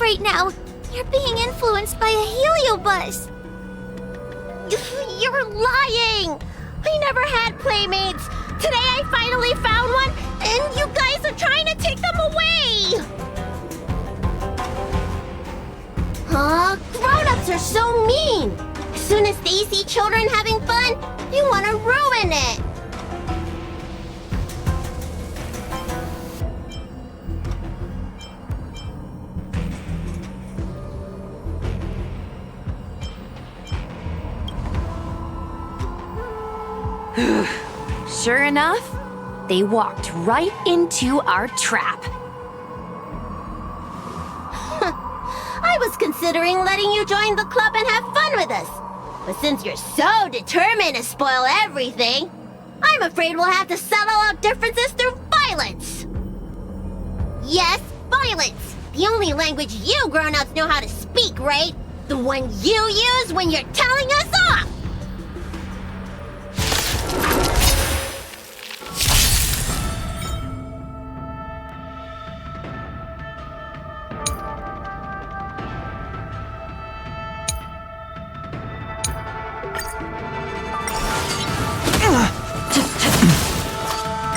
Right now, you're being influenced by a heliobus. You're lying. I never had playmates. Today I finally found one, and you guys are trying to take them away. Grown-ups are so mean. As soon as they see children having fun, you want to ruin it. Sure enough, They walked right into our trap. I was considering letting you join the club and have fun with us. But since you're so determined to spoil everything, I'm afraid we'll have to settle out differences through violence. Yes, violence. The only language you grown-ups know how to speak, right? The one you use when you're telling us off!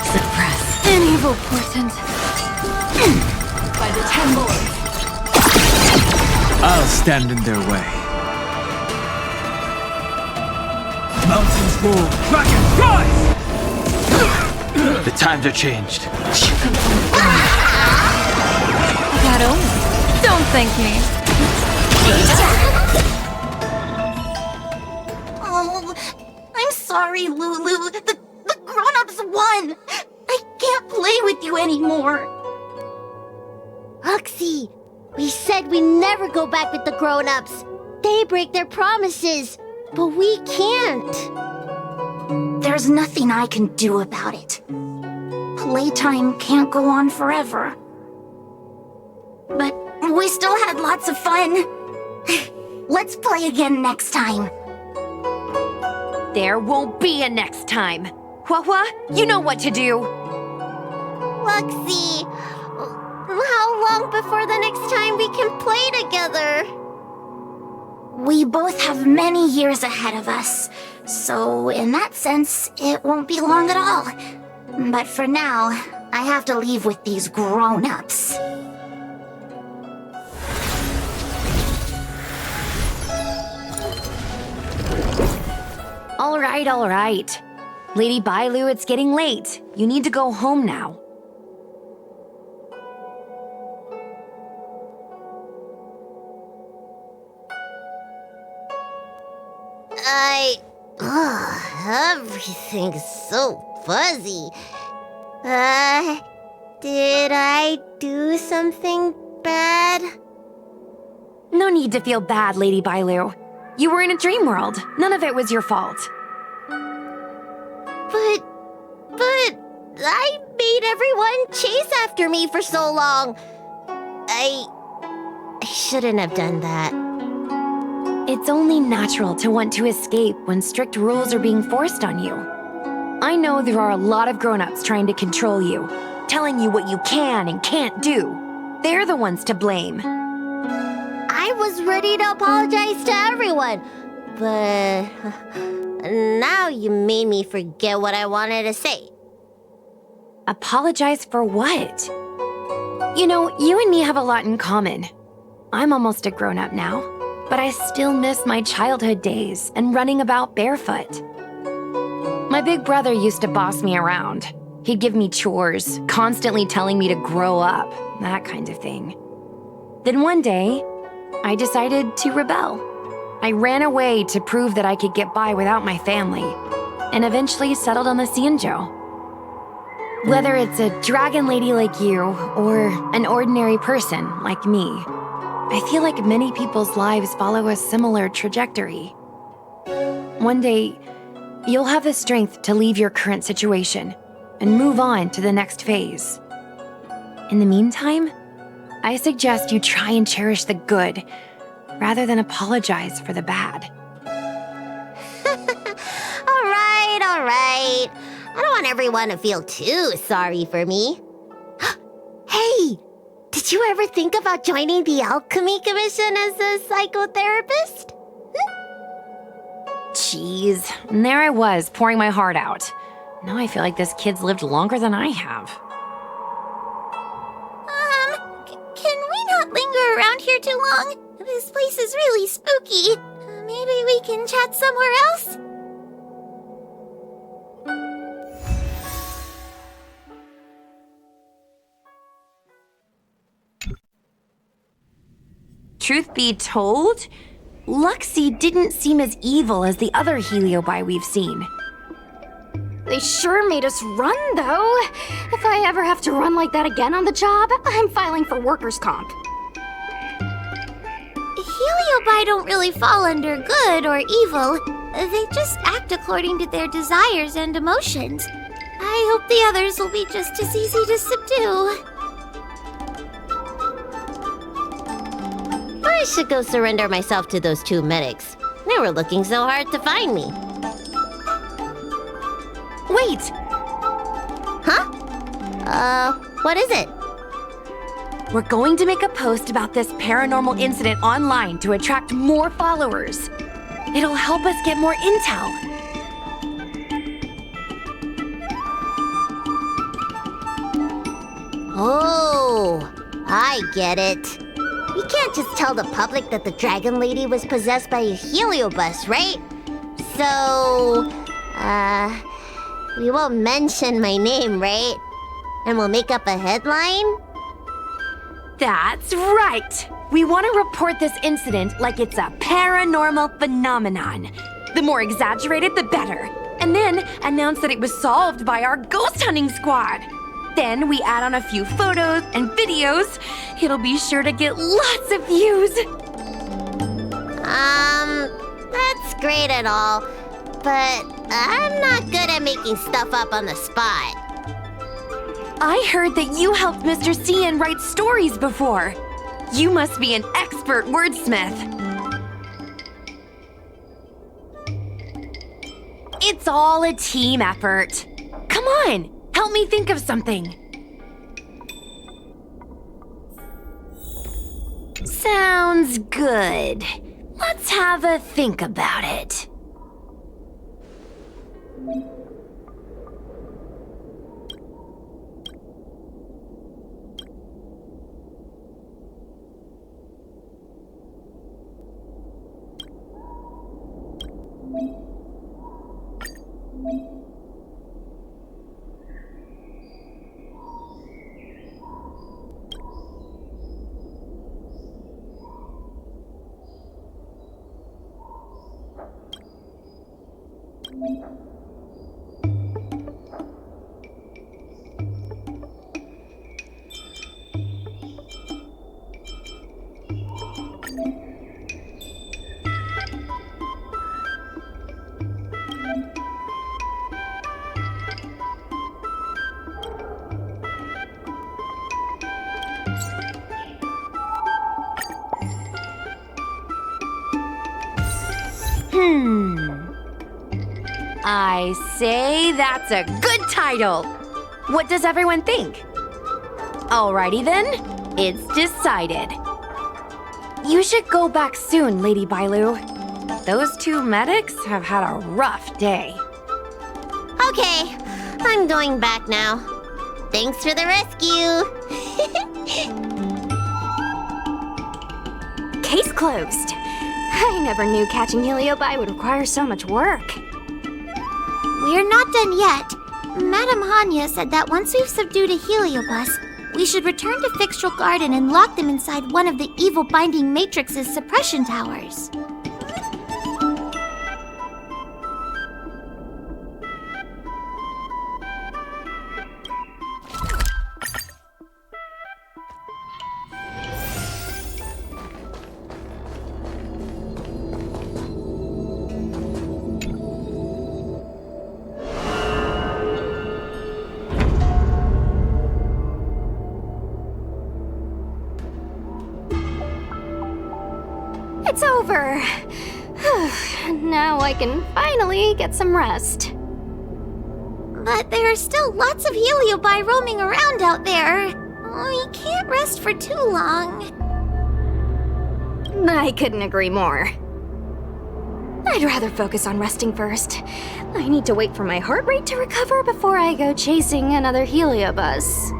Suppress any evil portent. By the 10 lords. I'll stand in their way. Mountains roar, dragons rise! The times are changed. That only. Don't thank me. Oh, I'm sorry, Lulu. The grown-ups won. I can't play with you anymore. Huxie, we said we never go back with the grown-ups. They break their promises, but we can't. There's nothing I can do about it. Playtime can't go on forever. But we still had lots of fun. Let's play again next time. There won't be a next time. Hua, you know what to do. Luxie, how long before the next time we can play together? We both have many years ahead of us, so in that sense, it won't be long at all. But for now, I have to leave with these grown-ups. All right. Lady Bailu, it's getting late. You need to go home now. Everything's so fuzzy. Did I do something bad? No need to feel bad, Lady Bailu. You were in a dream world. None of it was your fault. But I made everyone chase after me for so long. I shouldn't have done that. It's only natural to want to escape when strict rules are being forced on you. I know there are a lot of grown-ups trying to control you, telling you what you can and can't do. They're the ones to blame. I was ready to apologize to everyone, but now you made me forget what I wanted to say. Apologize for what? You know, you and me have a lot in common. I'm almost a grown-up now, but I still miss my childhood days and running about barefoot. My big brother used to boss me around. He'd give me chores, constantly telling me to grow up, that kind of thing. Then one day, I decided to rebel. I ran away to prove that I could get by without my family, and eventually settled on the Xianzhou. Whether it's a dragon lady like you, or an ordinary person like me, I feel like many people's lives follow a similar trajectory. One day, you'll have the strength to leave your current situation and move on to the next phase. In the meantime, I suggest you try and cherish the good rather than apologize for the bad. All right. I don't want everyone to feel too sorry for me. Hey, did you ever think about joining the Alchemy Commission as a psychotherapist? Jeez, and there I was, pouring my heart out. Now I feel like this kid's lived longer than I have. Can we not linger around here too long? This place is really spooky. Maybe we can chat somewhere else? Truth be told, Luxie didn't seem as evil as the other Heliobi we've seen. They sure made us run, though. If I ever have to run like that again on the job, I'm filing for workers' comp. Heliobi don't really fall under good or evil. They just act according to their desires and emotions. I hope the others will be just as easy to subdue. I should go surrender myself to those two medics. They were looking so hard to find me. Wait! Huh? What is it? We're going to make a post about this paranormal incident online to attract more followers. It'll help us get more intel. Oh, I get it. We can't just tell the public that the dragon lady was possessed by a heliobus, right? So, we won't mention my name, right? And we'll make up a headline? That's right! We want to report this incident like it's a paranormal phenomenon. The more exaggerated, the better. And then announce that it was solved by our ghost hunting squad. Then we add on a few photos and videos. It'll be sure to get lots of views. That's great and all, but I'm not good at making stuff up on the spot. I heard that you helped Mr. Cian write stories before. You must be an expert wordsmith. It's all a team effort. Come on, help me think of something. Sounds good. Let's have a think about it. I say that's a good title. What does everyone think? Alrighty then, it's decided. You should go back soon, Lady Bailu. Those two medics have had a rough day. Okay, I'm going back now. Thanks for the rescue. Case closed. I never knew catching Heliobi would require so much work. We're not done yet. Madame Hanya said that once we've subdued a heliobus, we should return to Fixtral Garden and lock them inside one of the evil binding matrix's suppression towers. It's over. Now I can finally get some rest. But there are still lots of heliobi roaming around out there. We can't rest for too long. I couldn't agree more. I'd rather focus on resting first. I need to wait for my heart rate to recover before I go chasing another heliobus.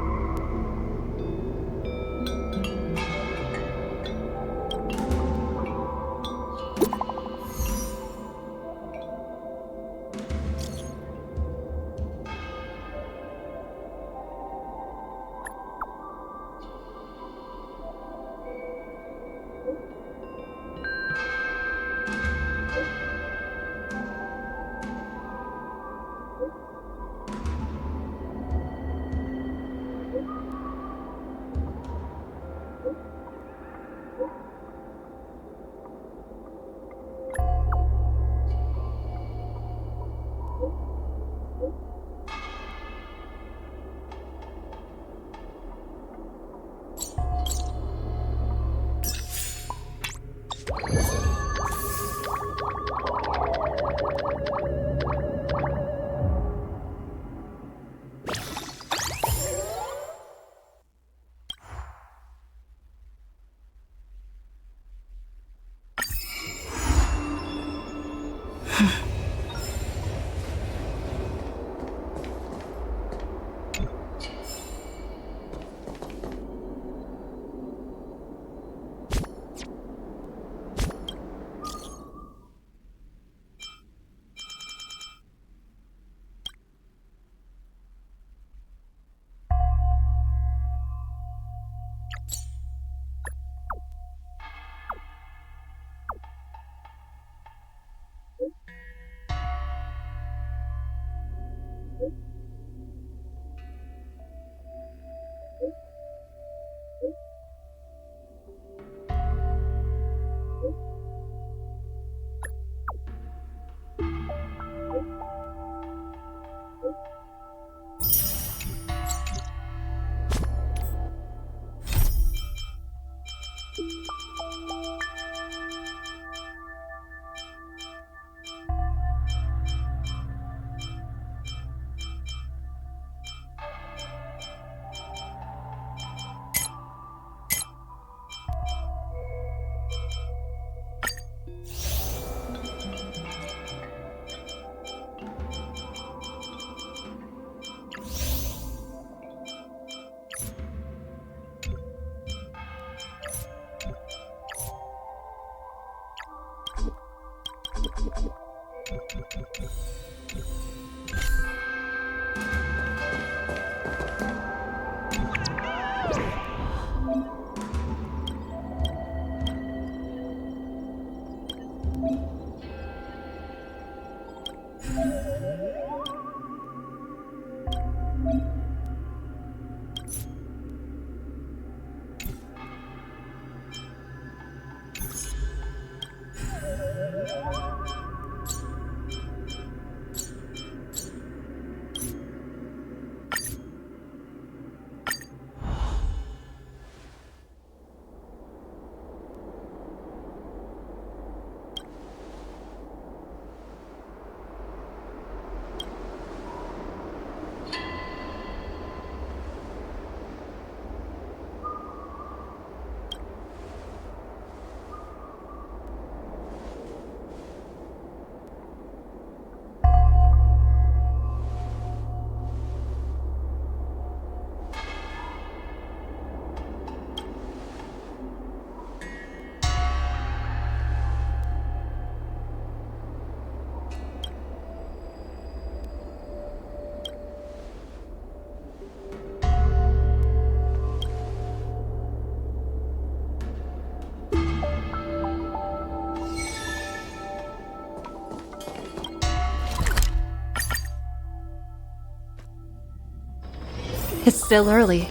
It's still early.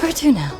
Where to now?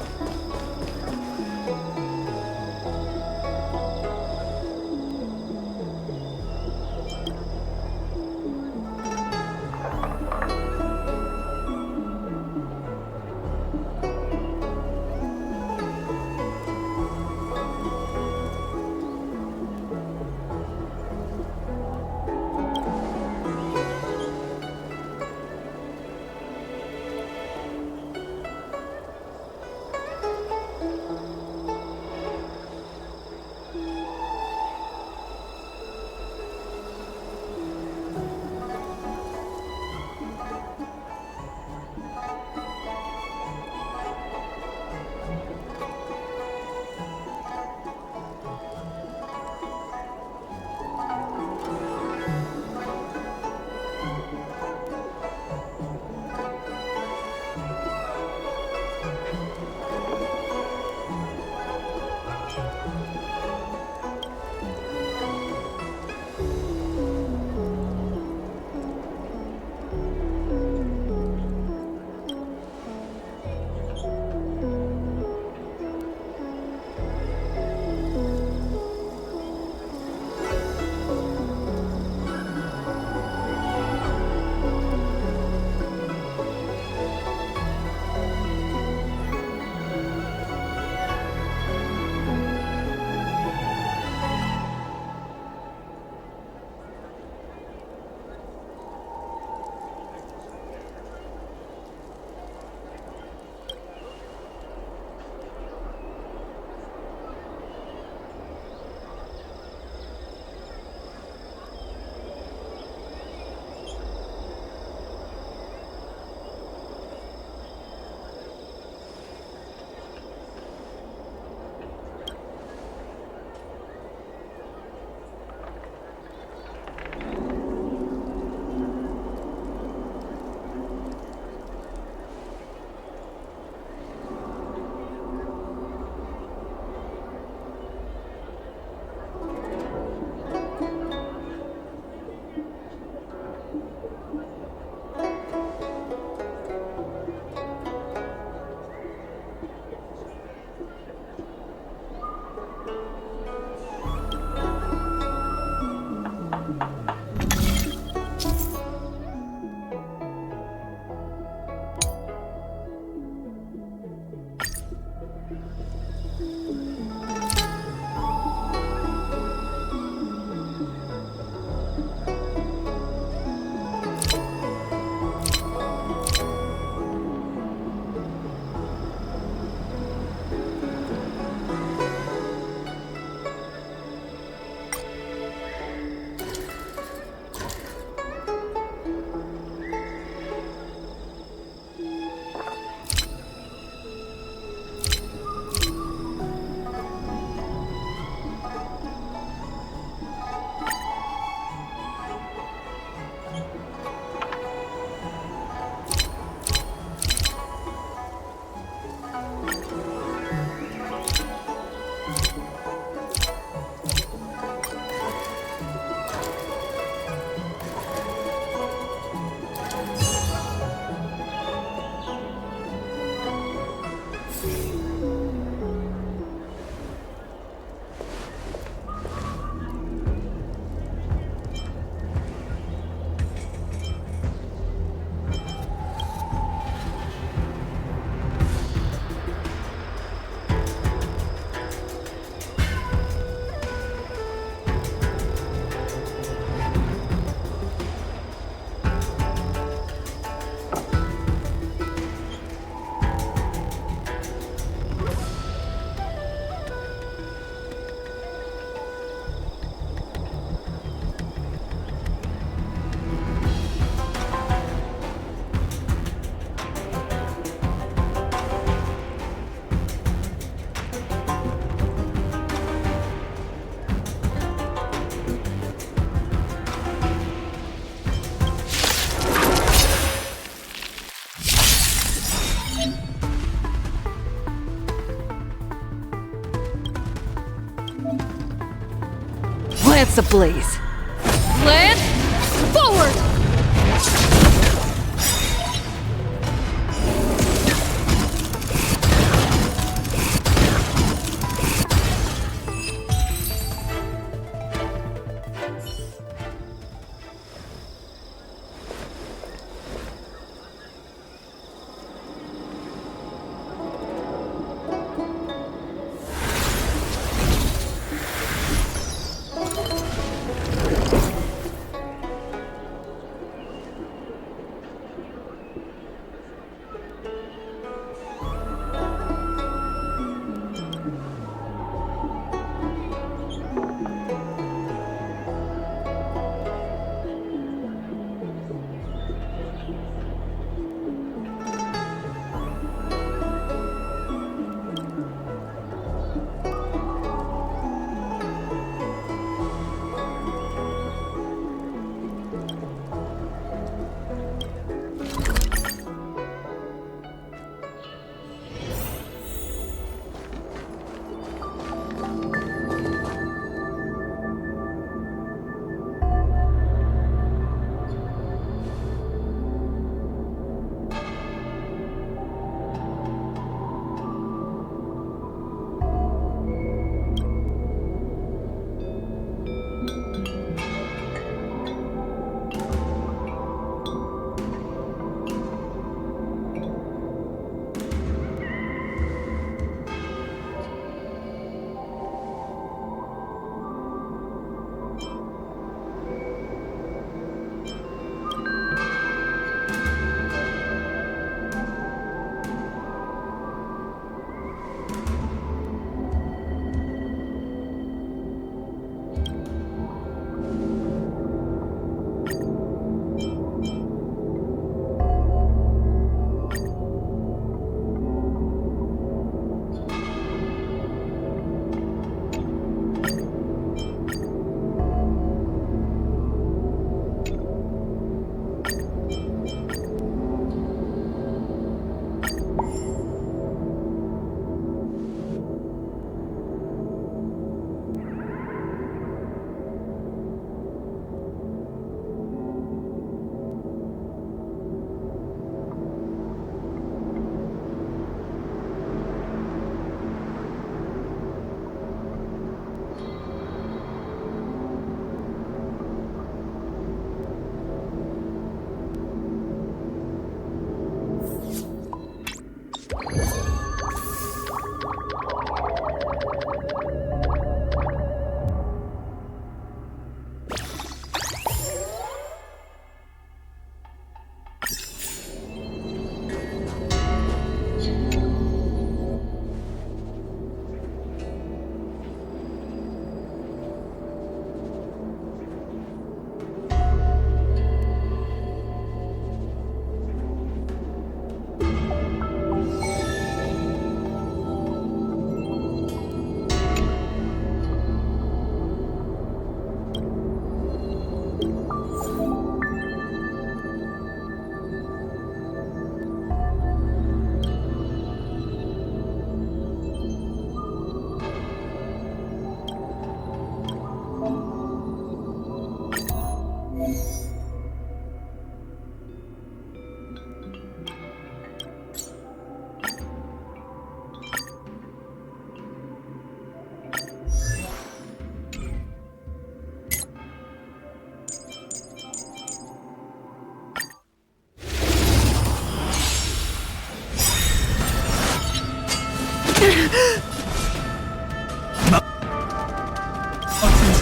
Lance ablaze. Lance, forward!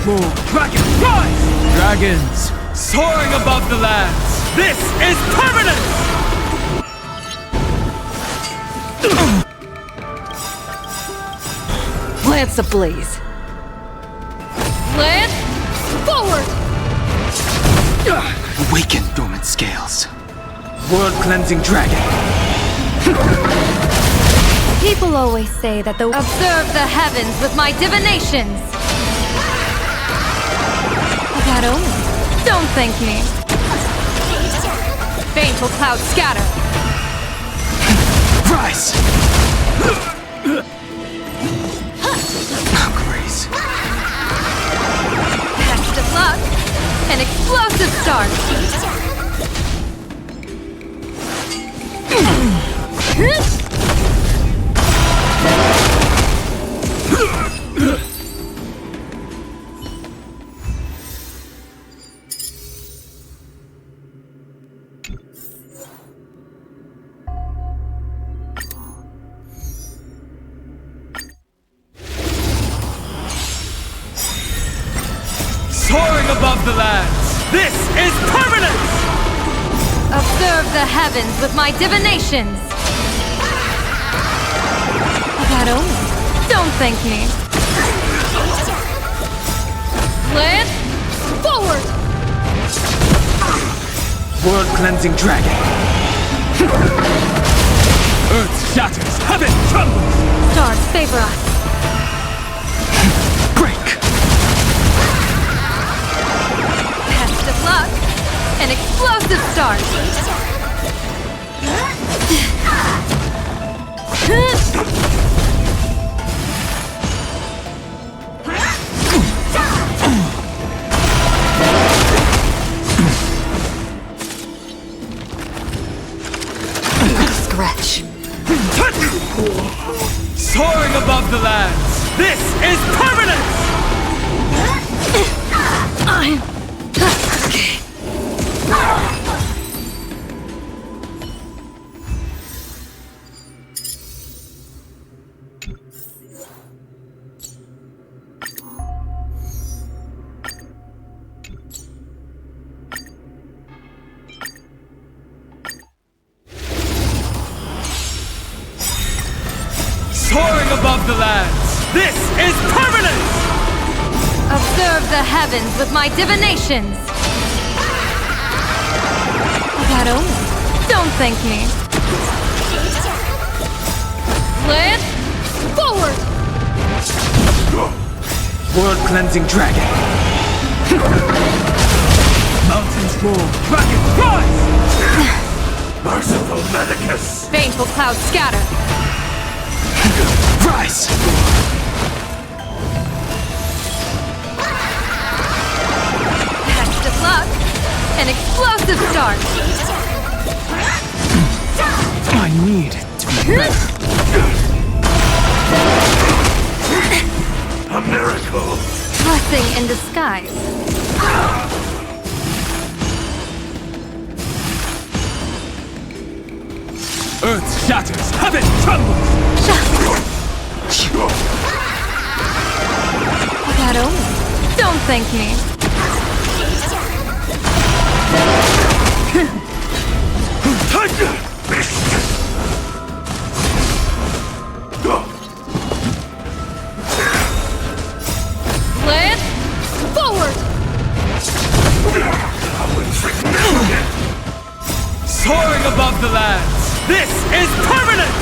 roar, dragon rise! Dragons, soaring above the lands. This is permanent! Lance ablaze. Lance forward! Awaken dormant scales. World-cleansing dragon. People always say that the observe the heavens with my divinations. That only. Don't thank me. Baneful clouds scatter. Rise! Grace. Test of luck. An explosive start. Soaring above the lands. This is permanent! Observe the heavens with my divinations. That only. Don't thank me. Lance forward! World-cleansing dragon. Earth shatters, heaven trembles! Stars favor us. Break! Test of luck. An explosive start. Scratch. Soaring above the lands. This is permanent! Soaring above the lands. This is permanent! Observe the heavens with my divinations. That only. Don't thank me. Lance forward! World-cleansing dragon. Mountains roar, dragon rise! Merciful Medicus. Baneful clouds scatter. Rise! Test of luck. An explosive start. I need to be better. A miracle. Blessing in disguise. Earth shatters, heaven trembles! That only. Don't thank me. Lance forward! Soaring above the lands. This is permanent!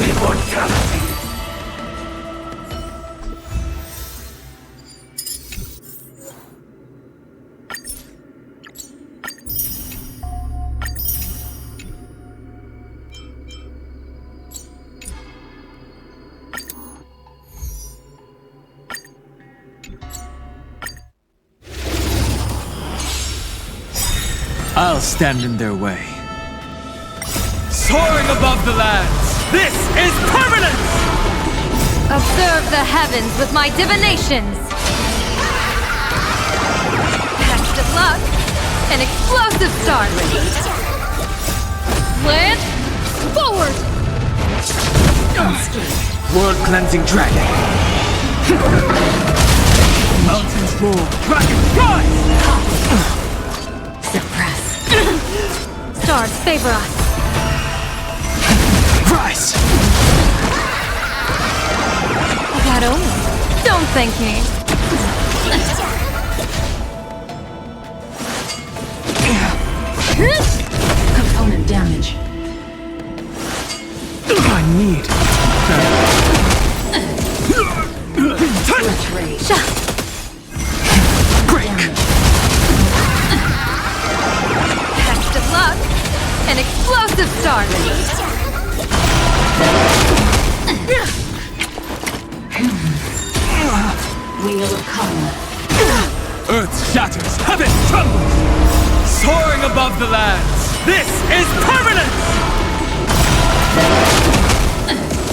Immortality. I'll stand in their way. Soaring above the lands. This is permanent! Observe the heavens with my divinations. Test of luck. An explosive start. Lance forward! World-cleansing dragon. Mountains roar. Dragon rise! Suppress. Stars favor us. Rise! Got over. Don't thank me. Component damage. I need Switch rage. break. Best of luck. An explosive start. Wheel of Kanal. Earth shatters, heaven trembles. Soaring above the lands. This is permanence!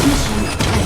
Mission failed.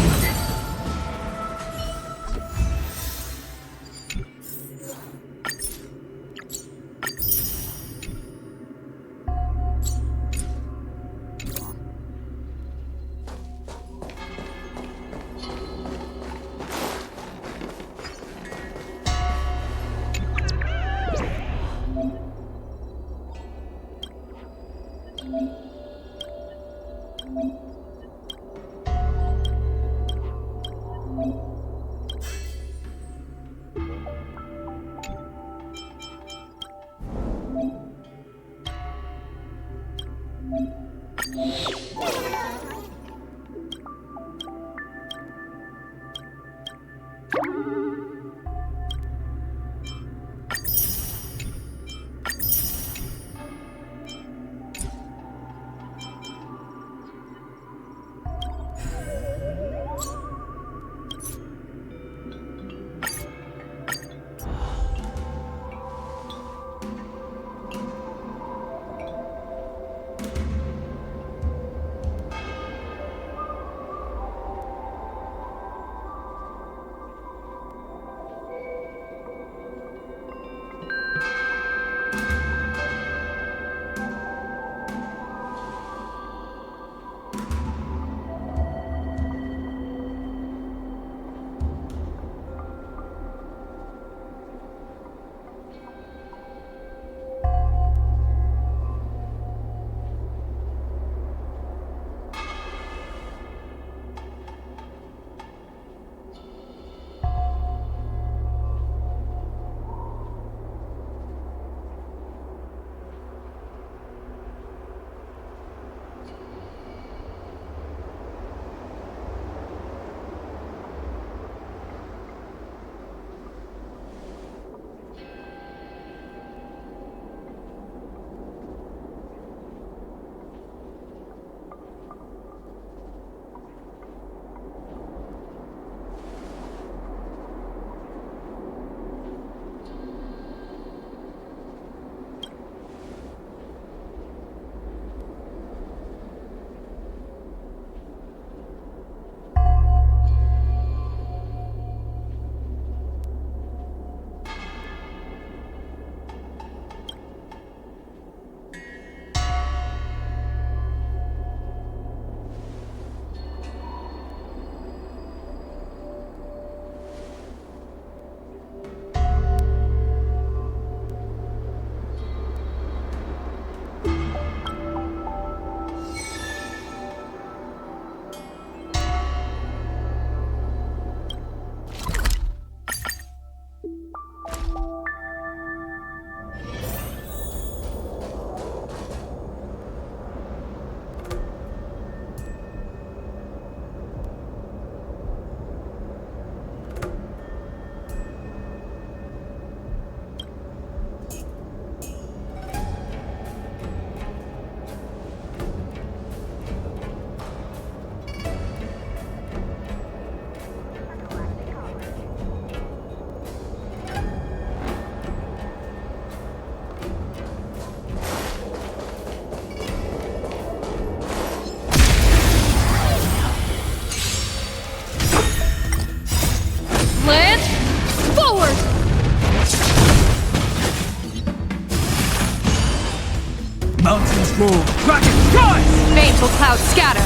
Mountains roar. Dragon rise! Baneful clouds scatter.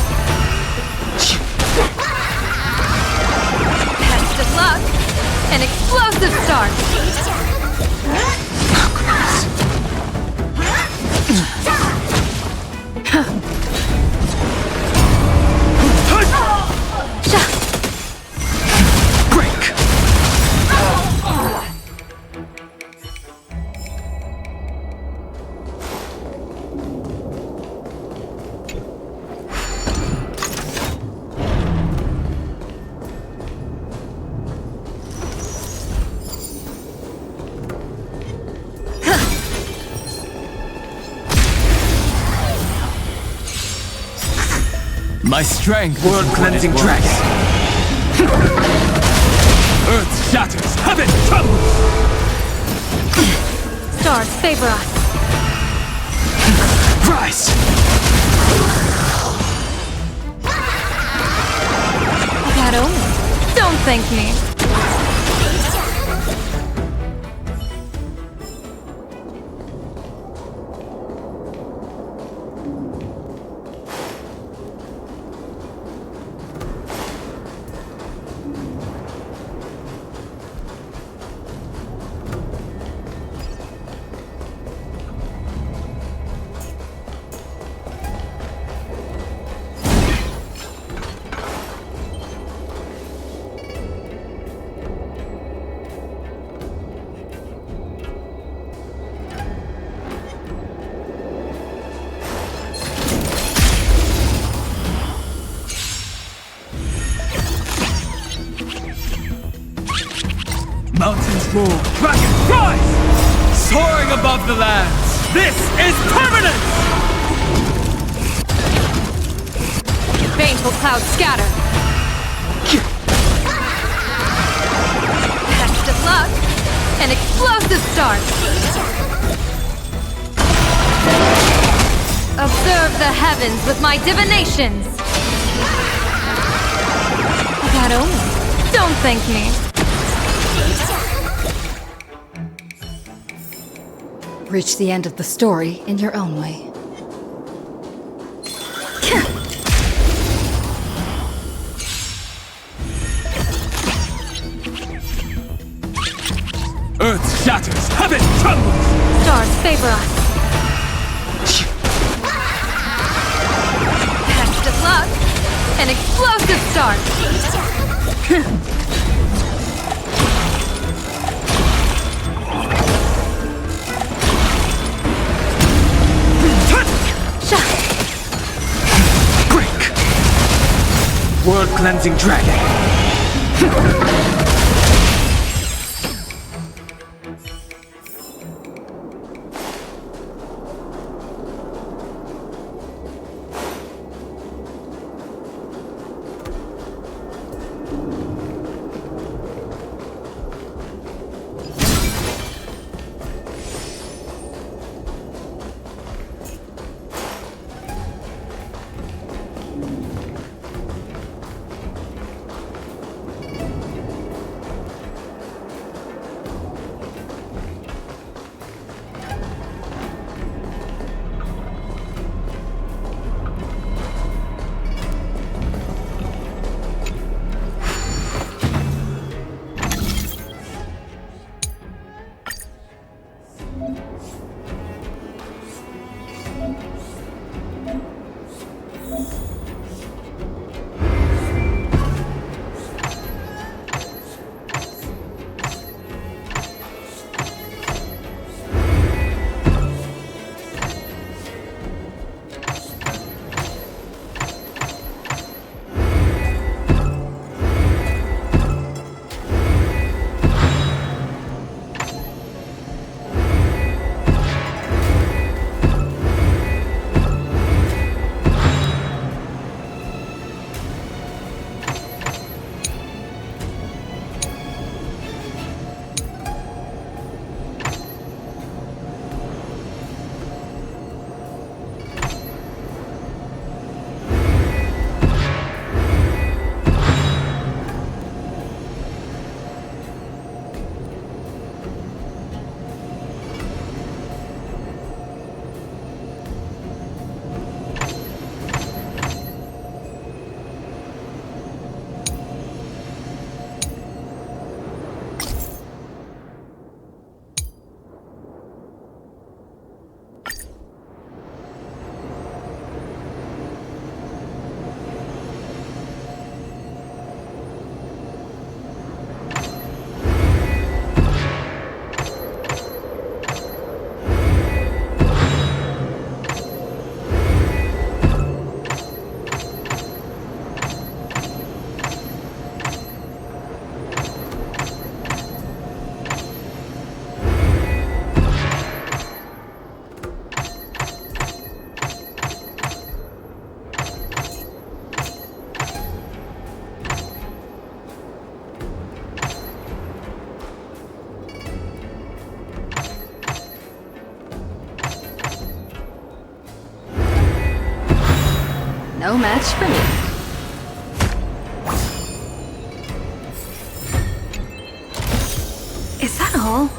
Best of luck! An explosive start! Break! My strength, world-cleansing dragon. Earth shatters, heaven trembles. Stars favor us. Rise! That only. Don't thank me. Mountains roar, dragons rise! Soaring above the lands, this is permanence! Baneful clouds scatter. Best of luck! An explosive start! Observe the heavens with my divinations! That only. Don't thank me. Reach the end of the story in your own way. Earth shatters, heaven trembles! Stars favor us. Best of luck! An explosive start! Break! World-cleansing dragon! No match for me. Is that all?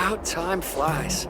How time flies.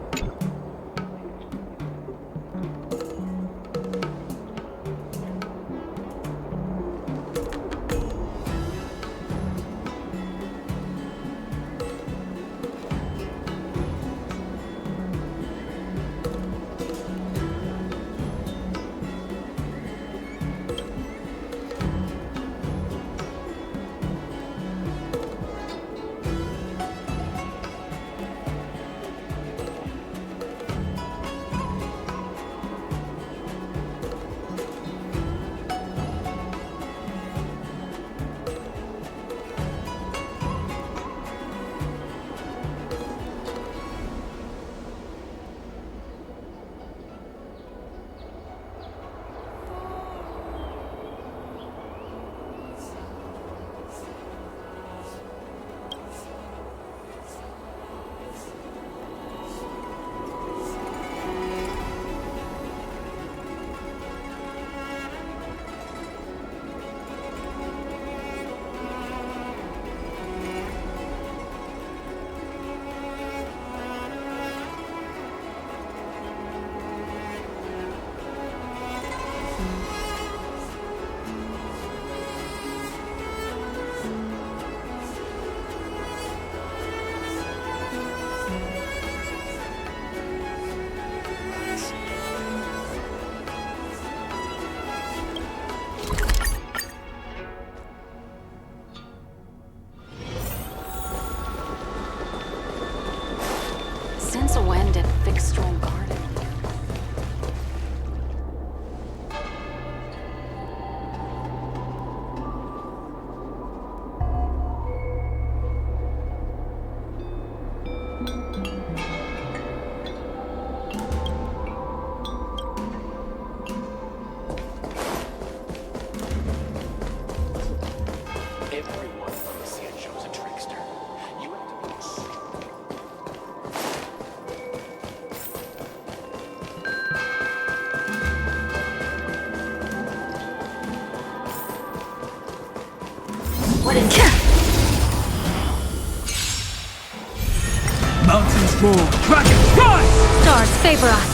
Since when did Fixstrom Garden? Everyone from the Xianzhou is a trickster. You have to be What is it? Mountains roar, dragons rise! Stars favor us.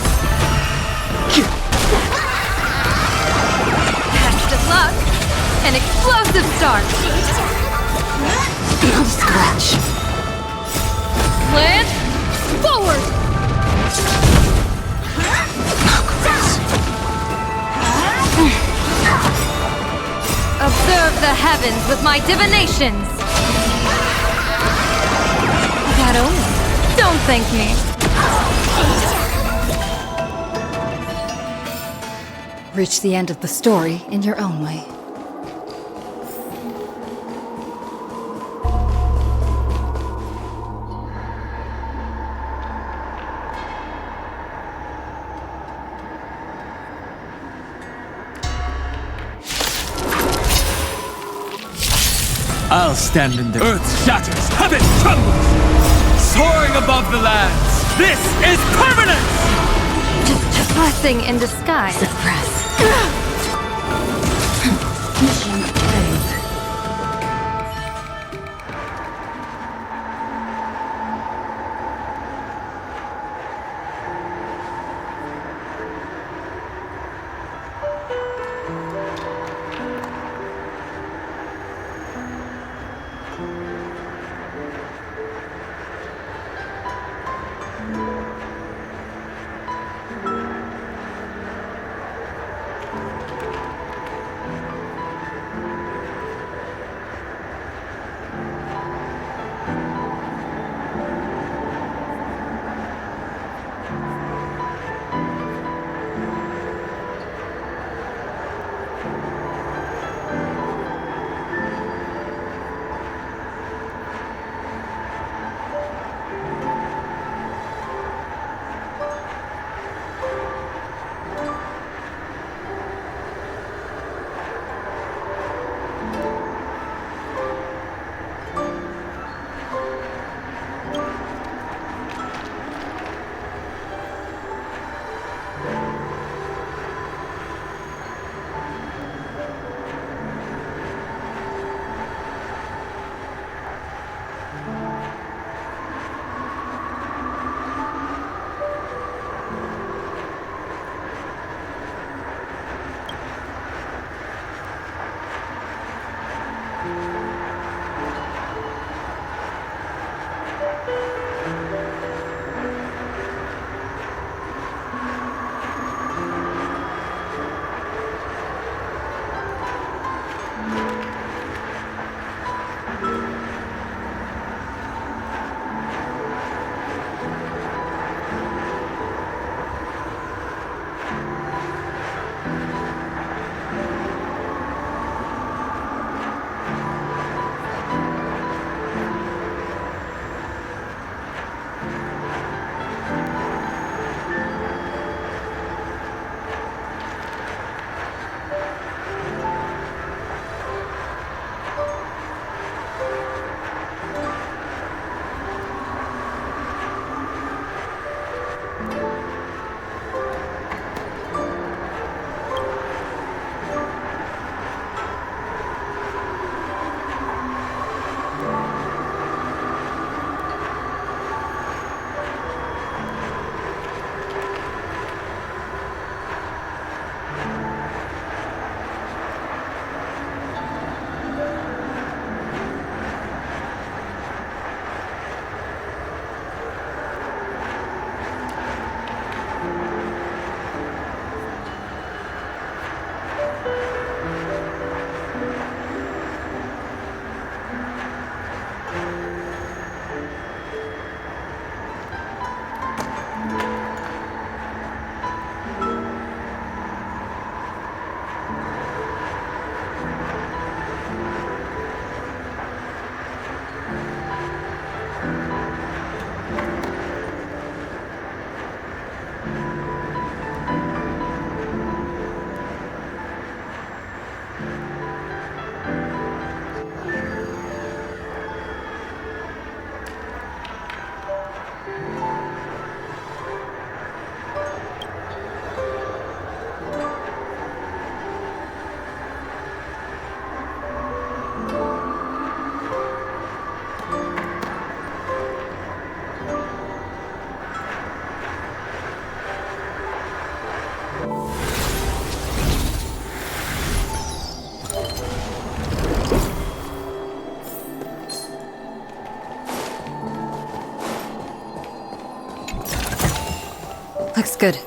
Best of luck. An explosive start. No scratch. Land forward. Observe the heavens with my divinations. That only. Don't thank me. Reach the end of the story in your own way. I'll stand in the earth shatters, heaven trembles! Soaring above the lands, this is permanence! Just a blessing in disguise. Suppress. Mission failed. Looks good.